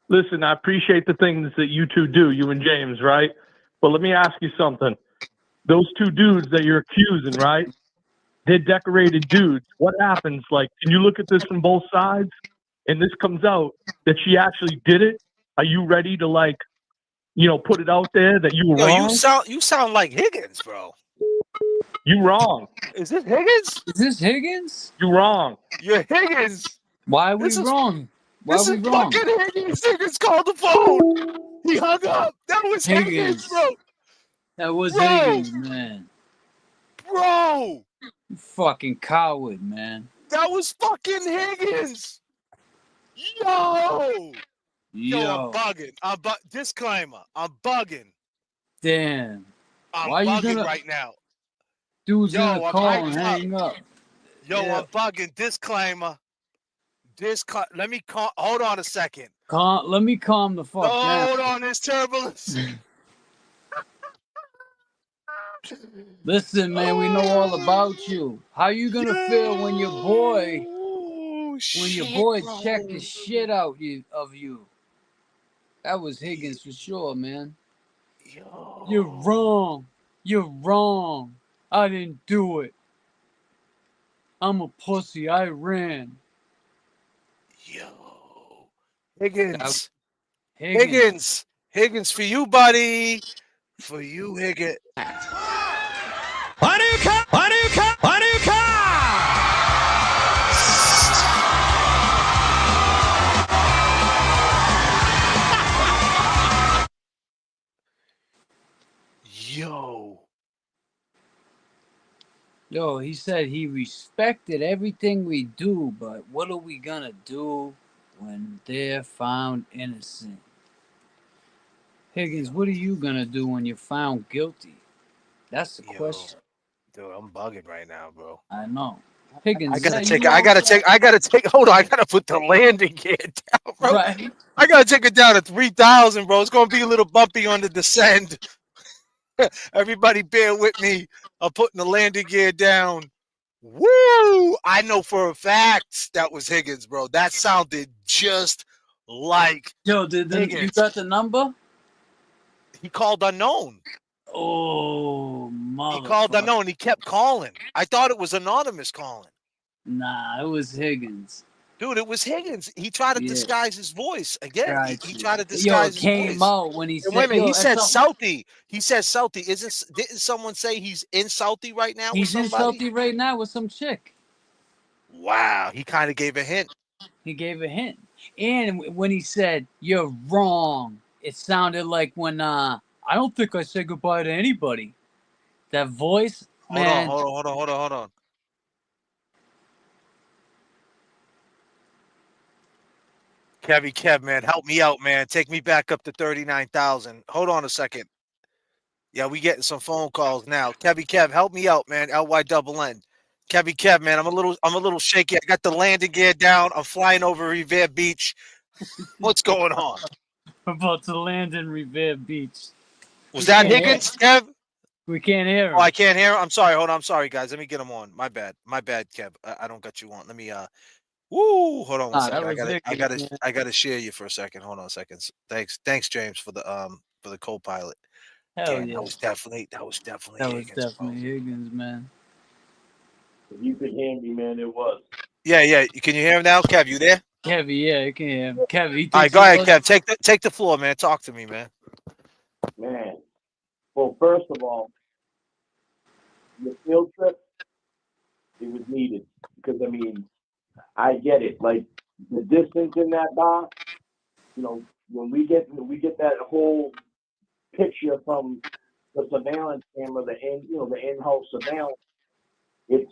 listen, I appreciate the things that you two do, you and James, right? But let me ask you something. Those two dudes that you're accusing, right? They're decorated dudes. What happens? Like, can you look at this from both sides? And this comes out that she actually did it. Are you ready to, like, put it out there that you were Yo, wrong? you sound like Higgins, bro. You wrong. Is this Higgins? Is this Higgins? You wrong. You're Higgins. Why are we This is wrong? Why this are is we wrong? fucking Higgins. Higgins called the phone. He hung up. That was Higgins, Higgins. bro. That was Bro. Higgins, man. Bro. You fucking coward, man. That was fucking Higgins. Yo. Yo, I'm bugging. Disclaimer. I'm bugging. Damn. I'm Why you bugging gonna? right now. Dude's Yo, gonna I'm call hyped and up. hang up. Yo, Yeah. I'm bugging. Disclaimer. Let me call. Hold on a second. Let me calm the fuck down. Hold on, there's turbulence. Listen, man, we know all about you. How you gonna feel when your boy, checked the shit out of you? That was Higgins for sure, man. You're wrong. You're wrong. I didn't do it. I'm a pussy. I ran. Higgins. Higgins. Higgins for you, buddy. For you, Higgins. Yo, he said he respected everything we do, but what are we gonna do when they're found innocent? Higgins, what are you gonna do when you're found guilty? That's the question. Dude, I'm bugging right now, bro. I know. Higgins, I gotta take. Hold on, I gotta put the landing gear down, bro. Right. I gotta take it down to 3,000, bro. It's gonna be a little bumpy on the descent. Everybody, bear with me. I'm putting the landing gear down. Woo! I know for a fact that was Higgins, bro. That sounded just like Yo, you Higgins. got the number? He called unknown. Oh, mother. He called unknown. He kept calling. I thought it was anonymous calling. Nah, it was Higgins. Dude, it was Higgins. He tried to disguise his voice again. He tried to Yo, disguise it came his voice. out when he said, Wait a minute, yo, he said Southie. He said Southie. Didn't someone say he's in Southie right now He's with in somebody? Southie right now with some chick. Wow, he kind of gave a hint. He gave a hint. And when he said, you're wrong, it sounded like when, I don't think I said goodbye to anybody. That voice, man. Hold on. Kev, man, help me out, man. Take me back up to 39,000. Hold on a second. Yeah, we getting some phone calls now. Kev, help me out, man. LY-double-N. Kev, man, I'm a little shaky. I got the landing gear down. I'm flying over Revere Beach. What's going on? About to land in Revere Beach. Was that Higgins, Kev? We can't hear him. Oh, I can't hear him. I'm sorry. Hold on. I'm sorry, guys. Let me get him on. My bad, Kev. I don't got you on. Let me Woo! Hold on one second. I gotta share you for a second. Hold on a second. Thanks, James, for the co-pilot. Hell Damn, yeah. that was definitely Higgins, man. If you could hear me, man, it was. Yeah. Can you hear him now, Kev? You there? Kevy, yeah, you can hear him. Kevy, all right, go ahead, Kev. Take the floor, man. Talk to me, man. Man, well, first of all, the field trip, it was needed because I mean, I get it. Like the distance in that bar, when we get that whole picture from the surveillance camera, the in-house surveillance, it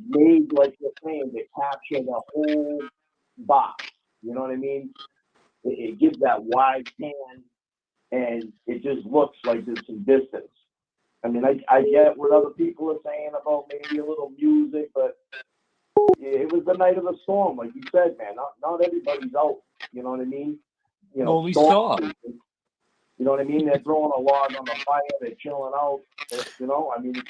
made, like you're saying, to capture the whole box. You know what I mean? It gives that wide pan, and it just looks like there's some distance. I mean, I get what other people are saying about maybe a little music, but it was the night of the storm, like you said, man. Not everybody's out. You know what I mean? You know, Well, we saw. You know what I mean? They're throwing a log on the fire. They're chilling out. You know, I mean.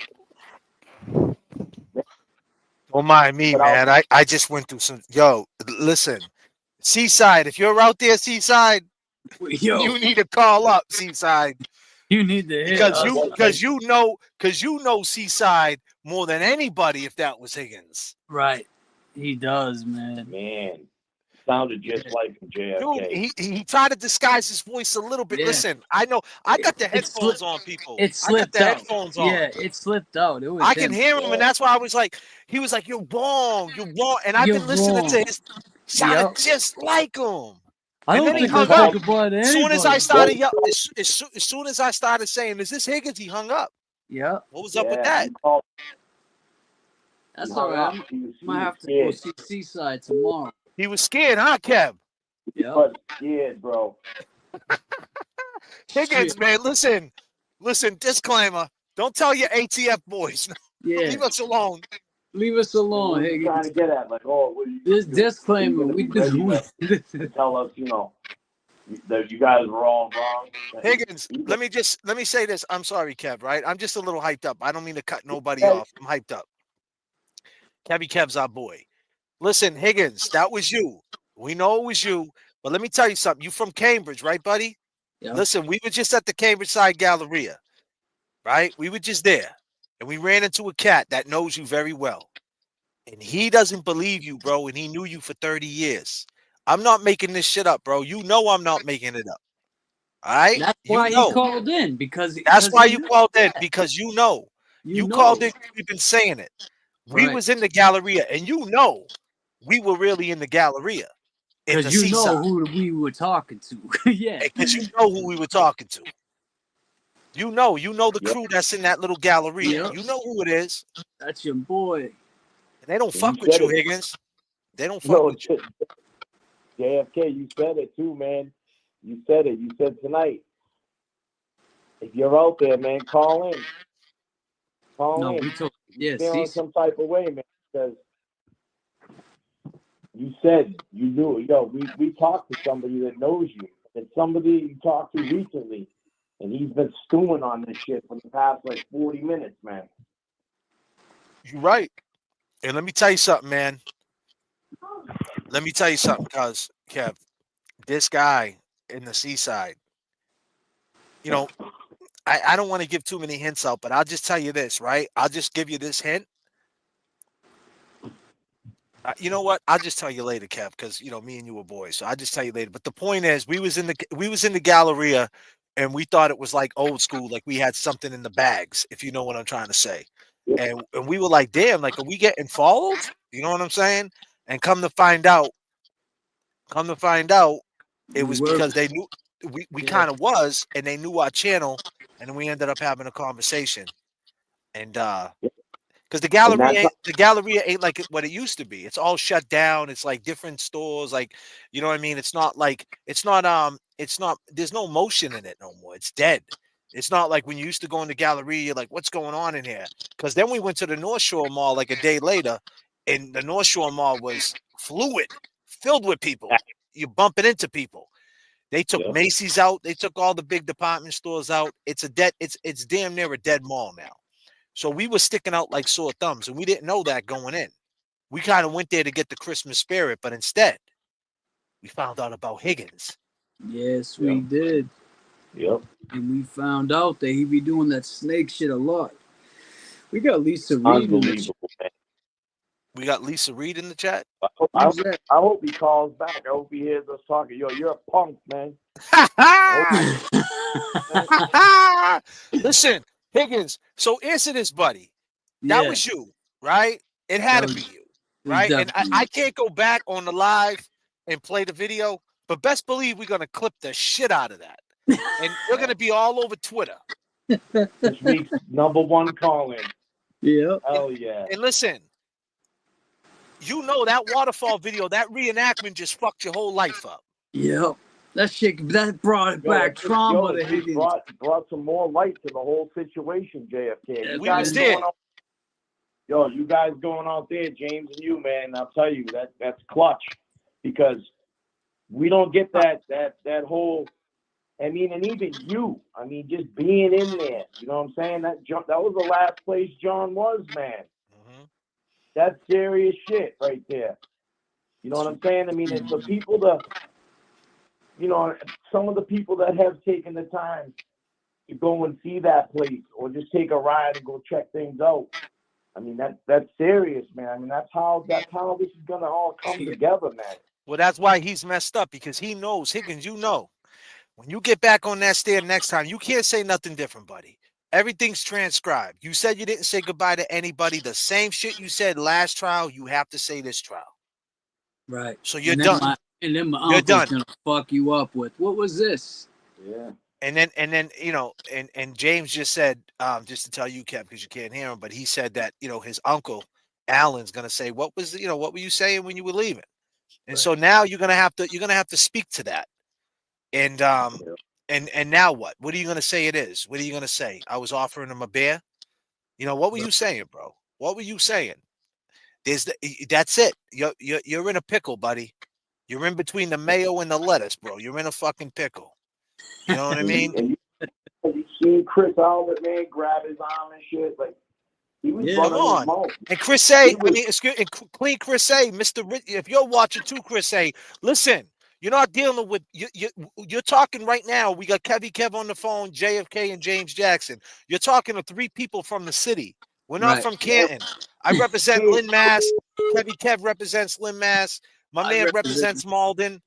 Don't mind me, man. I just went through some. Yo, listen, Seaside. If you're out there, Seaside, you need to call up, Seaside. You need to hit us. Because you know Seaside more than anybody. If that was Higgins, right? He does, man. Man, sounded just like J.F.K. Dude, he tried to disguise his voice a little bit. Yeah. Listen, I know. I got the headphones on, people. It slipped I got the out. headphones on. Yeah, it slipped out. It was. I can hear him, and that's why I was like, he was like, "You're wrong, you're wrong." And I've You're been listening to wrong. his sounded just like him. I And don't then he think hung I up. think about As soon as I anybody. started yelling, as soon as I started saying, "Is this Higgins?" He hung up. Yeah. What was up with that? That's all right. I might have to go see Seaside tomorrow. He was scared, huh, Kev? Yeah. But scared, bro. Higgins, man, listen. Disclaimer: don't tell your ATF boys. Yeah. Leave us alone. Leave us alone, What are you Higgins. trying to get at? Like, oh, what are you This doing? disclaimer, You're we gonna be ready do. to tell us, you know, that you guys were all wrong. Higgins, let me say this. I'm sorry, Kev. Right? I'm just a little hyped up. I don't mean to cut nobody off. I'm hyped up. Kev's our boy. Listen, Higgins, that was you. We know it was you. But let me tell you something. You from Cambridge, right, buddy? Yeah. Listen, we were just at the Cambridge Side Galleria, right? We were just there. And we ran into a cat that knows you very well. And he doesn't believe you, bro. And he knew you for 30 years. I'm not making this shit up, bro. You know I'm not making it up. All right? That's You why know. he called in because That's why he you knew. called in, because you know. You know. called in. We've been saying it. We Right. was in the Galleria, and you know we were really in the Galleria. In the Because you know Seaside. who we were talking to. Yeah. Because you know who we were talking to. You know the crew that's in that little Galleria. Yep. You know who it is. That's your boy. And they don't You fuck with said you, it. Higgins. They don't fuck with you. JFK, you said it too, man. You said it. You said tonight. If you're out there, man, call in. Call in. We told. Yeah, feeling some type of way, man, because you said you knew. Yo, we talked to somebody that knows you. And somebody you talked to recently, and he's been stewing on this shit for the past like 40 minutes, man. You're right. And let me tell you something, man. Let me tell you something, cuz, Kev. This guy in the Seaside, you know, I don't want to give too many hints out, but I'll just tell you this, right? I'll just give you this hint. You know what? I'll just tell you later, Kev, because you know me and you were boys, so I'll just tell you later. But the point is, we was in the Galleria, and we thought it was like old school, like we had something in the bags, if you know what I'm trying to say. And we were like, damn, like, are we getting followed? You know what I'm saying? And come to find out, it was because they knew we kind of was, and they knew our channel, and we ended up having a conversation. And because the Galleria ain't like what it used to be. It's all shut down. It's like different stores, like, you know what I mean? It's not there's no motion in it no more. It's dead. It's not like when you used to go in the Galleria, you're like, what's going on in here? Because then we went to the North Shore Mall like a day later, and the North Shore Mall was fluid, filled with people. You're bumping into people. They took Macy's out. They took all the big department stores out. It's damn near a dead mall now. So we were sticking out like sore thumbs, and we didn't know that going in. We kind of went there to get the Christmas spirit, but instead, we found out about Higgins. Yes, we did. Yep. And we found out that he be doing that snake shit a lot. We got Lisa Reed. Unbelievable, man. We got Lisa Reed in the chat. I hope he calls back. I hope he hears us talking. Yo, you're a punk, man. Listen, Higgins. So answer this, buddy. That was you, right? It had to be you, right? And I can't go back on the live and play the video, but best believe we're gonna clip the shit out of that, and we're gonna be all over Twitter. This week's #1 call-in. Yeah. Hell yeah. And listen, you know that waterfall video, that reenactment just fucked your whole life up. Yep. That brought it back. Trauma to it Higgins. brought some more light to the whole situation, JFK. You We guys was there. you guys going out there, James and you, man, I'll tell you, that's clutch. Because we don't get that whole, I mean, and even you, I mean, just being in there, you know what I'm saying? That was the last place John was, man. That's serious shit right there. You know what I'm saying? I mean, it's the people some of the people that have taken the time to go and see that place or just take a ride and go check things out. I mean, that's serious, man. I mean, that's how this is gonna all come together, man. Well, that's why he's messed up, because he knows, Higgins, you know, when you get back on that stair next time, you can't say nothing different, buddy. Everything's transcribed. You said you didn't say goodbye to anybody. The same shit you said last trial, you have to say this trial. Right. So you're and done. Then my You're uncle's done. gonna fuck you up with, what was this? Yeah. And then you know, and James just said, just to tell you, Kev, because you can't hear him, but he said that, you know, his uncle Alan's gonna say, what were you saying when you were leaving? And so now you're gonna have to speak to that. And and now what? What are you gonna say it is? What are you gonna say? I was offering him a beer. You know, what were you saying, bro? What were you saying? That's it. You're in a pickle, buddy. You're in between the mayo and the lettuce, bro. You're in a fucking pickle. You know what I mean? And you seen Chris Albert, man, grab his arm and shit, like he was Come running his on. mouth. And Chris A, clean Chris A, Mr. If you're watching too, Chris A, listen, you're not dealing with, you're talking right now. We got Kev on the phone, J.F.K. and James Jackson. You're talking to three people from the city. We're not from Canton. I represent Lynn, Mass. Kev represents Lynn, Mass. My man represents Malden.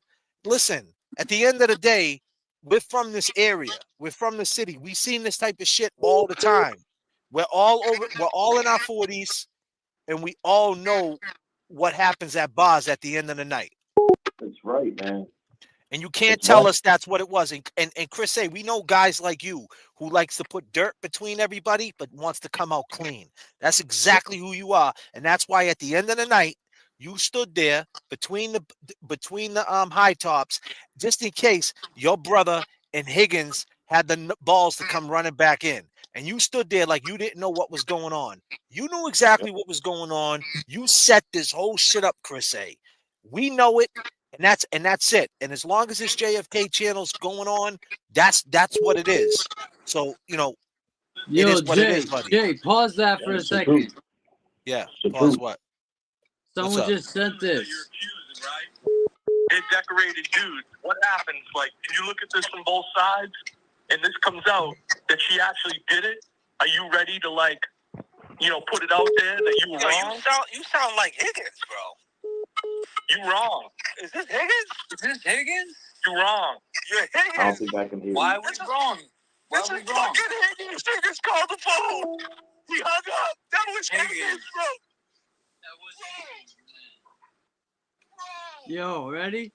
Listen, at the end of the day, we're from this area. We're from the city. We've seen this type of shit all the time. We're all in our 40s, and we all know what happens at bars at the end of the night. That's right, man. And you can't tell us that's what it was. And Chris A, we know guys like you who likes to put dirt between everybody, but wants to come out clean. That's exactly who you are. And that's why at the end of the night, you stood there between the high tops, just in case your brother and Higgins had the balls to come running back in. And you stood there like you didn't know what was going on. You knew exactly what was going on. You set this whole shit up, Chris A. We know it, and that's it. And as long as this JFK channel's going on, that's what it is. So, you know, it is what it is, buddy. Jay, pause that for a second. Yeah, pause what? Someone just sent this. It decorated dudes. What happens? Like, can you look at this from both sides? And this comes out that she actually did it. Are you ready to, like, put it out there that you were wrong? You sound like Higgins, bro. You wrong. Is this Higgins? Is this Higgins? You wrong. You're Higgins. I don't think I can hear Why you. was wrong? Why This was is wrong? fucking Higgins. Higgins called the phone. He hung up. That was Higgins, bro. Yo, ready?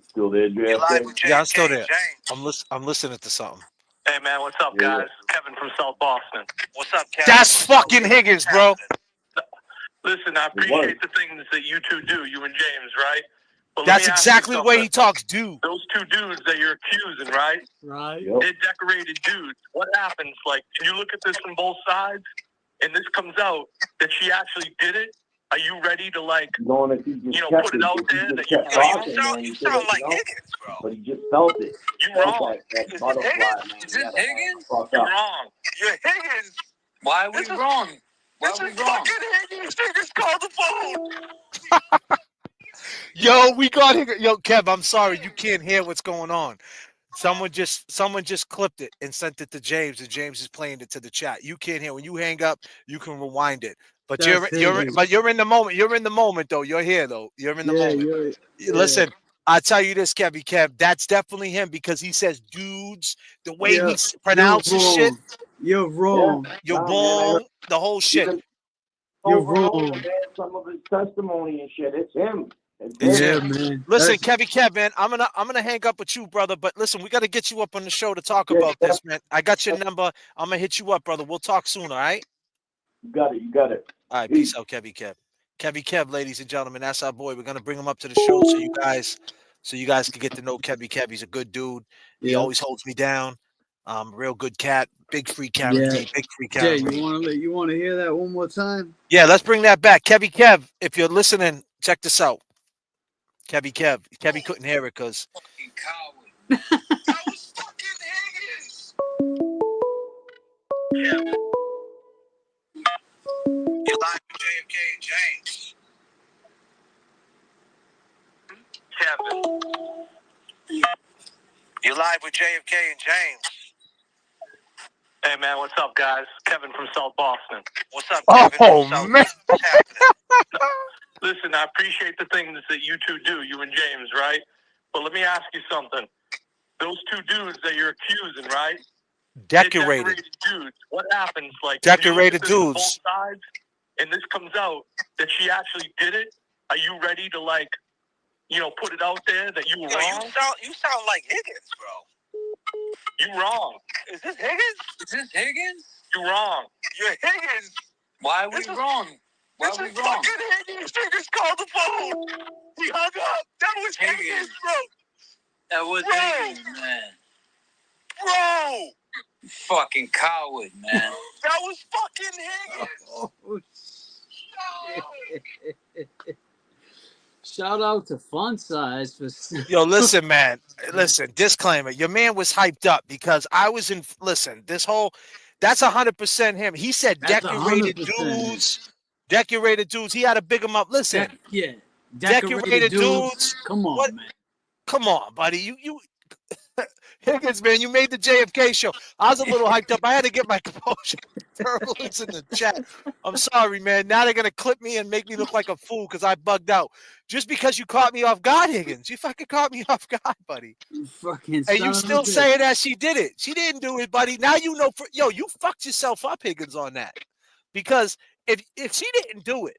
Still there, JFK? Yeah, I'm still there. I'm listening to something. Hey, man, what's up, guys? Kevin from South Boston. What's up, Kevin? That's fucking Higgins, bro. Listen, I appreciate the things that you two do, you and James, right? But That's exactly the way he talks, dude. Those two dudes that you're accusing, right? Right. Yep. They're decorated dudes. What happens? Like, can you look at this from both sides? And this comes out that she actually did it. Are you ready to, like, Knowing if he just put it out there that you You sound like Higgins, bro. But he just felt it. You wrong. That butterfly, man. Is this Higgins? You're wrong. You're Higgins. Why was wrong? Why This was is wrong? fucking Higgins. Higgins called the phone. Yo, we got Higgins. Yo, Kev, I'm sorry. You can't hear what's going on. Someone just clipped it and sent it to James, and James is playing it to the chat. You can't hear. When you hang up, you can rewind it. But you're in the moment. You're in the moment, though. You're here, though. You're in the moment. Listen, I tell you this, Kev, that's definitely him, because he says dudes, the way he pronounces shit. You're wrong. You're wrong. The whole shit. You're wrong. Man, some of his testimony and shit. It's him. Yeah, man. Listen, Kev, man, I'm gonna hang up with you, brother. But listen, we gotta get you up on the show to talk about this, man. I got your number. I'm gonna hit you up, brother. We'll talk soon, all right? You got it. All right, peace out, Kevy Kev. Kevy Kev, ladies and gentlemen, that's our boy. We're gonna bring him up to the show so you guys can get to know Kevy Kev. He's a good dude. He Yeah. always holds me down. Real good cat. Big free Karen Yeah. Reed. Big free Jay, Karen Reed. you want to hear that one more time? Yeah, let's bring that back. Kevy Kev, if you're listening, check this out. Kevy Kev. Kevy couldn't hear it because You're live with J.F.K. and James. Kevin. You're live with J.F.K. and James. Hey, man, what's up, guys? Kevin from South Boston. What's up, Kevin? Oh, man. What's happening? Listen, I appreciate the things that you two do, you and James, right? But let me ask you something. Those two dudes that you're accusing, right? decorated. Dudes. What happens? Like, Decorated if you look at dudes. both sides, and this comes out that she actually did it, are you ready to, like, put it out there that you were wrong? You sound like Higgins, bro. You wrong. Is this Higgins? Is this Higgins? You wrong. You're Higgins. Why are we wrong? Why are we wrong? Fucking Higgins. Higgins called the phone. He hung up. That was Higgins, bro. That was Higgins, man. Bro. You fucking coward, man. That was fucking Higgins. Shout out to Fun Size for. Yo, listen, man. Listen, disclaimer. Your man was hyped up because I was in. Listen, that's 100% him. He said That's decorated 100% dudes. Decorated dudes. He had to big him up. Listen. Yeah. Decorated dudes. Come on, What? man. Come on, buddy. You Higgins, man, you made the JFK show. I was a little hyped up. I had to get my composure. Turbulence in the chat. I'm sorry, man. Now they're gonna clip me and make me look like a fool because I bugged out. Just because you caught me off guard, Higgins. You fucking caught me off guard, buddy. You fucking And you son of still a bitch. saying that she did it. She didn't do it, buddy. Now you know. You fucked yourself up, Higgins, on that. Because if she didn't do it,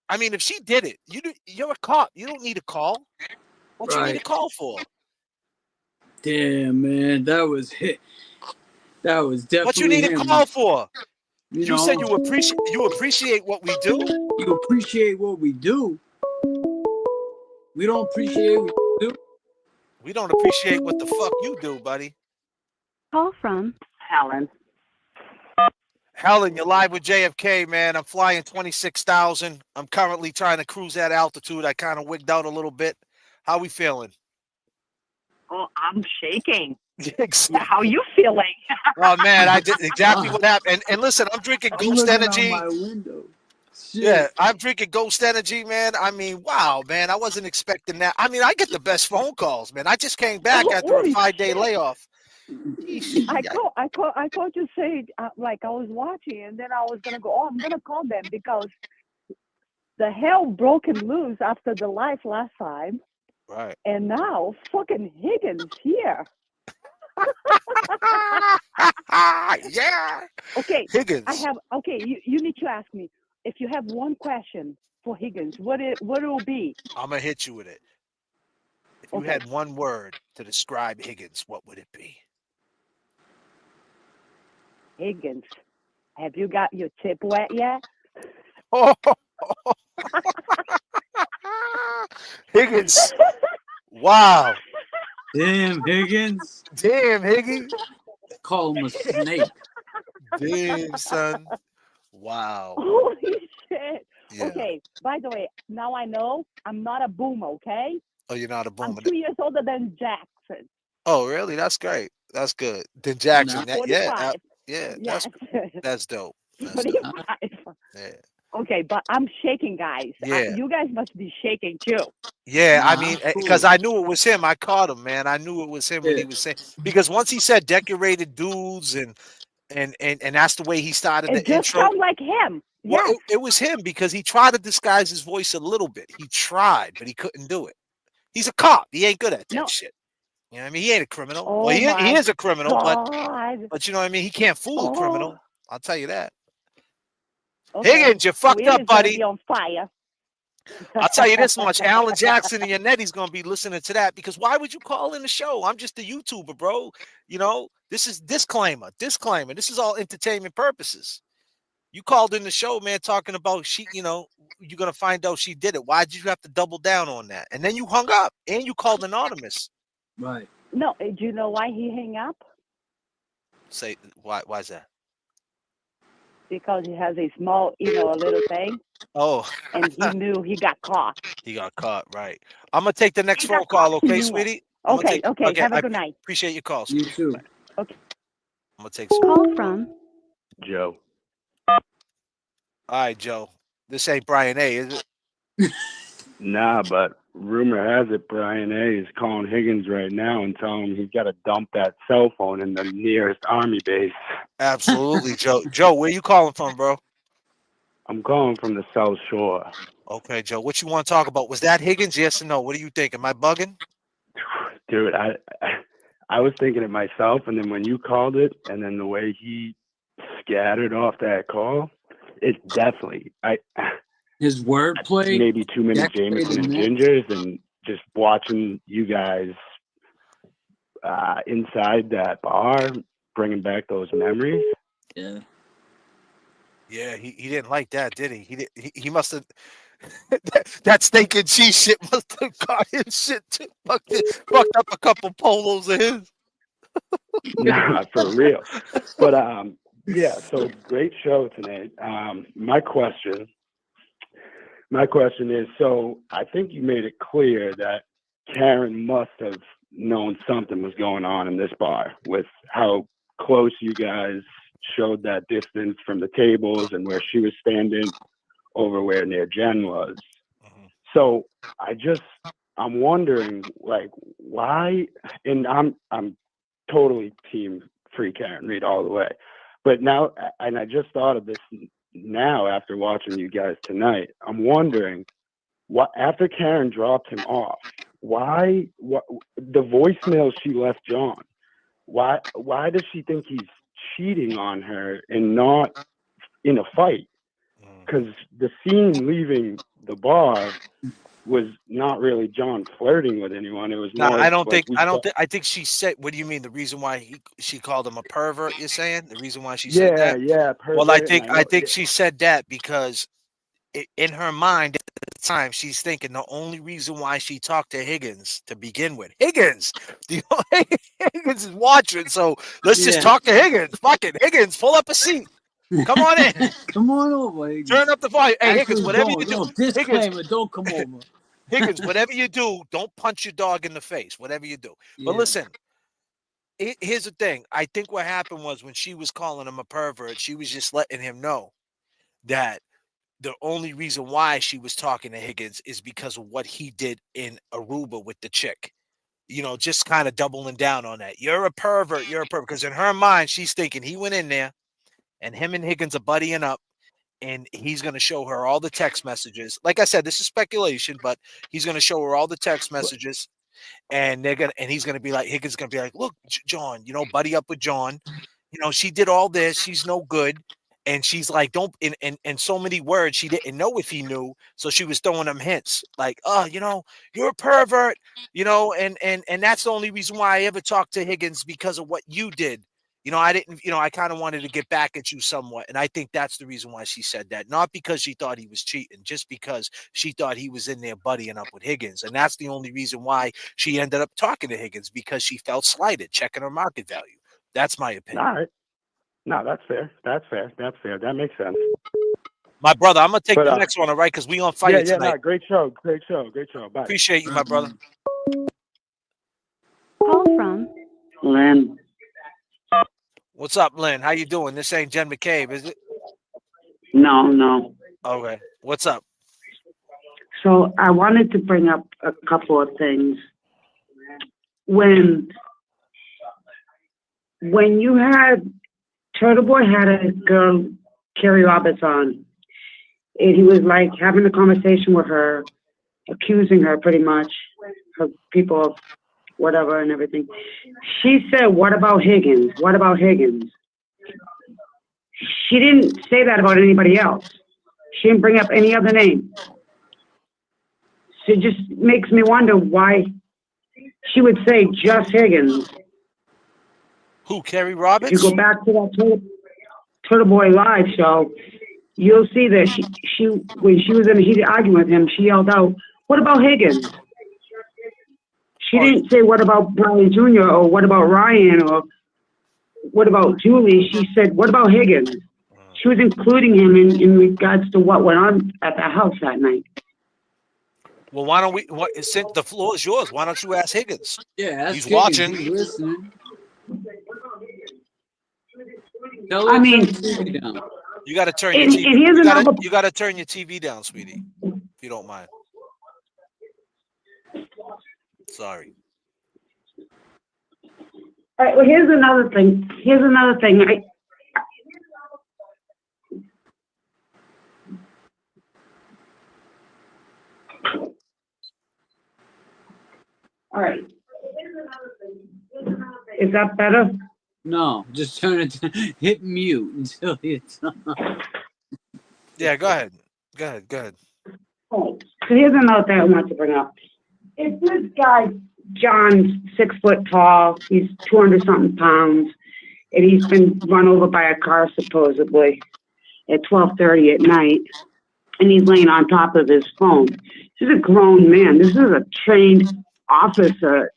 I mean, if she did it, you're a cop. You don't need a call. What you need a call for? Damn, man, that was definitely. What you need a him. call for? You know, said you appreciate what we do. You appreciate what we do. We don't appreciate what we do. We don't appreciate what the fuck you do, buddy. Call from Helen. Helen, you're live with JFK, man. I'm flying 26,000. I'm currently trying to cruise that altitude. I kind of wigged out a little bit. How we feeling? Oh, I'm shaking. Exactly. How you feeling? Oh man, I did exactly what happened. And listen, I'm drinking Ghost Energy. Out my window. Yeah, I'm drinking Ghost Energy, man. I mean, wow, man, I wasn't expecting that. I mean, I get the best phone calls, man. I just came back after a 5-day layoff. I called you say like I was watching, and then I was gonna go. Oh, I'm gonna call them because the hell broken loose after the life last time. Right. And now fucking Higgins here. Yeah. Okay. Higgins. You need to ask me if you have one question for Higgins. What it will be? I'm gonna hit you with it. If you had one word to describe Higgins, what would it be? Higgins, have you got your tip wet yet? Oh. Higgins. Wow. Damn, Higgins. Damn, Higgy. Call him a snake. Damn, son. Wow. Holy shit. Yeah. Okay, by the way, now I know I'm not a boomer, okay? Oh, you're not a boomer. I'm 2 years older than Jackson. Oh, really? That's great. That's good. Then Jackson. Yeah. Yes. That's dope. That's 45. dope. Yeah. Okay, but I'm shaking, guys. Yeah. You guys must be shaking too. Yeah, I mean, because I knew it was him. I caught him, man. I knew it was him when he was saying, because once he said decorated dudes and that's the way he started the It just intro. sounds like him. Well, Yes. it was him because he tried to disguise his voice a little bit. He tried, but he couldn't do it. He's a cop. He ain't good at that shit. You know what I mean? He ain't a criminal. Oh well, he is a criminal, God. but you know what I mean? He can't fool a criminal. I'll tell you that. Okay. Higgins, you fucked up, buddy. Be on fire. I'll tell you this much. Alan Jackson and Yannetti's going to be listening to that because why would you call in the show? I'm just a YouTuber, bro. You know, this is disclaimer. This is all entertainment purposes. You called in the show, man, talking about you're gonna find out she did it. Why did you have to double down on that? And then you hung up and you called anonymous. Right. No, do you know why he hung up? Say why is that? Because he has a small, a little thing. Oh, and he knew he got caught. he got caught, right. I'm gonna take the next He phone got call, caught. He okay, knew it. sweetie? Okay. Have a good night. Appreciate your call, You sweetie. too. Okay. I'm gonna take some. Call from Joe. All right, Joe. This ain't Brian A, is it? Nah, but rumor has it Brian A is calling Higgins right now and telling him he's got to dump that cell phone in the nearest army base. Absolutely, Joe. Joe, where you calling from, bro? I'm calling from the South Shore. Okay, Joe. What you want to talk about? Was that Higgins? Yes or no? What do you think? Am I bugging? Dude, I was thinking it myself, and then when you called it, and then the way he scattered off that call, it's definitely his wordplay. Maybe too many decorated Jameson and man. Gingers, and just watching you guys inside that bar, bringing back those memories. Yeah. Yeah, he didn't like that, did he? He must have that steak and cheese shit must have got him shit too. Fucked up a couple polos of his. Nah, for real. But yeah, so great show tonight. My question is, so I think you made it clear that Karen must have known something was going on in this bar with how close you guys showed that distance from the tables and where she was standing over where near Jen was. So I'm wondering, like, why, and I'm totally team free Karen Reed all the way. But now, and I just thought of this now after watching you guys tonight, I'm wondering, what after Karen dropped him off, what the voicemail she left John, why does she think he's cheating on her and not in a fight? Because the scene leaving the bar was not really John flirting with anyone. It was No, more I don't like think. I think she said. What do you mean? The reason why she called him a pervert? You're saying the reason why she said that? pervert. Well, I and think she said that because in her mind at the time she's thinking the only reason why she talked to Higgins to begin with. Higgins is watching, so let's just talk to Higgins. Fuck it, Higgins, pull up a seat. Come on in. Come on over, Higgins. Turn up the volume. Hey, Actually, Higgins, whatever you do. No, disclaimer, Higgins, don't come over. Higgins, whatever you do, don't punch your dog in the face. Whatever you do. But Yeah. listen, here's the thing. I think what happened was when she was calling him a pervert, she was just letting him know that the only reason why she was talking to Higgins is because of what he did in Aruba with the chick. Just kind of doubling down on that. You're a pervert. You're a pervert. Because in her mind, she's thinking he went in there and him and Higgins are buddying up. And he's going to show her all the text messages. Like I said, this is speculation, but he's going to show her all the text messages, and he's going to be like, Higgins is going to be like, look, John, buddy up with John. She did all this. She's no good. And she's like, don't, in so many words, she didn't know if he knew. So she was throwing him hints like, oh, you're a pervert, and that's the only reason why I ever talked to Higgins because of what you did. I didn't, I kind of wanted to get back at you somewhat. And I think that's the reason why she said that. Not because she thought he was cheating, just because she thought he was in there buddying up with Higgins. And that's the only reason why she ended up talking to Higgins, because she felt slighted, checking her market value. That's my opinion. All right. No, that's fair. That makes sense. My brother, I'm going to take the next one, all right? Because we on fire tonight. No, great show. Bye. Appreciate you, my brother. Call from Lynn. What's up, Lynn? How you doing? This ain't Jen McCabe, is it? No. Okay. What's up? So I wanted to bring up a couple of things. When you had Turtle Boy had a girl, Carrie Roberts, on, and he was like having a conversation with her, accusing her pretty much of people of whatever and everything. She said, what about Higgins? What about Higgins? She didn't say that about anybody else. She didn't bring up any other name. So it just makes me wonder why she would say just Higgins. Who, Carrie Roberts? If you go back to that Turtle Boy live show, you'll see that she when she was in a heated argument with him, she yelled out, "What about Higgins?" She didn't say, "What about Brian Jr.?" or "What about Ryan?" or "What about Julie?" She said, "What about Higgins?" She was including him in regards to what went on at the house that night. Well, why don't we? Since the floor is yours, why don't you ask Higgins? Yeah, ask He's Higgins. watching. He's listening. I mean, You got to turn your and TV. here's another. You got to turn your TV down, sweetie, if you don't mind. Sorry. All right. Well, here's another thing. All right. Is that better? No, just turn it. Hit mute until it's on. Yeah, go ahead. Go ahead. Oh, so here's another thing I want to bring up. If this guy, John's 6 foot tall, he's 200 something pounds, and he's been run over by a car supposedly at 12:30 at night, and he's laying on top of his phone. This is a grown man. This is a trained officer.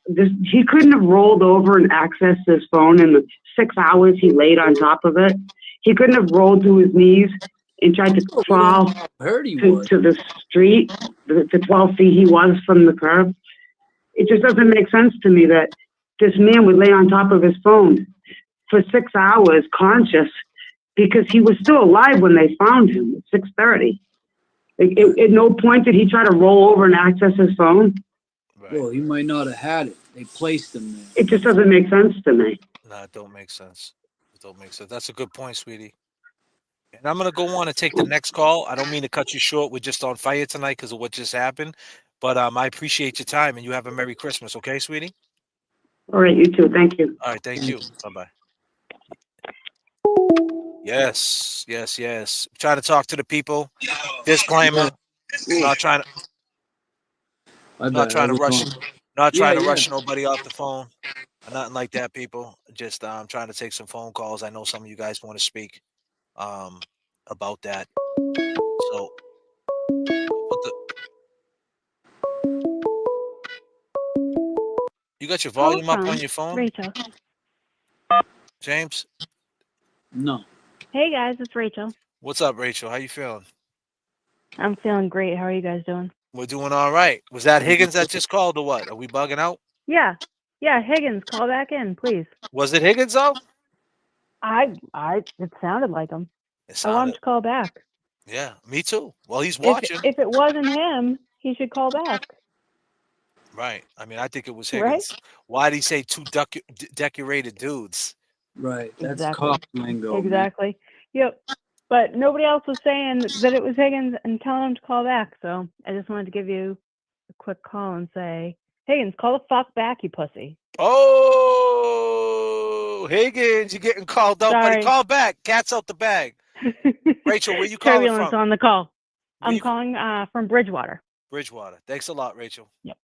He couldn't have rolled over and accessed his phone in the 6 hours he laid on top of it. He couldn't have rolled to his knees and tried to crawl to the street, the 12 feet he was from the curb. It just doesn't make sense to me that this man would lay on top of his phone for 6 hours conscious, because he was still alive when they found him at 6:30. At no point did he try to roll over and access his phone. Well, he might not have had it. They placed him there. It just doesn't make sense to me. No, it don't make sense. That's a good point, sweetie. And I'm gonna go on and take the next call. I don't mean to cut you short. We're just on fire tonight because of what just happened. But I appreciate your time, and you have a Merry Christmas, okay, sweetie? All right, you too. Thank you. All right, thank you. Bye-bye. Yes. Trying to talk to the people. Disclaimer. Not trying to rush nobody off the phone. Or nothing like that, people. Just trying to take some phone calls. I know some of you guys want to speak about that. So you got your volume up on your phone? Rachel. James? No. Hey guys, it's Rachel. What's up, Rachel? How you feeling? I'm feeling great. How are you guys doing? We're doing all right. Was that Higgins that just called or what? Are we bugging out? Yeah, Higgins, call back in, please. Was it Higgins though? It sounded like him. I want him to call back. Yeah, me too. Well, he's watching. If it wasn't him, he should call back. Right. I mean, I think it was Higgins. Right? Why'd he say two decorated dudes? Right. That's cop lingo. Exactly. Yep. But nobody else was saying that it was Higgins and telling him to call back. So I just wanted to give you a quick call and say, Higgins, call the fuck back, you pussy. Oh, Higgins, you're getting called out, buddy. Call back. Cat's out the bag. Rachel, where you calling Turbulence from? on the call. I'm calling from Bridgewater. Bridgewater. Thanks a lot, Rachel. Yep.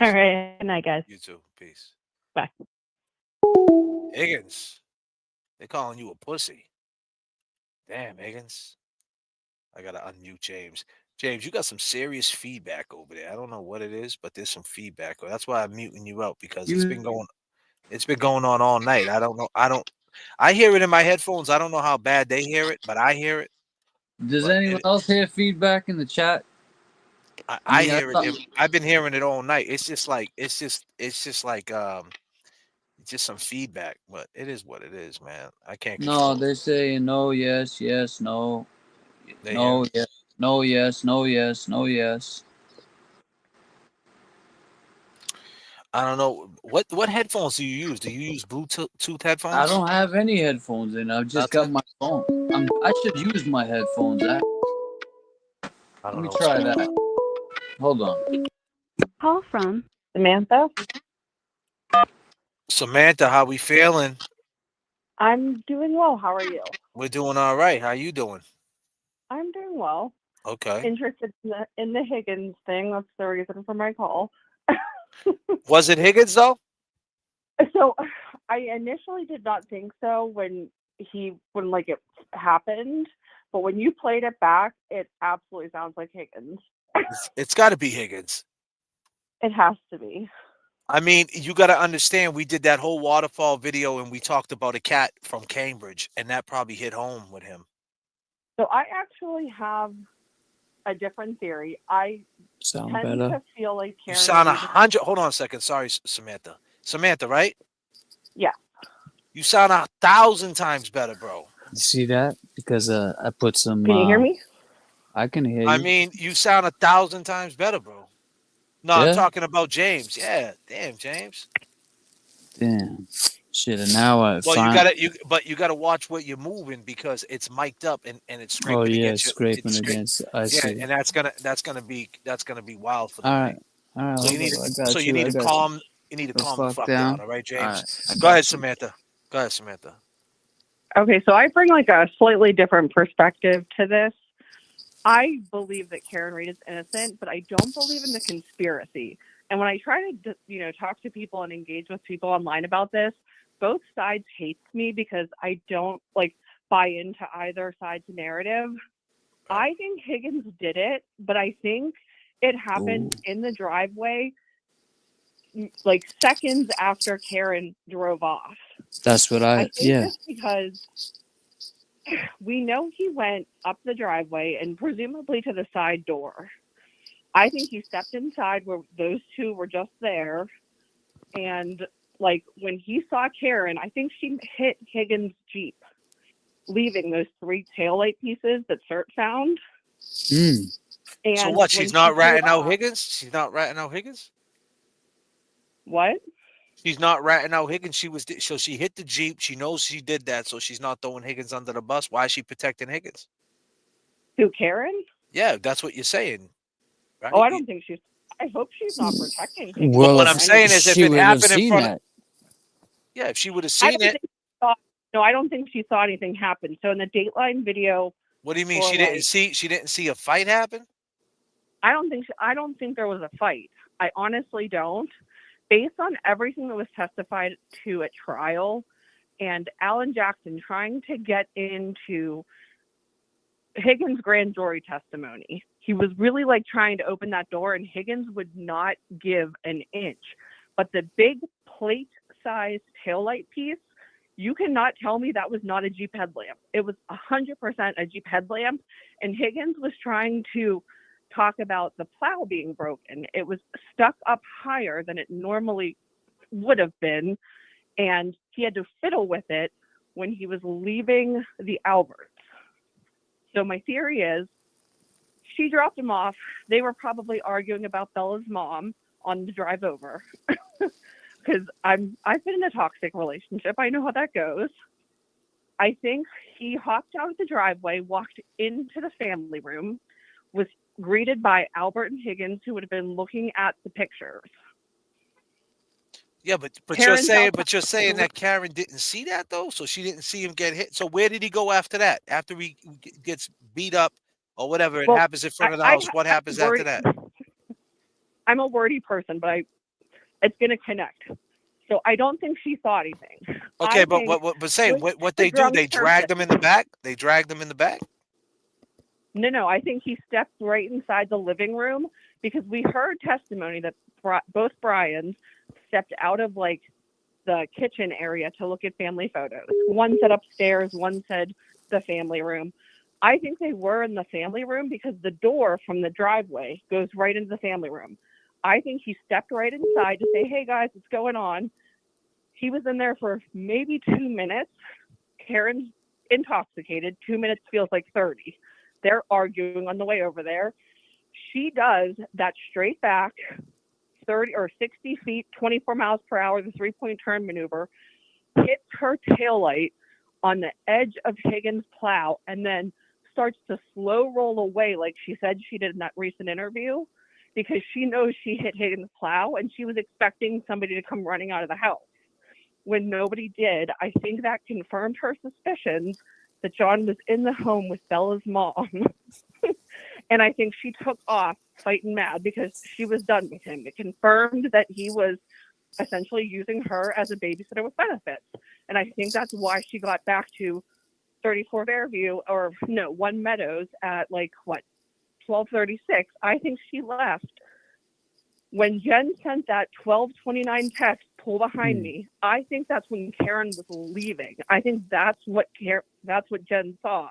All right. Good night, guys. You too. Peace. Bye. Higgins, they calling you a pussy. Damn, Higgins. I gotta unmute James. James, you got some serious feedback over there. I don't know what it is, but there's some feedback. That's why I'm muting you out, because it's been going on all night. I don't know. I hear it in my headphones. I don't know how bad they hear it, but I hear it. Does anyone else hear feedback in the chat? I hear it. I've been hearing it all night. It's just some feedback, but it is what it is, man. I can't control. No, they're saying no, yes, no. No, yes, no, yes, no, yes, no, yes. I don't know. What headphones do you use? Do you use Bluetooth headphones? I don't have any headphones in. I've just got my phone. I should use my headphones. Let me try that. Hold on. Call from Samantha. Samantha, how we feeling? I'm doing well. How are you? We're doing all right. How you doing? I'm doing well. Okay. Interested in the Higgins thing. That's the reason for my call. Was it Higgins though? So I initially did not think so when he wouldn't like it happened. But when you played it back, it absolutely sounds like Higgins. It's got to be Higgins. It has to be. I mean, you got to understand, we did that whole waterfall video and we talked about a cat from Cambridge, and that probably hit home with him. So I actually have a different theory. I Sound tend better? to feel like You Karen sound Reed. 100. Hold on a second. Sorry, Samantha. Samantha, right? Yeah. You sound 1,000 times better, bro. You see that? Because I put some. Can you hear me? I can hear I you. mean, you sound 1,000 times better, bro. No, I'm Yeah? talking about James. Yeah, damn, James. Damn. Shit, and now I Well, find. you gotta watch what you're moving because it's mic'd up and it's Oh scraping yeah, against you. scraping against. I Yeah, see. and that's gonna be wild for the All night. right, all right. So Hold you need up. I to got you. I got calm you. the The fuck fuck down, down. all right, All James? right, I Go ahead, got you. Samantha. Go ahead, Samantha. Okay, so I bring like a slightly different perspective to this. I believe that Karen Reed is innocent, but I don't believe in the conspiracy. And when I try to, talk to people and engage with people online about this, both sides hate me because I don't like buy into either side's narrative. I think Higgins did it, but I think it happened in the driveway, like seconds after Karen drove off. That's what I think yeah. just because we know he went up the driveway and presumably to the side door. I think he stepped inside where those two were just there. And like when he saw Karen, I think she hit Higgins' Jeep, leaving those 3 taillight pieces that Cert found. And so what? She's not ratting out Higgins? She's not ratting out Higgins? What? She's not ratting out Higgins. So she hit the Jeep. She knows she did that, so she's not throwing Higgins under the bus. Why is she protecting Higgins? Who, Karen? Yeah, that's what you're saying, right? Oh, I don't think she's. I hope she's not protecting Higgins. Well, what I'm saying is, if she it would have happened in seen front that. of, yeah, if she would have I seen don't it. think she saw, no, I don't think she saw anything happen. So in the Dateline video, What do you mean? or She didn't see? She didn't see a fight happen? I don't think there was a fight. I honestly don't. Based on everything that was testified to at trial, and Alan Jackson trying to get into Higgins' grand jury testimony, he was really like trying to open that door, and Higgins would not give an inch. But the big plate-sized taillight piece, you cannot tell me that was not a Jeep headlamp. It was 100% a Jeep headlamp, and Higgins was trying to talk about the plow being broken. It was stuck up higher than it normally would have been, and he had to fiddle with it when he was leaving the Alberts. So my theory is she dropped him off. They were probably arguing about Bella's mom on the drive over. Because I've been in a toxic relationship. I know how that goes. I think he hopped out of the driveway, walked into the family room, was greeted by Albert and Higgins, who would have been looking at the pictures. Yeah, but Karen's you're saying that Karen didn't see that though, so she didn't see him get hit. So where did he go after that? After he gets beat up or whatever, it happens in front of the house. What happens after that? I'm a wordy person, but it's going to connect. So I don't think she saw anything. Okay, but what they do? They dragged him in the back. They dragged him in the back. No. I think he stepped right inside the living room because we heard testimony that both Brians stepped out of like the kitchen area to look at family photos. One said upstairs, one said the family room. I think they were in the family room because the door from the driveway goes right into the family room. I think he stepped right inside to say, hey guys, what's going on? He was in there for maybe 2 minutes. Karen's intoxicated. 2 minutes feels like 30. They're arguing on the way over there. She does that straight back 30 or 60 feet, 24 miles per hour, the 3-point turn maneuver, hits her taillight on the edge of Higgins' plow, and then starts to slow roll away like she said she did in that recent interview, because she knows she hit Higgins' plow and she was expecting somebody to come running out of the house. When nobody did, I think that confirmed her suspicions that John was in the home with Bella's mom. And I think she took off fighting mad because she was done with him. It confirmed that he was essentially using her as a babysitter with benefits. And I think that's why she got back to 34 Fairview, or no, 1 Meadows at like, what, 12:36. I think she left. When Jen sent that 12:29 text, pull behind me, I think that's when Karen was leaving. I think that's what Jen saw.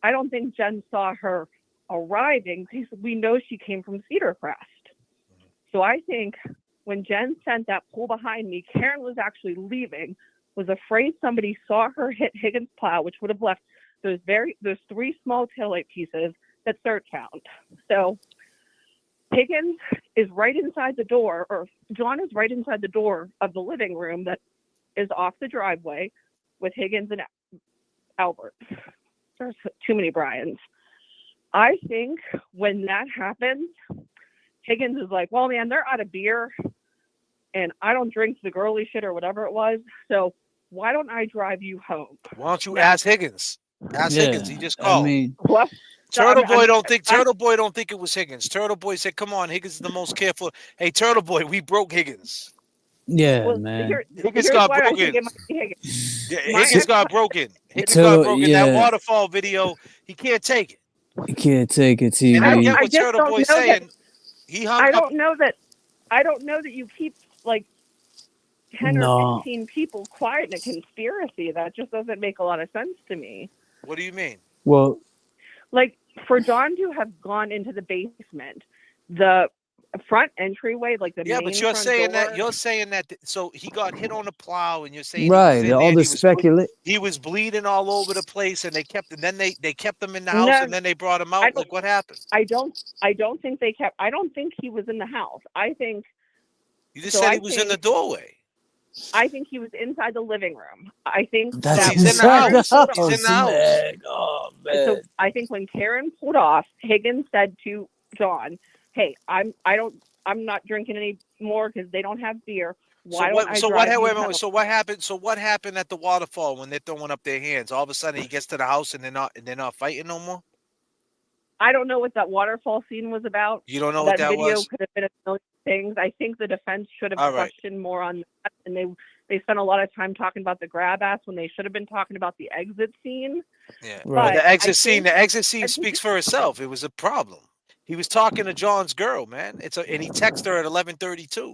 I don't think Jen saw her arriving, because we know she came from Cedar Crest. So I think when Jen sent that pull behind me, Karen was actually leaving, was afraid somebody saw her hit Higgins' plow, which would have left those 3 small taillight pieces that Surt found. So Higgins is right inside the door, or John is right inside the door of the living room that is off the driveway with Higgins and Albert. There's too many Bryans. I think when that happens, Higgins is like, well, man, they're out of beer, and I don't drink the girly shit or whatever it was, so why don't I drive you home? Why don't you ask Higgins? Ask Higgins. He just I called. mean, What? Turtle Boy don't think it was Higgins. Turtle Boy said, "Come on, Higgins is the most careful." Hey, Turtle Boy, we broke Higgins. yeah, Well, man. Higgins got why I think broken. it might be Higgins. Yeah, My- Higgins got broken. Higgins got broken. Yeah. That waterfall video, he can't take it. You can't take it, TV. And I get I what just Turtle don't Boy know saying. that. He hung I up. don't know that you keep like 10 No. or 15 people quiet in a conspiracy. That just doesn't make a lot of sense to me. What do you mean? Well, Like, for John to have gone into the basement, the front entryway, like the Yeah, main but you're front saying door, that so he got hit on the plow, and you're saying right. he was in All there, and the he was bleeding all over the place, and they kept him. Then they kept him in the No, house, and then they brought him out. Like, what happened? I don't think they kept. I don't think he was in the house. I think You just said he was in the doorway. I think he was inside the living room. I think That's that he's in the house. He's in the house. man. Oh, man. So I think when Karen pulled off, Higgins said to John, "Hey, I'm not drinking anymore because they don't have beer. Why don't I drive you home?" So what happened? So what happened at the waterfall when they're throwing up their hands? All of a sudden, he gets to the house and they're not fighting no more. I don't know what that waterfall scene was about. You don't know what that video was? could have been a million things. I think the defense should have All right. questioned more on that, and they spent a lot of time talking about the grab ass when they should have been talking about the exit scene. Yeah, But the exit I scene think- speaks for itself. It was a problem. He was talking to John's girl, man. And he texted her at 11:32.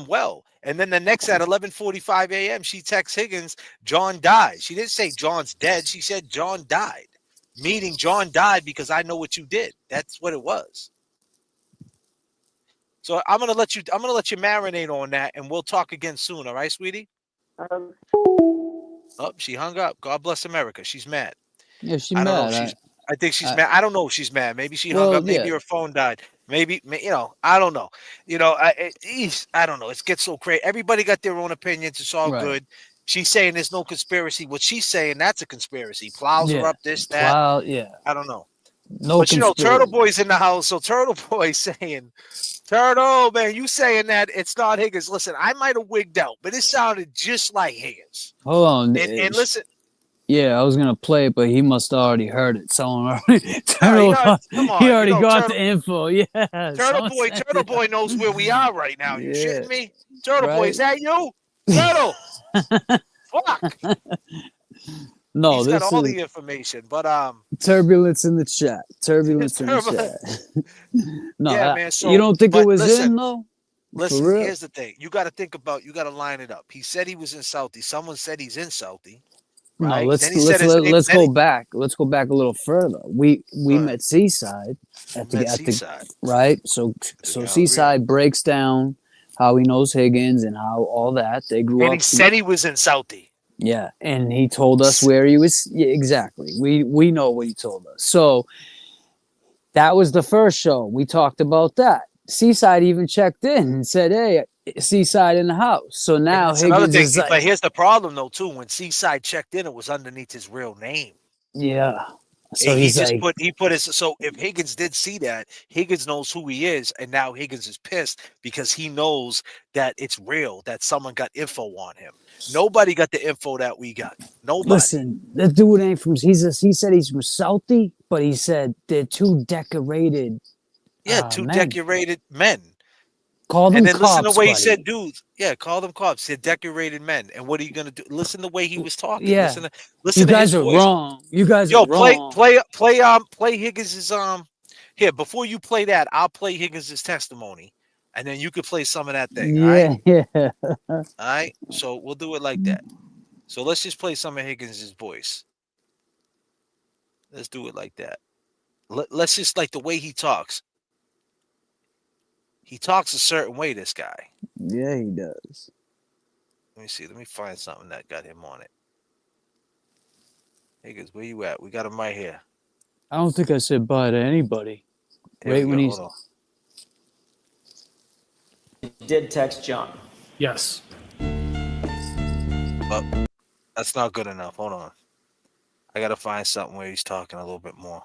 Well, and then the next at 11:45 a.m. she texts Higgins, John died. She didn't say John's dead. She said John died, meaning John died because I know what you did. That's what it was. So I'm gonna let you marinate on that, and we'll talk again soon. All right, sweetie? Oh, she hung up. God bless America. She's mad. Yeah, she's I don't mad. know if I think she's mad. I don't know if she's mad. Maybe she hung Well, up. Maybe yeah. her phone died. Maybe I don't know. I don't know. It gets so crazy. Everybody got their own opinions. It's all Right. good. She's saying there's no conspiracy. What she's saying, that's a conspiracy. Plows are Yeah. up. This, that. Plow, yeah. I don't know. No But conspiracy. Turtle Boy's in the house. So Turtle Boy's saying, Turtle, man, you saying that it's not Higgins. Listen, I might have wigged out, but it sounded just like Higgins. Hold on. And listen. Yeah, I was gonna play it, but he must have already heard it. Someone already. No, Come on, he already got the info. Yeah. Turtle Boy knows where we are right now. You Yeah. shitting me? Turtle Boy, Right. is that you? Turtle. Fuck. No, He's this got all is the information, but turbulence in the chat. Turbulence in the chat. No, yeah, man. So you don't think it but was listen, him though? Listen, For real? here's the thing. You got to think about. You got to line it up. He said he was in Southie. Someone said he's in Southie. No, Right? let's Then he said his name- let's then go he- back. Let's go back a little further. We met Seaside at the Seaside. right. So Seaside breaks down how he knows Higgins and how all that they grew And up. he said he was in Southie. Yeah, and he told us where he was. Yeah, exactly. We know what he told us. So that was the first show. We talked about that. Seaside even checked in and said, "Hey, Seaside in the house." So now That's another Higgins thing. is like, But here's the problem, though, too. When Seaside checked in, it was underneath his real name. yeah. So And he's like, he put his. So if Higgins did see that, Higgins knows who he is, and now Higgins is pissed because he knows that it's real, that someone got info on him. Nobody got the info that we got. Nobody. listen, that dude ain't from. He said he's from Southie, but he said they're too decorated. Yeah, two men. decorated men. Call them And then listen to cops, the way he buddy. said dudes. Yeah, call them cops. They're decorated men. And what are you gonna do? Listen to the way he was talking. Yeah. Listen You to his guys are voice. wrong. You guys Yo, are wrong. play Higgins's here, before you play that, I'll play Higgins's testimony. And then you could play some of that thing. All right. Yeah. All right. So we'll do it like that. So let's just play some of Higgins's voice. Let's do it like that. Let's just like the way he talks. He talks a certain way, this guy. Yeah, he does. Let me see. Let me find something that got him on it. Higgins, where you at? We got him right here. I don't think I said bye to anybody. Here Right we when go. he's Hold on. Did text John. Yes. But that's not good enough. Hold on. I gotta find something where he's talking a little bit more.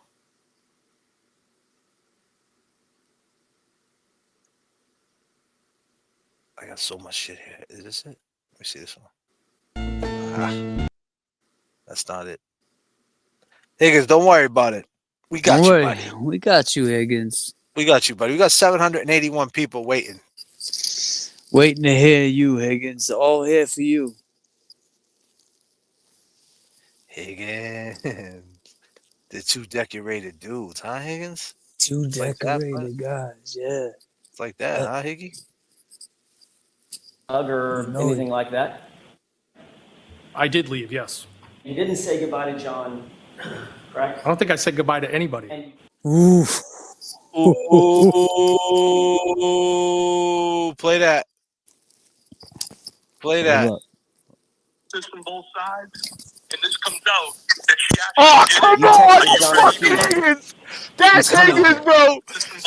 I got so much shit here. Is this it? Let me see this one. That's not it. Higgins, don't worry about it. We got Don't you, worry. buddy. We got you, Higgins. We got you, buddy. We got 781 people waiting. Waiting to hear you, Higgins. All here for you. Higgins. They're two decorated dudes, huh, Higgins? Two It's like that, decorated guys, yeah. It's like that, huh, Higgy? Hug or anything like that? I did leave, yes. You didn't say goodbye to John, correct? I don't think I said goodbye to anybody. Oof. Ooh, play that. Play that. This from both sides, and this comes out that she Oh, actually come on! You fucking Higgins! That's Higgins, bro!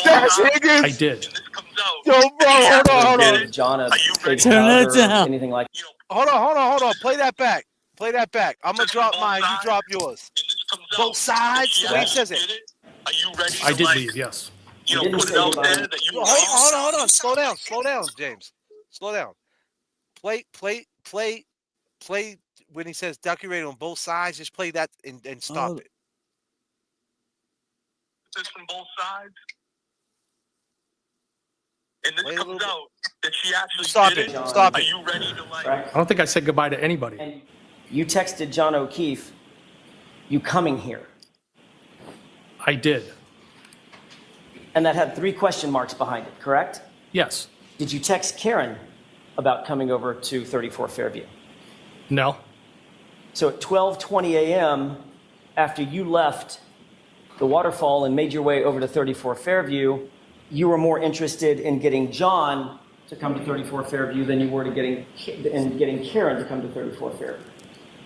That's Higgins! I did. Yo, bro, hold on. Give John a big Turn hug that or down. anything like Hold on. Play that back. I'm gonna drop mine. You drop yours. Both sides. The way he says it. Are you ready I to did like, leave, yes. you know, put it out there that you Hold on. Slow down, James. Slow down. Play when he says decorated on both sides. Just play that and stop it. this from both sides, and this comes out that she actually Stop did it. it. Stop Are it. you ready to like? I don't think I said goodbye to anybody. You texted John O'Keefe, you coming here. I did. And that had 3 question marks behind it, correct? Yes. Did you text Karen about coming over to 34 Fairview? No. So at 12:20 a.m., after you left the waterfall and made your way over to 34 Fairview, you were more interested in getting John to come to 34 Fairview than you were to getting Karen to come to 34 Fairview.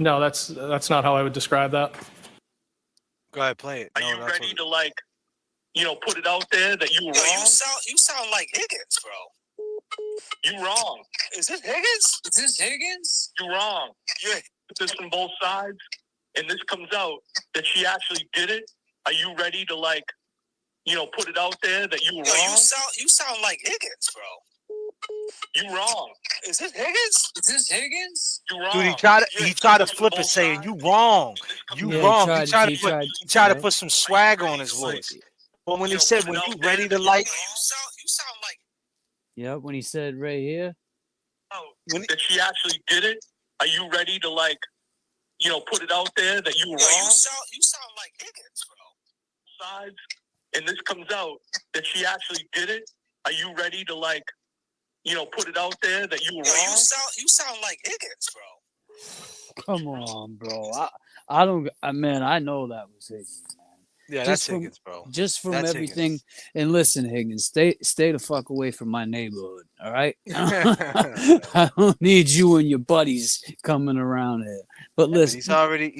No, that's not how I would describe that. Go ahead, play it. Are you ready to like, you know, put it out there that you were wrong? You sound like Higgins, bro. You wrong. Is this Higgins? You're wrong. You this from both sides, and this comes out that she actually did it. Are you ready to like, you know, put it out there that you were wrong? You sound like Higgins, bro. You wrong. Is this Higgins? You wrong. Dude, he tried to flip it, saying you wrong. You wrong. He tried to put some swag on his voice. But when he said, "When you ready to like," you sound like Yep, when he said right here. that she actually did it. Are you ready to like, you know, put it out there that you were wrong? You sound like Higgins, bro. Sides, and this comes out that she actually did it. Are you ready to like, you know, put it out there that you were wrong? You sound like Higgins, bro. Come on, bro. I don't. Man, I know that was Higgins. Yeah, that's Higgins, bro. Just from That's everything. Higgins. And listen, Higgins, stay the fuck away from my neighborhood. All right. I don't need you and your buddies coming around here. But listen, he's already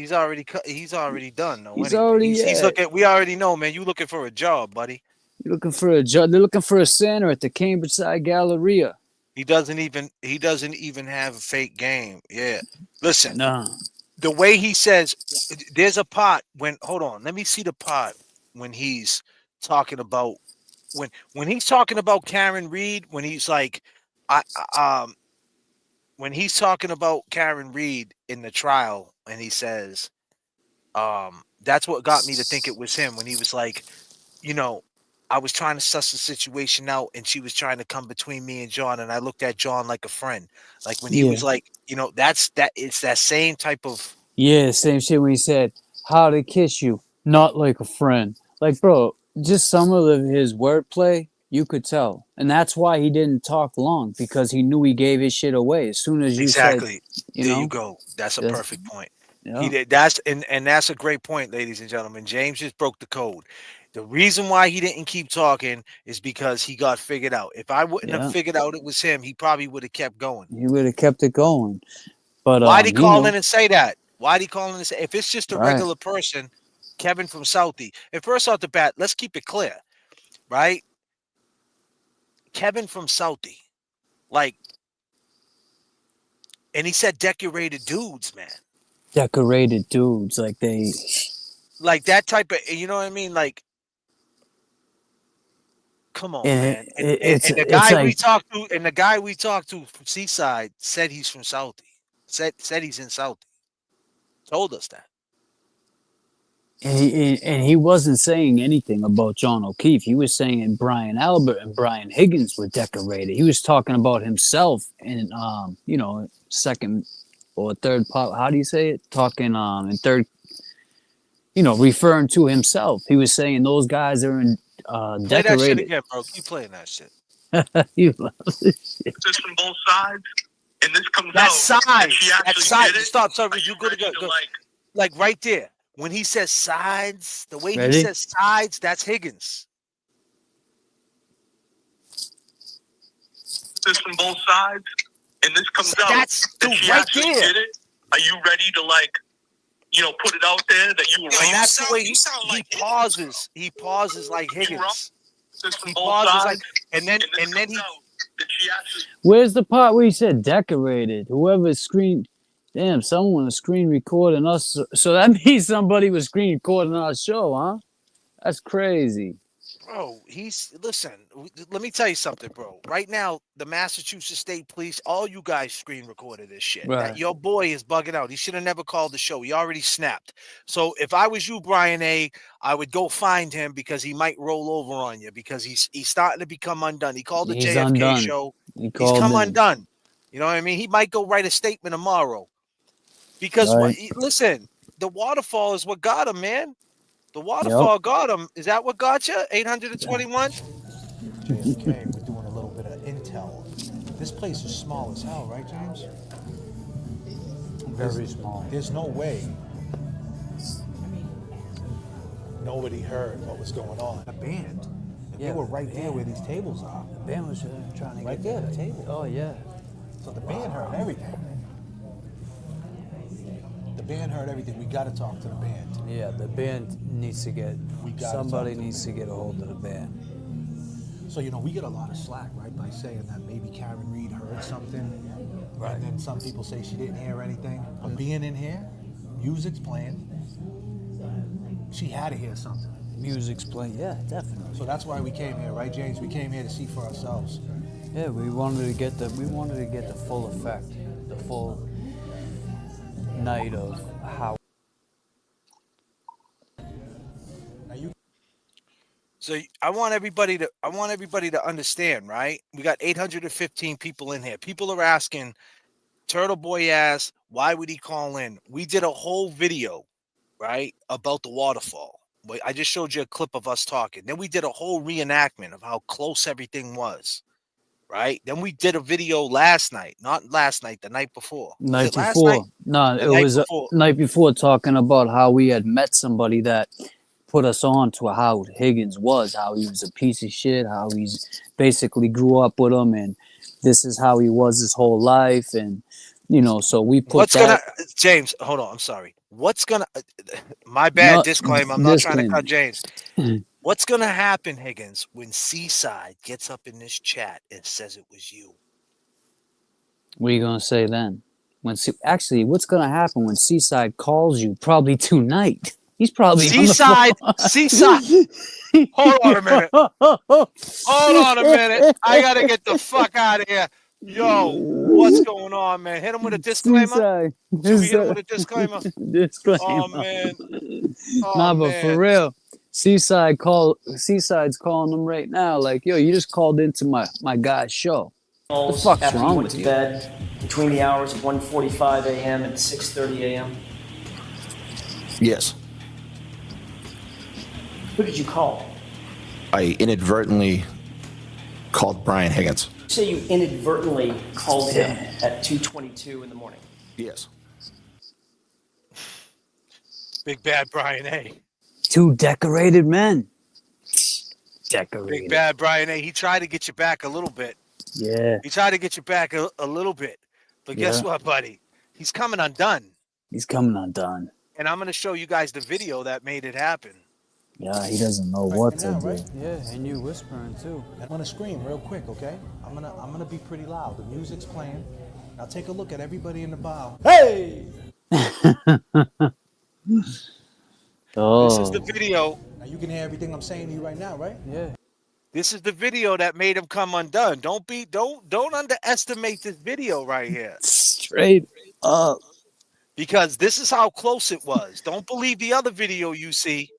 done. Though, He's anyway. already- He's yeah. looking. We already know, man. You looking for a job, buddy? you're looking for a job. They're looking for a Santa at the Cambridge Side Galleria. He doesn't even have a fake game. Yeah. Listen. No. The way he says, there's a part when. Hold on. Let me see the part when he's talking about when he's talking about Karen Reed. When he's like, when he's talking about Karen Reed in the trial, and he says, that's what got me to think it was him when he was like, you know, I was trying to suss the situation out, and she was trying to come between me and John, and I looked at John like a friend. Like when he Yeah. was like, it's that same type of. Yeah, same shit when he said, "How to kiss you, not like a friend." Like, bro, just some of his wordplay, you could tell, and that's why he didn't talk long, because he knew he gave his shit away as soon as you said, Exactly. you There you know. go. That's a That's, perfect point. He yeah, did and that's a great point, ladies and gentlemen. James just broke the code. The reason why he didn't keep talking is because he got figured out. If I wouldn't have yeah. figured out it was him, he probably would have kept going. He would have kept it going, but Why'd he he call knew, in and say that? Why'd he call in and say if it's just a right? regular person, Kevin from Southie? And first off the bat, let's keep it clear, right? Kevin from Southie, like, and he said decorated dudes, man. Decorated dudes, like they, Like that type of, you know what I mean? Like, come on, and man. it's And the it's guy we like, talked to, from Seaside said he's from Southie. Said he's in Southie. Told us that. and he wasn't saying anything about John O'Keefe. He was saying Brian Albert and Brian Higgins were decorated. He was talking about himself in second or third part. How do you say it? Talking in third, referring to himself. He was saying those guys are in Play that shit decorated. again, bro. Keep playing that shit. You love this shit. This from both sides, and this comes That's out. sides. She That's actually sides. did it. Stop. Sorry, Are you you go to ready go. to Like right there. When he says sides, the way he Ready? says sides, that's Higgins. this from both sides, and this comes out That's that she right actually there. did it? Are you ready to put it out there that you were wrong? And that's the way he pauses. He pauses like Higgins. He pauses like, and then he. Where's the part where he said decorated? Whoever screen, damn, someone was screen recording us. So that means somebody was screen recording our show, huh? That's crazy. Bro, listen, let me tell you something, bro. Right now, the Massachusetts State Police, all you guys screen recorded this shit. Right. That your boy is bugging out. He should have never called the show. He already snapped. So if I was you, Brian A., I would go find him because he might roll over on you because he's starting to become undone. He called the He's JFK undone. show. He's come in. undone. You know what I mean? He might go write a statement tomorrow. Because Right. listen, the waterfall is what got him, man. The waterfall got him. Is that what got you? 821? J.F.K, we're doing a little bit of intel. This place is small as hell, right, James? Very small. There's no way nobody heard what was going on. The band. And they were right there where these tables are. The band was trying to right get there, the table. Oh, yeah. So the band heard everything. The band heard everything. We got to talk to the band. Yeah, the band needs to get, somebody needs to get a hold of the band. So, we get a lot of slack, right, by saying that maybe Karen Reed heard something. Right. And then some people say she didn't hear anything. But being in here, music's playing. She had to hear something. Music's playing, yeah, definitely. So that's why we came here, right, James? We came here to see for ourselves. Yeah, we wanted to get the full effect, the full night of how. So I want everybody to understand, right? We got 815 people in here. People are asking, Turtle Boy asked, why would he call in? We did a whole video, right, about the waterfall. I just showed you a clip of us talking. Then we did a whole reenactment of how close everything was, right? Then we did a video last night, not last night, the night before. Night before. No, it was night before, talking about how we had met somebody that put us on to how Higgins was, how he was a piece of shit, how he's basically grew up with him, and this is how he was his whole life, and so we put James, hold on, I'm sorry. My bad, disclaimer, I'm not trying to cut James. What's gonna happen, Higgins, when Seaside gets up in this chat and says it was you? What are you gonna say then? Actually, what's gonna happen when Seaside calls you? Probably tonight. He's probably Seaside. Hold on a minute. I gotta get the fuck out of here. Yo, what's going on, man? Hit him with a disclaimer. Should we hit him with a disclaimer? Disclaimer. Oh man. But for real, Seaside's calling them right now. Like, yo, you just called into my guy's show. What the fuck's After you wrong went with to you? bed between the hours of 1:45 a.m. and 6:30 a.m.? Yes. Who did you call? I inadvertently called Brian Higgins. You say you inadvertently called him at 2:22 in the morning. Yes. Big bad Brian A. Two decorated men. Big Decorated. bad Brian A. He tried to get you back a little bit. Yeah. He tried to get you back a little bit. But guess Yeah. what, buddy? He's coming undone. He's coming undone. And I'm going to show you guys the video that made it happen. Yeah, he doesn't know what to now, do. right? Yeah, and you whispering too. I'm gonna scream real quick, okay? I'm gonna be pretty loud. The music's playing. Now take a look at everybody in the bar. Hey! Oh. This is the video. Now you can hear everything I'm saying to you right now, right? Yeah. This is the video that made him come undone. Don't underestimate this video right here. Straight up. Because this is how close it was. Don't believe the other video you see.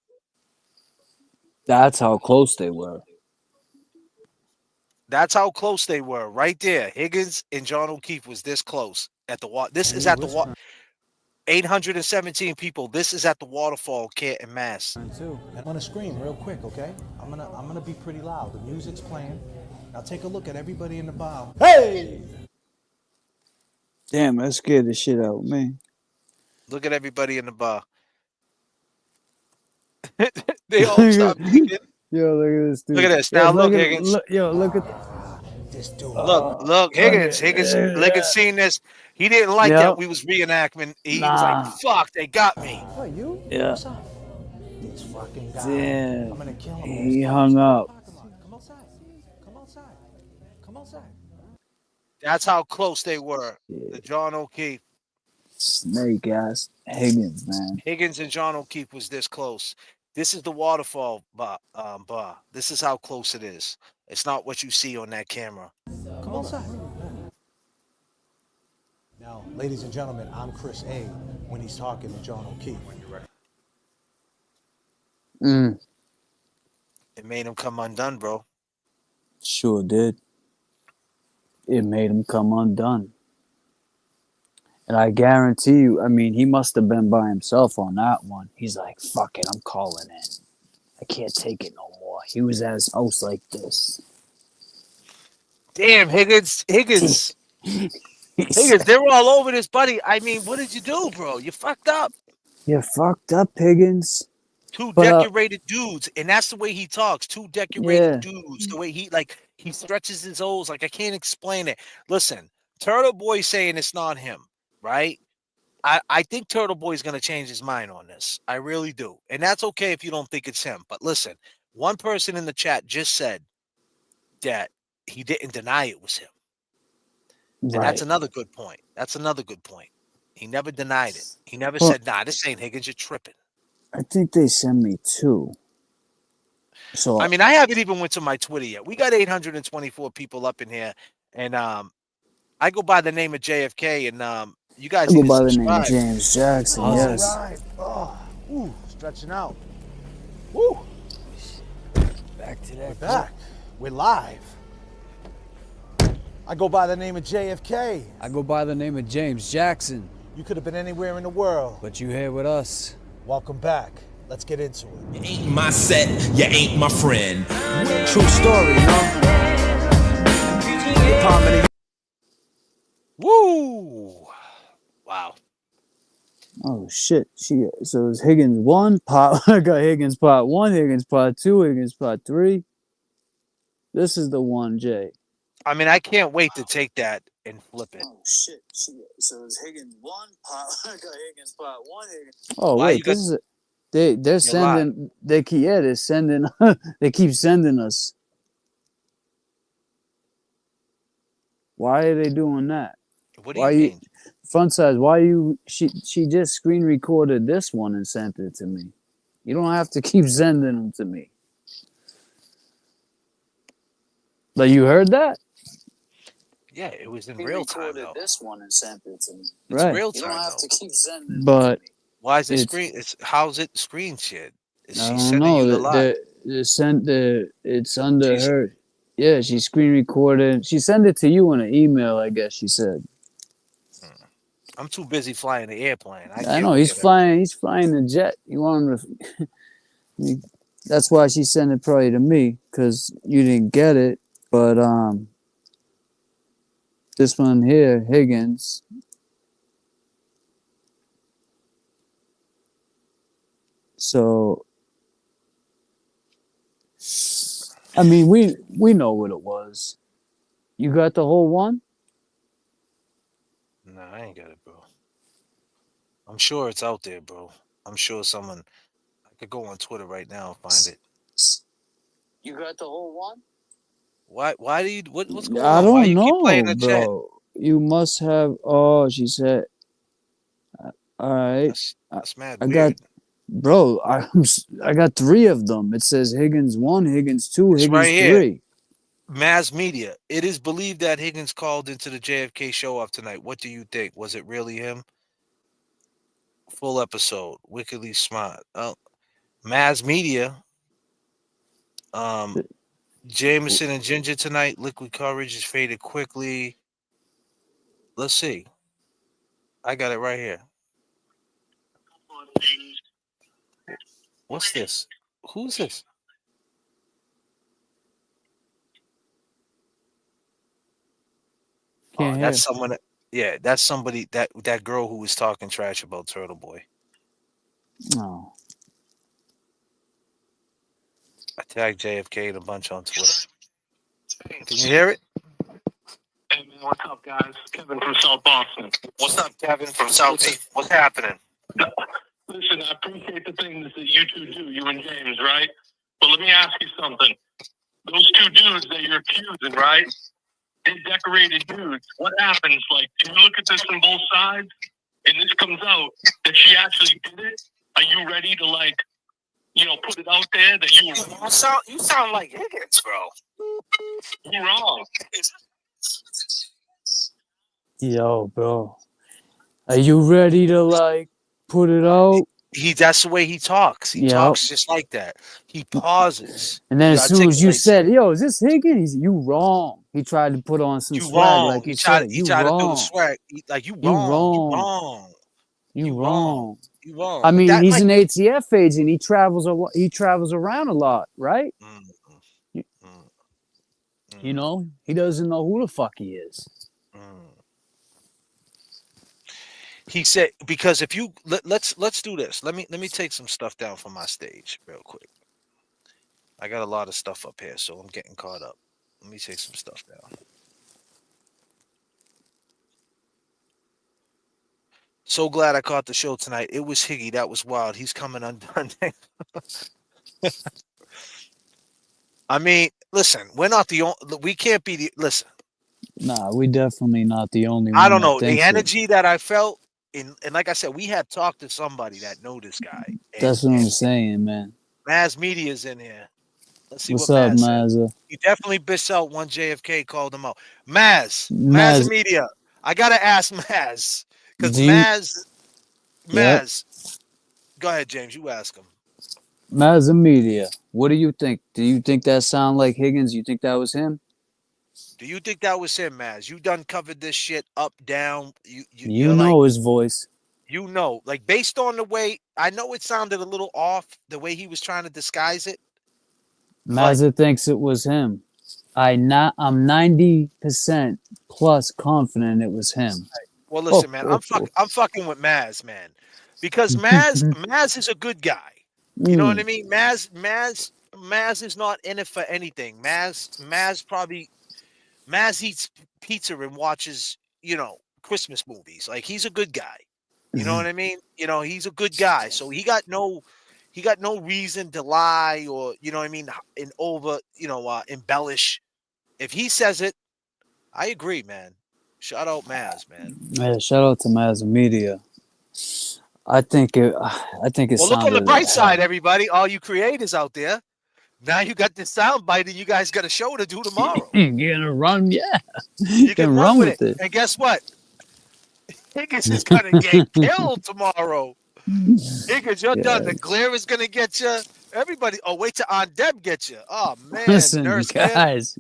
That's how close they were. That's how close they were. Right there. Higgins and John O'Keefe was this close at the water. This is at the water. 817 people. This is at the Waterfall, Canton, Mass. I'm gonna scream real quick, okay? I'm gonna be pretty loud. The music's playing. Now take a look at everybody in the bar. Hey! Damn, that scared the shit out of me. Look at everybody in the bar. They all stopped thinking. Yo, look at this dude. Look at this. Yo, Now look, at, Higgins. Look at this dude. Look, Higgins. Higgins seen this. He didn't like that we was reenactment. He was like, fuck, they got me. Oh, you? Yeah. What's up? This fucking guy. Damn. I'm gonna kill him. He hung up. Come outside. Come outside. Come outside. That's how close they were. The John O'Keefe. Snake ass Higgins, man. Higgins and John O'Keefe was this close. This is the Waterfall bar. This is how close it is. It's not what you see on that camera. Come outside. Now, ladies and gentlemen, I'm Chris A. when he's talking to John O'Keefe. It made him come undone, bro. Sure did. It made him come undone. And I guarantee you, I mean, he must have been by himself on that one. He's like, fuck it, I'm calling in. I can't take it no more. He was at his house like this. Damn, Higgins. Higgins, they were all over this, buddy. I mean, what did you do, bro? You fucked up. You fucked up, Higgins. Two But, decorated dudes, and that's the way he talks. Two decorated dudes. The way he stretches his O's. Like, I can't explain it. Listen, Turtle Boy saying it's not him, right? I think Turtle Boy's gonna change his mind on this. I really do. And that's okay if you don't think it's him. But listen, one person in the chat just said that he didn't deny it was him. And that's another good point. That's another good point. He never denied it. He never said, nah, this ain't Higgins, you're tripping. I think they sent me two. So I mean, I haven't even went to my Twitter yet. We got 824 people up in here, and I go by the name of J.F.K. and you guys I need go to by the name subscribe. of James Jackson, yes. Right. Oh, stretching out. Woo. Back to that. We're back. We're live. I go by the name of J.F.K. I go by the name of James Jackson. You could have been anywhere in the world. But you here with us. Welcome back. Let's get into it. You ain't my set, you ain't my friend. True story, Woo! Wow. Oh shit! So it's Higgins 1 pot. I got Higgins pot 1, Higgins pot 2, Higgins pot 3. This is the one, Jay. I mean, I can't wait to take that and flip it. Oh shit! So it's Higgins 1 pot. I got Higgins pot 1, Higgins. Oh Why wait, this is they're sending. They're sending. They keep sending us. Why are they doing that? What do you mean? Front size, why you she just screen recorded this one and sent it to me. You don't have to keep sending them to me. But you heard that? Yeah, it was in real time though. This one and sent it to me. It's Right. real You time don't have though. to keep sending. But why is it screen? How's it screen shared? I don't know. It's under her. Yeah, she screen recorded. She sent it to you in an email, I guess she said. I'm too busy flying the airplane. I I can't know look he's at it. flying the jet. You want him to that's why she sent it probably to me, because you didn't get it. But this one here, Higgins. So I mean, we know what it was. You got the whole one? No, I ain't got it, bro. I'm sure it's out there, bro. I'm sure someone. I could go on Twitter right now and find it. You got the whole one? Why do you? What's going I on? Why don't you keep playing know, the chat? bro. You must have. Oh, she said. All right. That's mad I got, weird. bro. I got 3 of them. It says Higgins 1, Higgins 2, It's Higgins right here. 3. Mass media. It is believed that Higgins called into the JFK show off tonight. What do you think? Was it really him? Full episode. Wickedly smart. Oh, Mass media. Jameson and Ginger tonight. Liquid courage is faded quickly. Let's see. I got it right here. What's this? Who's this? Can't hear. That's someone. Yeah, that's somebody. That girl who was talking trash about Turtle Boy. Oh. I tagged JFK and a bunch on Twitter. Can you hear it? Hey man, what's up, guys? Kevin from South Boston. What's up, Kevin from South? What's happening? Listen, I appreciate the things that you two do, you and James, right? But let me ask you something. Those 2 dudes that you're accusing, right? They're decorated dudes. What happens? Like, do you look at this from both sides, and this comes out that she actually did it? Are you ready to, like, put it out there that you were? You sound like Higgins, bro. You're wrong. Yo, bro. Are you ready to like put it out? That's the way he talks. He Yep. talks just like that. He pauses. And then He as soon as you articulates said, "Yo, is this Higgins?" You wrong. He tried to put on some you swag, wrong. like He you tried. said. He You tried to do the wrong. swag. Like you You wrong. You wrong. wrong. You wrong. wrong. You wrong. I mean, That, he's like, an ATF agent. He travels around a lot, right? You know, he doesn't know who the fuck he is. He said, because if you let's do this. Let me take some stuff down from my stage real quick. I got a lot of stuff up here, so I'm getting caught up. Let me take some stuff down. So glad I caught the show tonight. It was Higgy. That was wild. He's coming undone. I mean, listen, we're not the only. We can't be the. Listen, Nah, we definitely not the only one. I don't that know the thinks it. energy that I felt, and like I said, we had talked to somebody that know this guy. That's what I'm saying, man. Maz Media's in here. Let's see What's what up, Maz said. Mazza? He definitely bitched out one JFK, called him out. Maz Maz Media. I gotta ask Maz because Do you- Maz. Go ahead, James. You ask him. Mazza Media. What do you think? Do you think that sound like Higgins? You think that was him? Do you think that was him, Maz? You done covered this shit up, down. You know like, his voice. you know, like based on the way, I know it sounded a little off the way he was trying to disguise it. Mazza thinks it was him. I'm 90% plus confident it was him. Well, listen, man, I'm fucking with Maz, man, because Maz is a good guy. You know what I mean? Maz is not in it for anything. Maz eats pizza and watches, Christmas movies. Like, he's a good guy. You know what I mean? He's a good guy. So he got no reason to lie or, embellish. If he says it, I agree, man. Shout out Maz, man. Yeah, shout out to Mazza Media. I think it Well, look on the bright side, everybody. All you creators out there. Now you got this sound bite and you guys got a show to do tomorrow. You're gonna run, yeah. You can run with it. And guess what? Higgins is gonna get killed tomorrow. Higgins, you're done. The glare is gonna get you. Everybody. Oh, wait till Aunt Deb gets you. Oh man, Listen, Nurse Kim.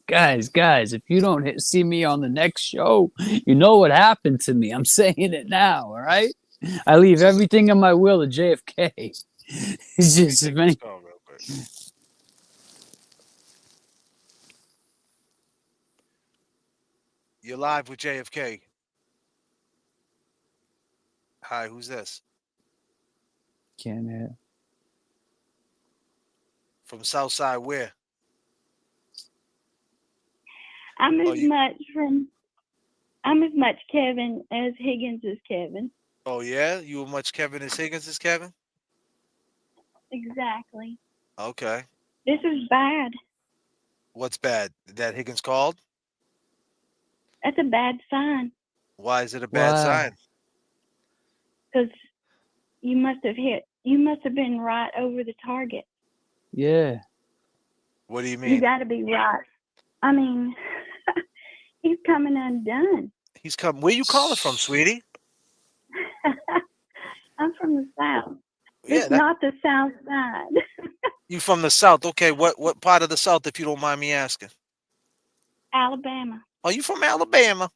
guys, if you don't see me on the next show, you know what happened to me. I'm saying it now, all right? I leave everything in my will to JFK. It's just, if any... Go real quick. You're live with JFK. Hi, who's this? Can't hear. From Southside where? I'm as much Kevin as Higgins is Kevin. Oh yeah? You as much Kevin as Higgins is Kevin? Exactly. Okay. This is bad. What's bad? That Higgins called? That's a bad sign Why is it a bad sign? because you must have been right over the target. Yeah. What do you You mean? got to be right. I mean, he's coming undone. He's come. Where you calling from, sweetie? I'm from the South. Yeah, It's not the South Side. you from the South. Okay, what part of the South, if you don't mind me asking? Alabama. Oh, you from Alabama?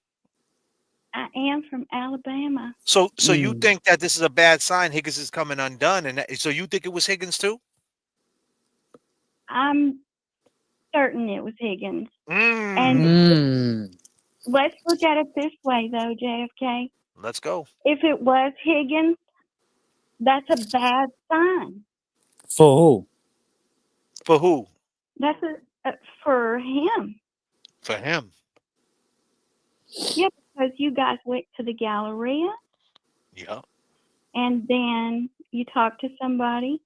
I am from Alabama. So you think that this is a bad sign? Higgins is coming undone, and so you think it was Higgins too? I'm certain it was Higgins. Mm. And let's look at it this way, though, JFK. Let's go. If it was Higgins, that's a bad sign. For who? For who? That's for him. For him. Yeah, because you guys went to the Galleria. Yeah. And then you talked to somebody.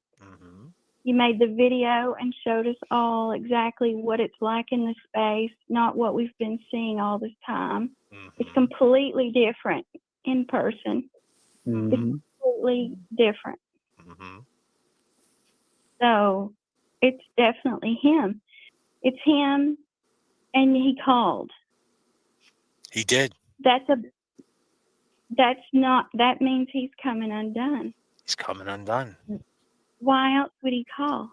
You made the video and showed us all exactly what it's like in the space, not what we've been seeing all this time. It's completely different in person. It's completely different. So it's definitely him. It's him, and he called. He did. That means he's coming undone. He's coming undone. Why else would he call?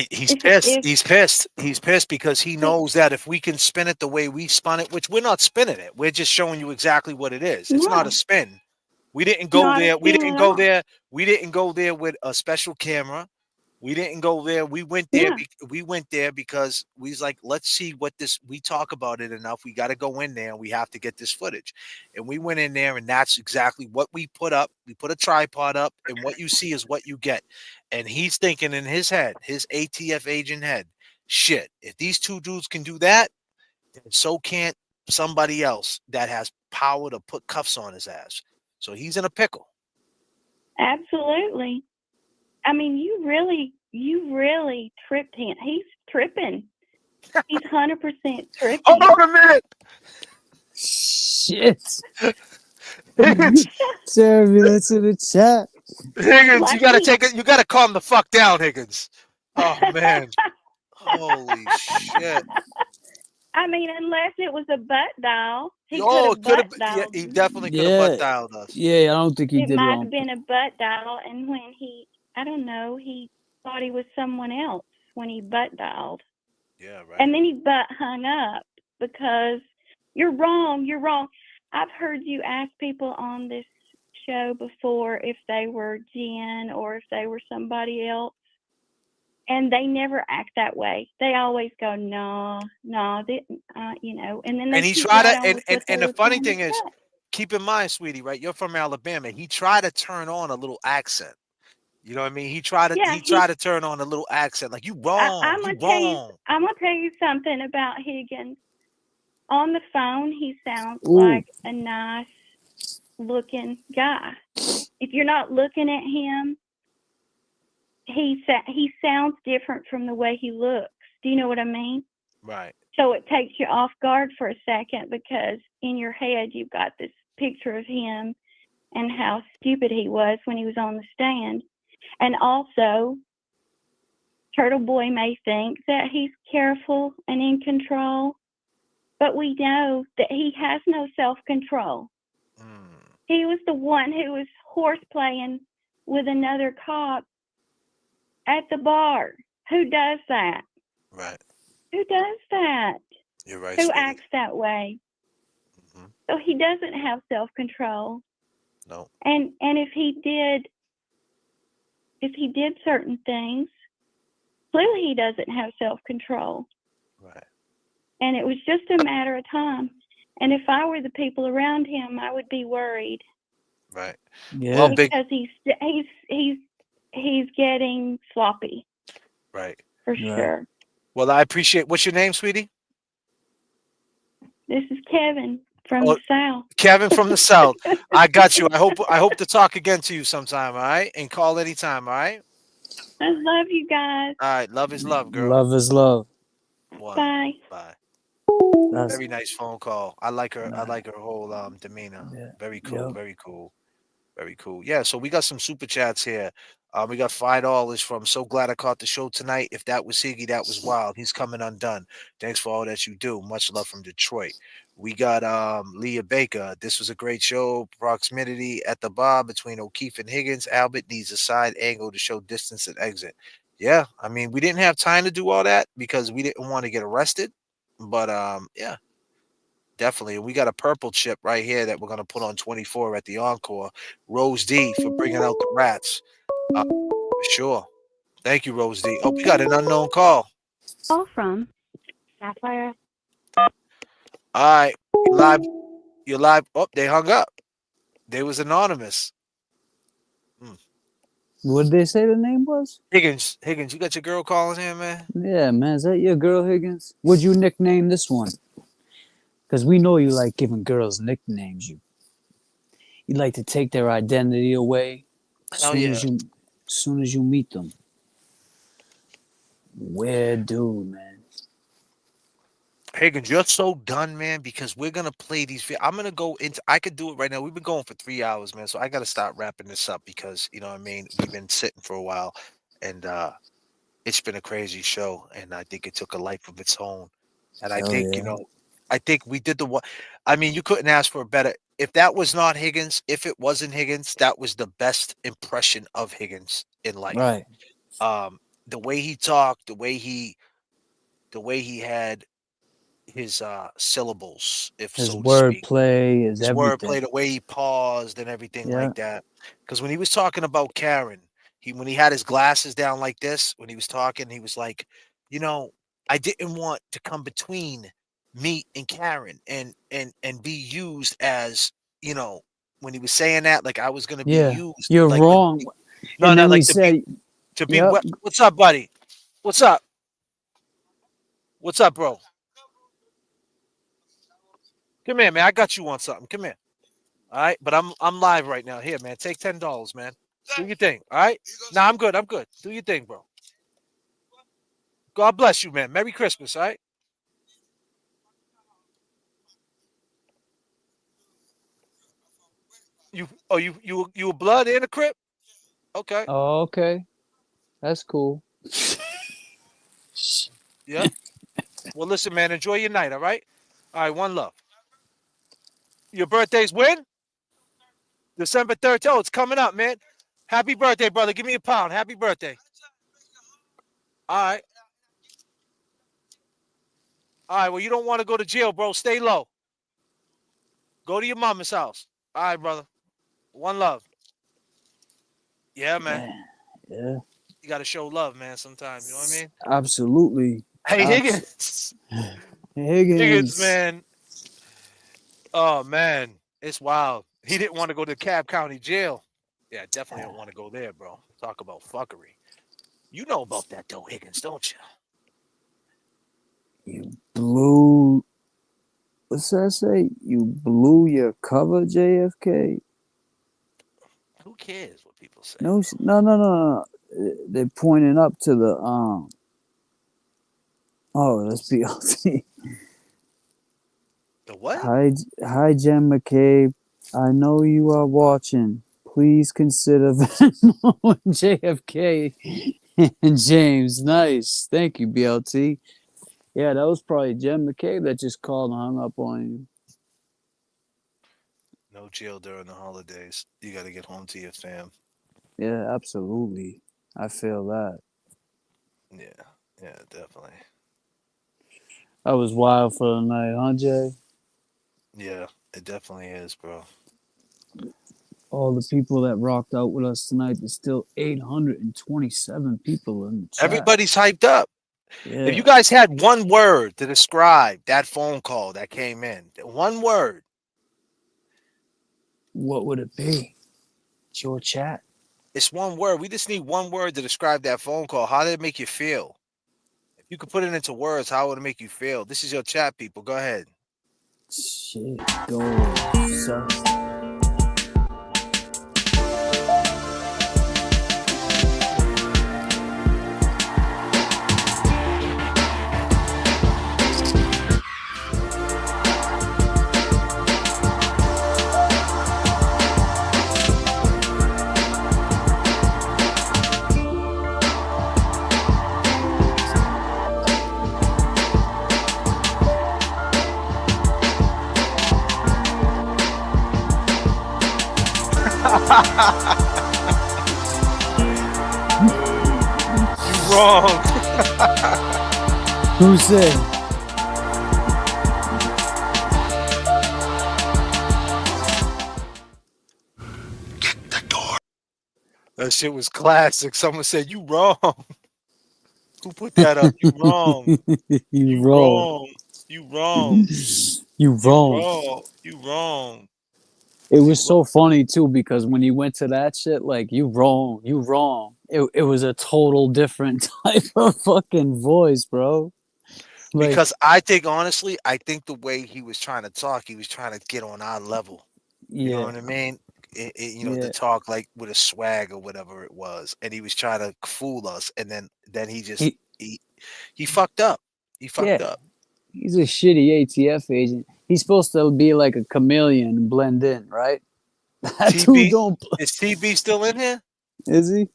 He's pissed. He's pissed. He's pissed because he knows that if we can spin it the way we spun it, which we're not spinning it, we're just showing you exactly what it is. It's not a spin. We didn't go there. We didn't go there. We didn't go there with a special camera. We didn't go there. We went there. We went there because we was like, let's see what this. We talk about it enough. We got to go in there and we have to get this footage. And we went in there, and that's exactly what we put up. We put a tripod up, and what you see is what you get. And he's thinking in his head, his ATF agent head, shit. If these two dudes can do that, then so can't somebody else that has power to put cuffs on his ass. So he's in a pickle. Absolutely. I mean, you really tripped him. He's tripping. He's 100% tripping. Hold on a minute. Shit. Turbulence in the chat. Higgins, you gotta calm the fuck down, Higgins. Oh man. Holy shit. I mean, unless it was a butt dial. He definitely could have butt dialed us. Yeah, I don't think he it did might wrong. have been a butt dial, and when he thought he was someone else when he butt dialed. Yeah, right. And then he butt hung up because you're wrong. I've heard you ask people on this show before if they were Jen or if they were somebody else, and they never act that way. They always go, no, and then they And he keep tried right to, on with what they and the were funny trying to thing is, say. keep in mind, sweetie, right? You're from Alabama. He tried to turn on a little accent. You know what I mean? He tried to turn on a little accent, like you wrong, I'm you gonna wrong. tell you something about Higgins. On the phone, he sounds Ooh. like a nice looking guy. If you're not looking at him, he sounds different from the way he looks. Do you know what I mean? Right. So it takes you off guard for a second because in your head you've got this picture of him and how stupid he was when he was on the stand. And also, Turtle Boy may think that he's careful and in control, but we know that he has no self-control. He was the one who was horseplaying with another cop at the bar. Who does that? Right. Who does that? You're right, Who sweetie. acts that way? Mm-hmm. So he doesn't have self-control. No. And if he did certain things, clearly he doesn't have self-control. Right. And it was just a matter of time. And if I were the people around him, I would be worried. Right. Yeah. Well, big. Because he's getting sloppy Right. for Right. sure. Well, I appreciate. What's your name, sweetie? This is Kevin from Oh, the South. Kevin from the South. I got you. I hope to talk again to you sometime. All right, and call anytime. All right. I love you guys. All right. Love is love, girl. Love is love. One. Bye. Bye. That's Very nice phone call. I like her. I like her whole demeanor. yeah. Very cool. Yep. Very cool. Very cool. Yeah. So we got some super chats here. We got $5 from So Glad I Caught the Show tonight. If that was Higgy, that was wild. He's coming undone. Thanks for all that you do. Much love from Detroit. We got Leah Baker. This was a great show. Proximity at the bar between O'Keefe and Higgins. Albert needs a side angle to show distance and exit. Yeah, I mean, we didn't have time to do all that because we didn't want to get arrested. But yeah, definitely. We got a purple chip right here that we're gonna put on 24 at the encore. Rose D for bringing out the rats. For sure. Thank you, Rose D. Oh, we got an unknown call. Call from Sapphire. All right, you live. You're live. Oh, they hung up. They was anonymous. What did they say the name was? Higgins, you got your girl calling in, man. Yeah, man. Is that your girl, Higgins? What'd you nickname this one? Because we know you like giving girls nicknames. You like to take their identity away Hell yeah. as soon as you meet them. Weird dude, man. Higgins, you're so done, man, because we're gonna play these. I'm gonna go into. I could do it right now. We've been going for 3 hours, man. So I gotta start wrapping this up because you know what I mean. We've been sitting for a while, and it's been a crazy show, and I think it took a life of its own. And I Hell think yeah. I think we did the one. I mean, you couldn't ask for a better. If that was not Higgins, if it wasn't Higgins, that was the best impression of Higgins in life. Right. The way he talked, the way he had his syllables, if His so to speak. wordplay is His everything. wordplay, the way he paused and everything Yeah. like that. Because when he was talking about Karen, when he had his glasses down like this, when he was talking, he was like, you know, I didn't want to come between me and Karen and be used as, you know, when he was saying that, like I was gonna be Yeah. used. You're Like wrong. no, And then we like say, to be yep. what's up, buddy? What's up? What's up, bro? Come here, man. I got you on something. Come here. All right, but I'm live right now. Here, man. Take $10, man. Do your thing. All right. Nah, I'm good. I'm good. Do your thing, bro. God bless you, man. Merry Christmas. All right. You a blood and a crip? Okay. Oh, okay. That's cool. Yeah. Well, listen, man. Enjoy your night. All right. All right. One love. Your birthday's when? December 13th. Oh, it's coming up, man. Happy birthday, brother. Give me a pound. Happy birthday. All right. All right. Well, you don't want to go to jail, bro. Stay low. Go to your mama's house. All right, brother. One love. Yeah, man. Yeah. You got to show love, man, sometimes. You know what I mean? Absolutely. Hey, Higgins. Higgins, Higgins. man. Oh, man. It's wild. He didn't want to go to Cobb County Jail. Yeah, definitely don't want to go there, bro. Talk about fuckery. You know about that, though, Higgins, don't you? Blew. What's that say? You blew your cover, JFK? Who cares what people say? No, no. They're pointing up to the Oh, that's BLT. The what? Hi, Jen McCabe. I know you are watching. Please consider Venmo and JFK and James. Nice. Thank you, BLT. Yeah, that was probably Jen McCabe that just called and hung up on you. No jail during the holidays. You got to get home to your fam. Yeah, absolutely. I feel that. Yeah, definitely. That was wild for the night, huh, Jay? Yeah, it definitely is, bro. All the people that rocked out with us tonight, there's still 827 people in the chat. Everybody's hyped up. If you Yeah. guys had one word to describe that phone call that came in, one word, What would it be? It's your chat. it's one word. We just need one word to describe that phone call. How did it make you feel? If you could put it into words, how would it make you feel? This is your chat, people. Go ahead. Shit, go, sir. You wrong. Who said? That shit was classic. Someone said, you wrong. Who put that up? You wrong. You You wrong. wrong. You wrong. You You wrong. wrong. You wrong. It You was wrong. so funny too because when he went to that shit, like you wrong, you wrong. It was a total different type of fucking voice, bro. Like Because I think, honestly, I think the way he was trying to talk, he was trying to get on our level. You know yeah, what I mean? To yeah. talk like with a swag or whatever it was, and he was trying to fool us, and then he just He he fucked up. He fucked yeah. up. He's a shitty ATF agent. He's supposed to be like a chameleon and blend in, right? That dude TB don't. is TB still in here? Is he?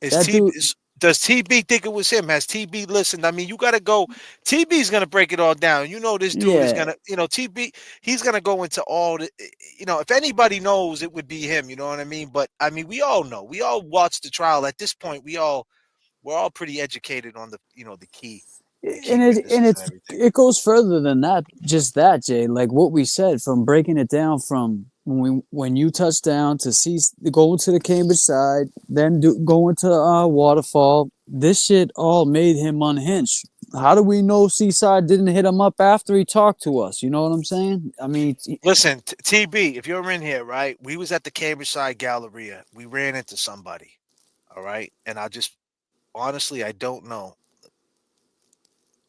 Is That TB dude. does TB think it was him? Has TB listened? I mean, you got to go. TB's gonna break it all down. You know, this dude is Yeah, gonna, TB. He's gonna go into all the. If anybody knows, it would be him. You know what I mean? But I mean, we all know. We all watched the trial. At this point, we're all pretty educated on the key and witnesses and it's everything. it goes further than that. Just that, Jay. Like what we said, from breaking it down from when you touched down to see going to the Cambridge side, then going to Waterfall. This shit all made him unhinged. How do we know Seaside didn't hit him up after he talked to us? You know what I'm saying? I mean, Listen, TB, if you're in here, right? We was at the Cambridge Side Galleria. We ran into somebody. All right, and I just honestly, I don't know.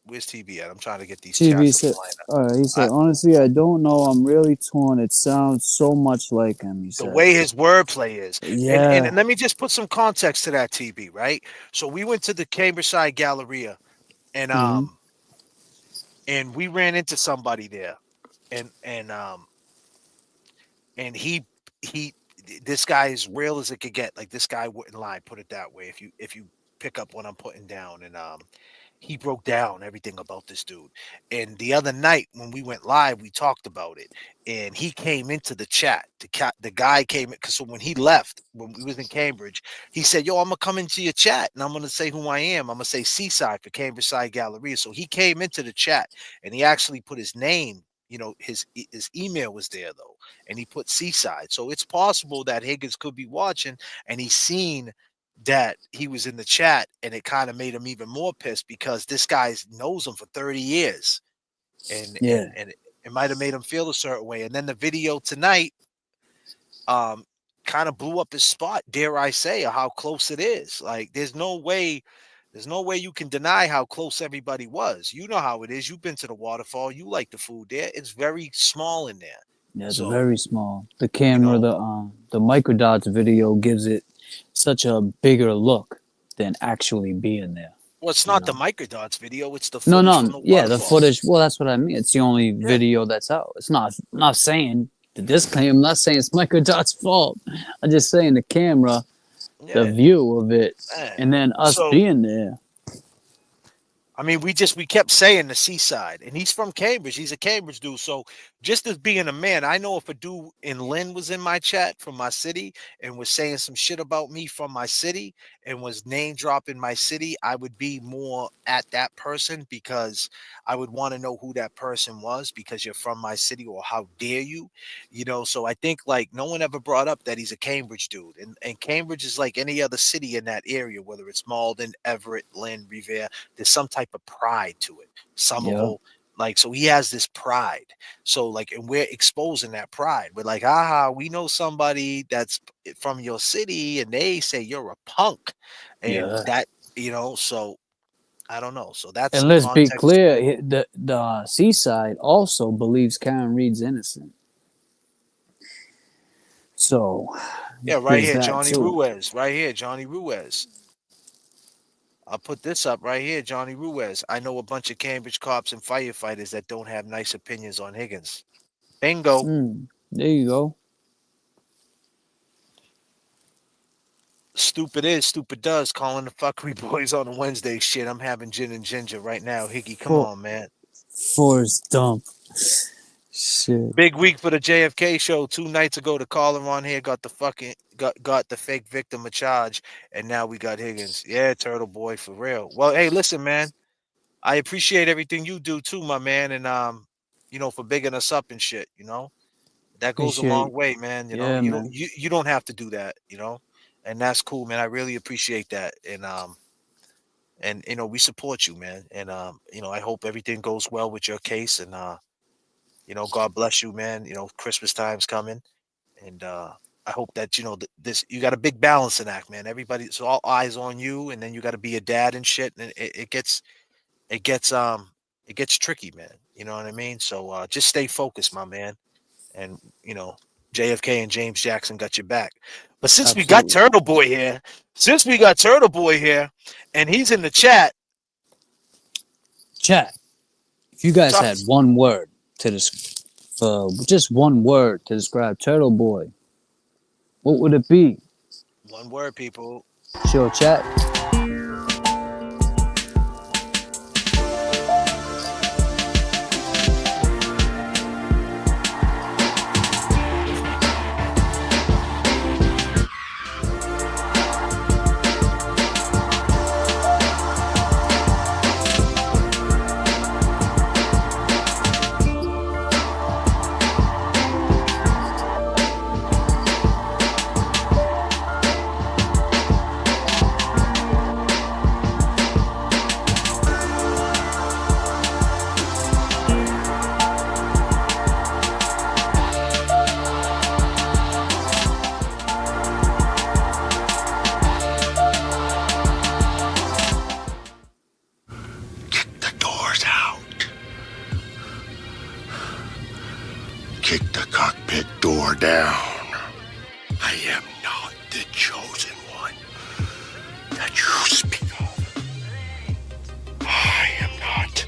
Where's TB at? I'm trying to get these TV chats to said, line he up. said, honestly, I don't know. I'm really torn. It sounds so much like him. He The said, way his wordplay is. And yeah. let me just put some context to that, TB, right? So we went to the Cambridge Side Galleria, and Mm-hmm. and we ran into somebody there, and and he this guy is real as it could get. Like, this guy wouldn't lie, put it that way. If you pick up what I'm putting down, and he broke down everything about this dude. And the other night when we went live, we talked about it, and he came into the chat. The guy came in, because so when he left, when we was in Cambridge, he said, yo, I'm gonna come into your chat and I'm gonna say who I am. I'm gonna say Seaside for Cambridge Side Galleria. So he came into the chat, and he actually put his name. His email was there though, and he put Seaside. So it's possible that Higgins could be watching, and he's seen that he was in the chat, and it kind of made him even more pissed, because this guy knows him for 30 years, and Yeah. it might have made him feel a certain way. And then the video tonight kind of blew up his spot, dare I say, of how close it is. Like, there's no way you can deny how close everybody was. You know how it is. You've been to the Waterfall. You like the food there. It's very small in there. Yeah, it's So, very small. The camera, the microdots video gives it such a bigger look than actually being there. well, it's You not the know? microdots video. It's the No, footage from no, the yeah, the Waterfall. footage. Well, that's what I mean. It's the only video that's out. It's not saying the disclaimer. I'm not saying it's microdot's fault. I'm just saying the camera, the Yeah. view of it, Man. and then us So being there. I mean, we kept saying the seaside, and he's from Cambridge. He's a Cambridge dude. So just as being a man, I know if a dude in Lynn was in my chat from my city and was saying some shit about me from my city and was name dropping my city, I would be more at that person because I would want to know who that person was because you're from my city or how dare you, you know. So I think like no one ever brought up that he's a Cambridge dude, and Cambridge is like any other city in that area, whether it's Malden, Everett, Lynn, Revere. There's some type of pride to it. Yeah. Somerville, like, so he has this pride. So like, and we're exposing that pride. We're like, aha, we know somebody that's from your city, and they say you're a punk, and Yeah. that, you know. So I don't know. So that's And the let's be context. clear, the Seaside also believes Karen Reed's innocent. So Yeah, right there's here, that Johnny too. Ruiz. Right here, Johnny Ruiz. I'll put this up right here, Johnny Ruiz. I know a bunch of Cambridge cops and firefighters that don't have nice opinions on Higgins. Bingo. There you go. Stupid is, stupid does. Calling the fuckery boys on a Wednesday. Shit, I'm having gin and ginger right now. Higgy, come on, man. Forrest Dump. Shit. Big week for the JFK show. 2 nights ago, the caller on here got the fucking got the fake victim a charge, and now we got Higgins. Yeah, Turtle Boy, for real. Well, hey, listen, man. I appreciate everything you do too, my man, and you know, for bigging us up and shit. You know, that goes a long Appreciate. way, man. You know, Yeah, man. you don't have to do that. You know, and that's cool, man. I really appreciate that, and you know, we support you, man, and you know, I hope everything goes well with your case, and you know, God bless you, man. You know, Christmas time's coming, and I hope that, you know, this, you got a big balancing act, man. Everybody, it's all eyes on you, and then you got to be a dad and shit, and it gets it gets tricky, man. You know what I mean? So just stay focused, my man, and you know, JFK and James Jackson got your back. But since we got Absolutely. Turtle Boy here, and he's in the chat. Chat. If you guys Talk, had one word to just one word to describe Turtle Boy, what would it be? one word, people. Sure, chat. Kick the cockpit door down. I am not the chosen one that you speak of. I am not.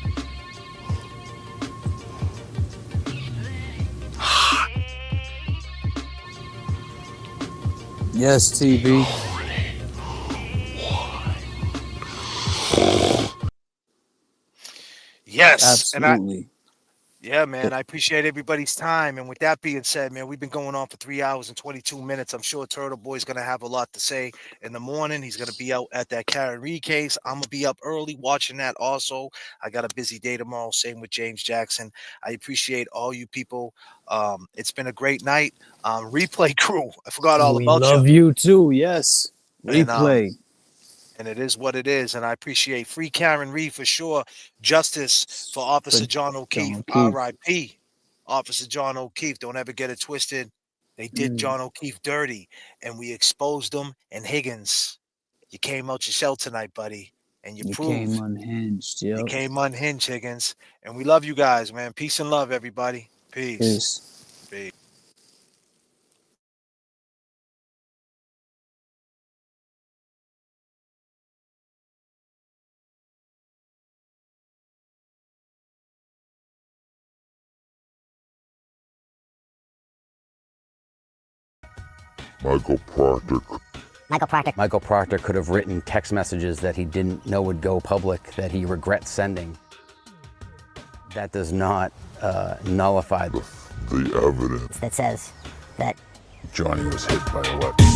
Yes, TV. Yes, and Absolutely. yeah, man, I appreciate everybody's time. And with that being said, man, we've been going on for 3 hours and 22 minutes. I'm sure Turtle Boy's gonna have a lot to say in the morning. He's gonna be out at that Karen Reed case. I'm gonna be up early watching that also. I got a busy day tomorrow. Same with James Jackson. I appreciate all you people. It's been a great night. Replay crew, I forgot all We about you. love you too. Yes. And Replay. and it is what it is. And I appreciate free Karen Reed for sure. Justice for Officer John O'Keefe. John O'Keefe. R.I.P. Officer John O'Keefe. Don't ever get it twisted. They did John O'Keefe dirty, and we exposed him. And Higgins, you came out your shell tonight, buddy, and you came proved unhinged. you Yep. came unhinged, Higgins. And we love you guys, man. Peace and love, everybody. Peace. Peace. Michael Proctor Michael Proctor could have written text messages that he didn't know would go public that he regrets sending. That does not nullify the evidence that says that Johnny was hit by a weapon.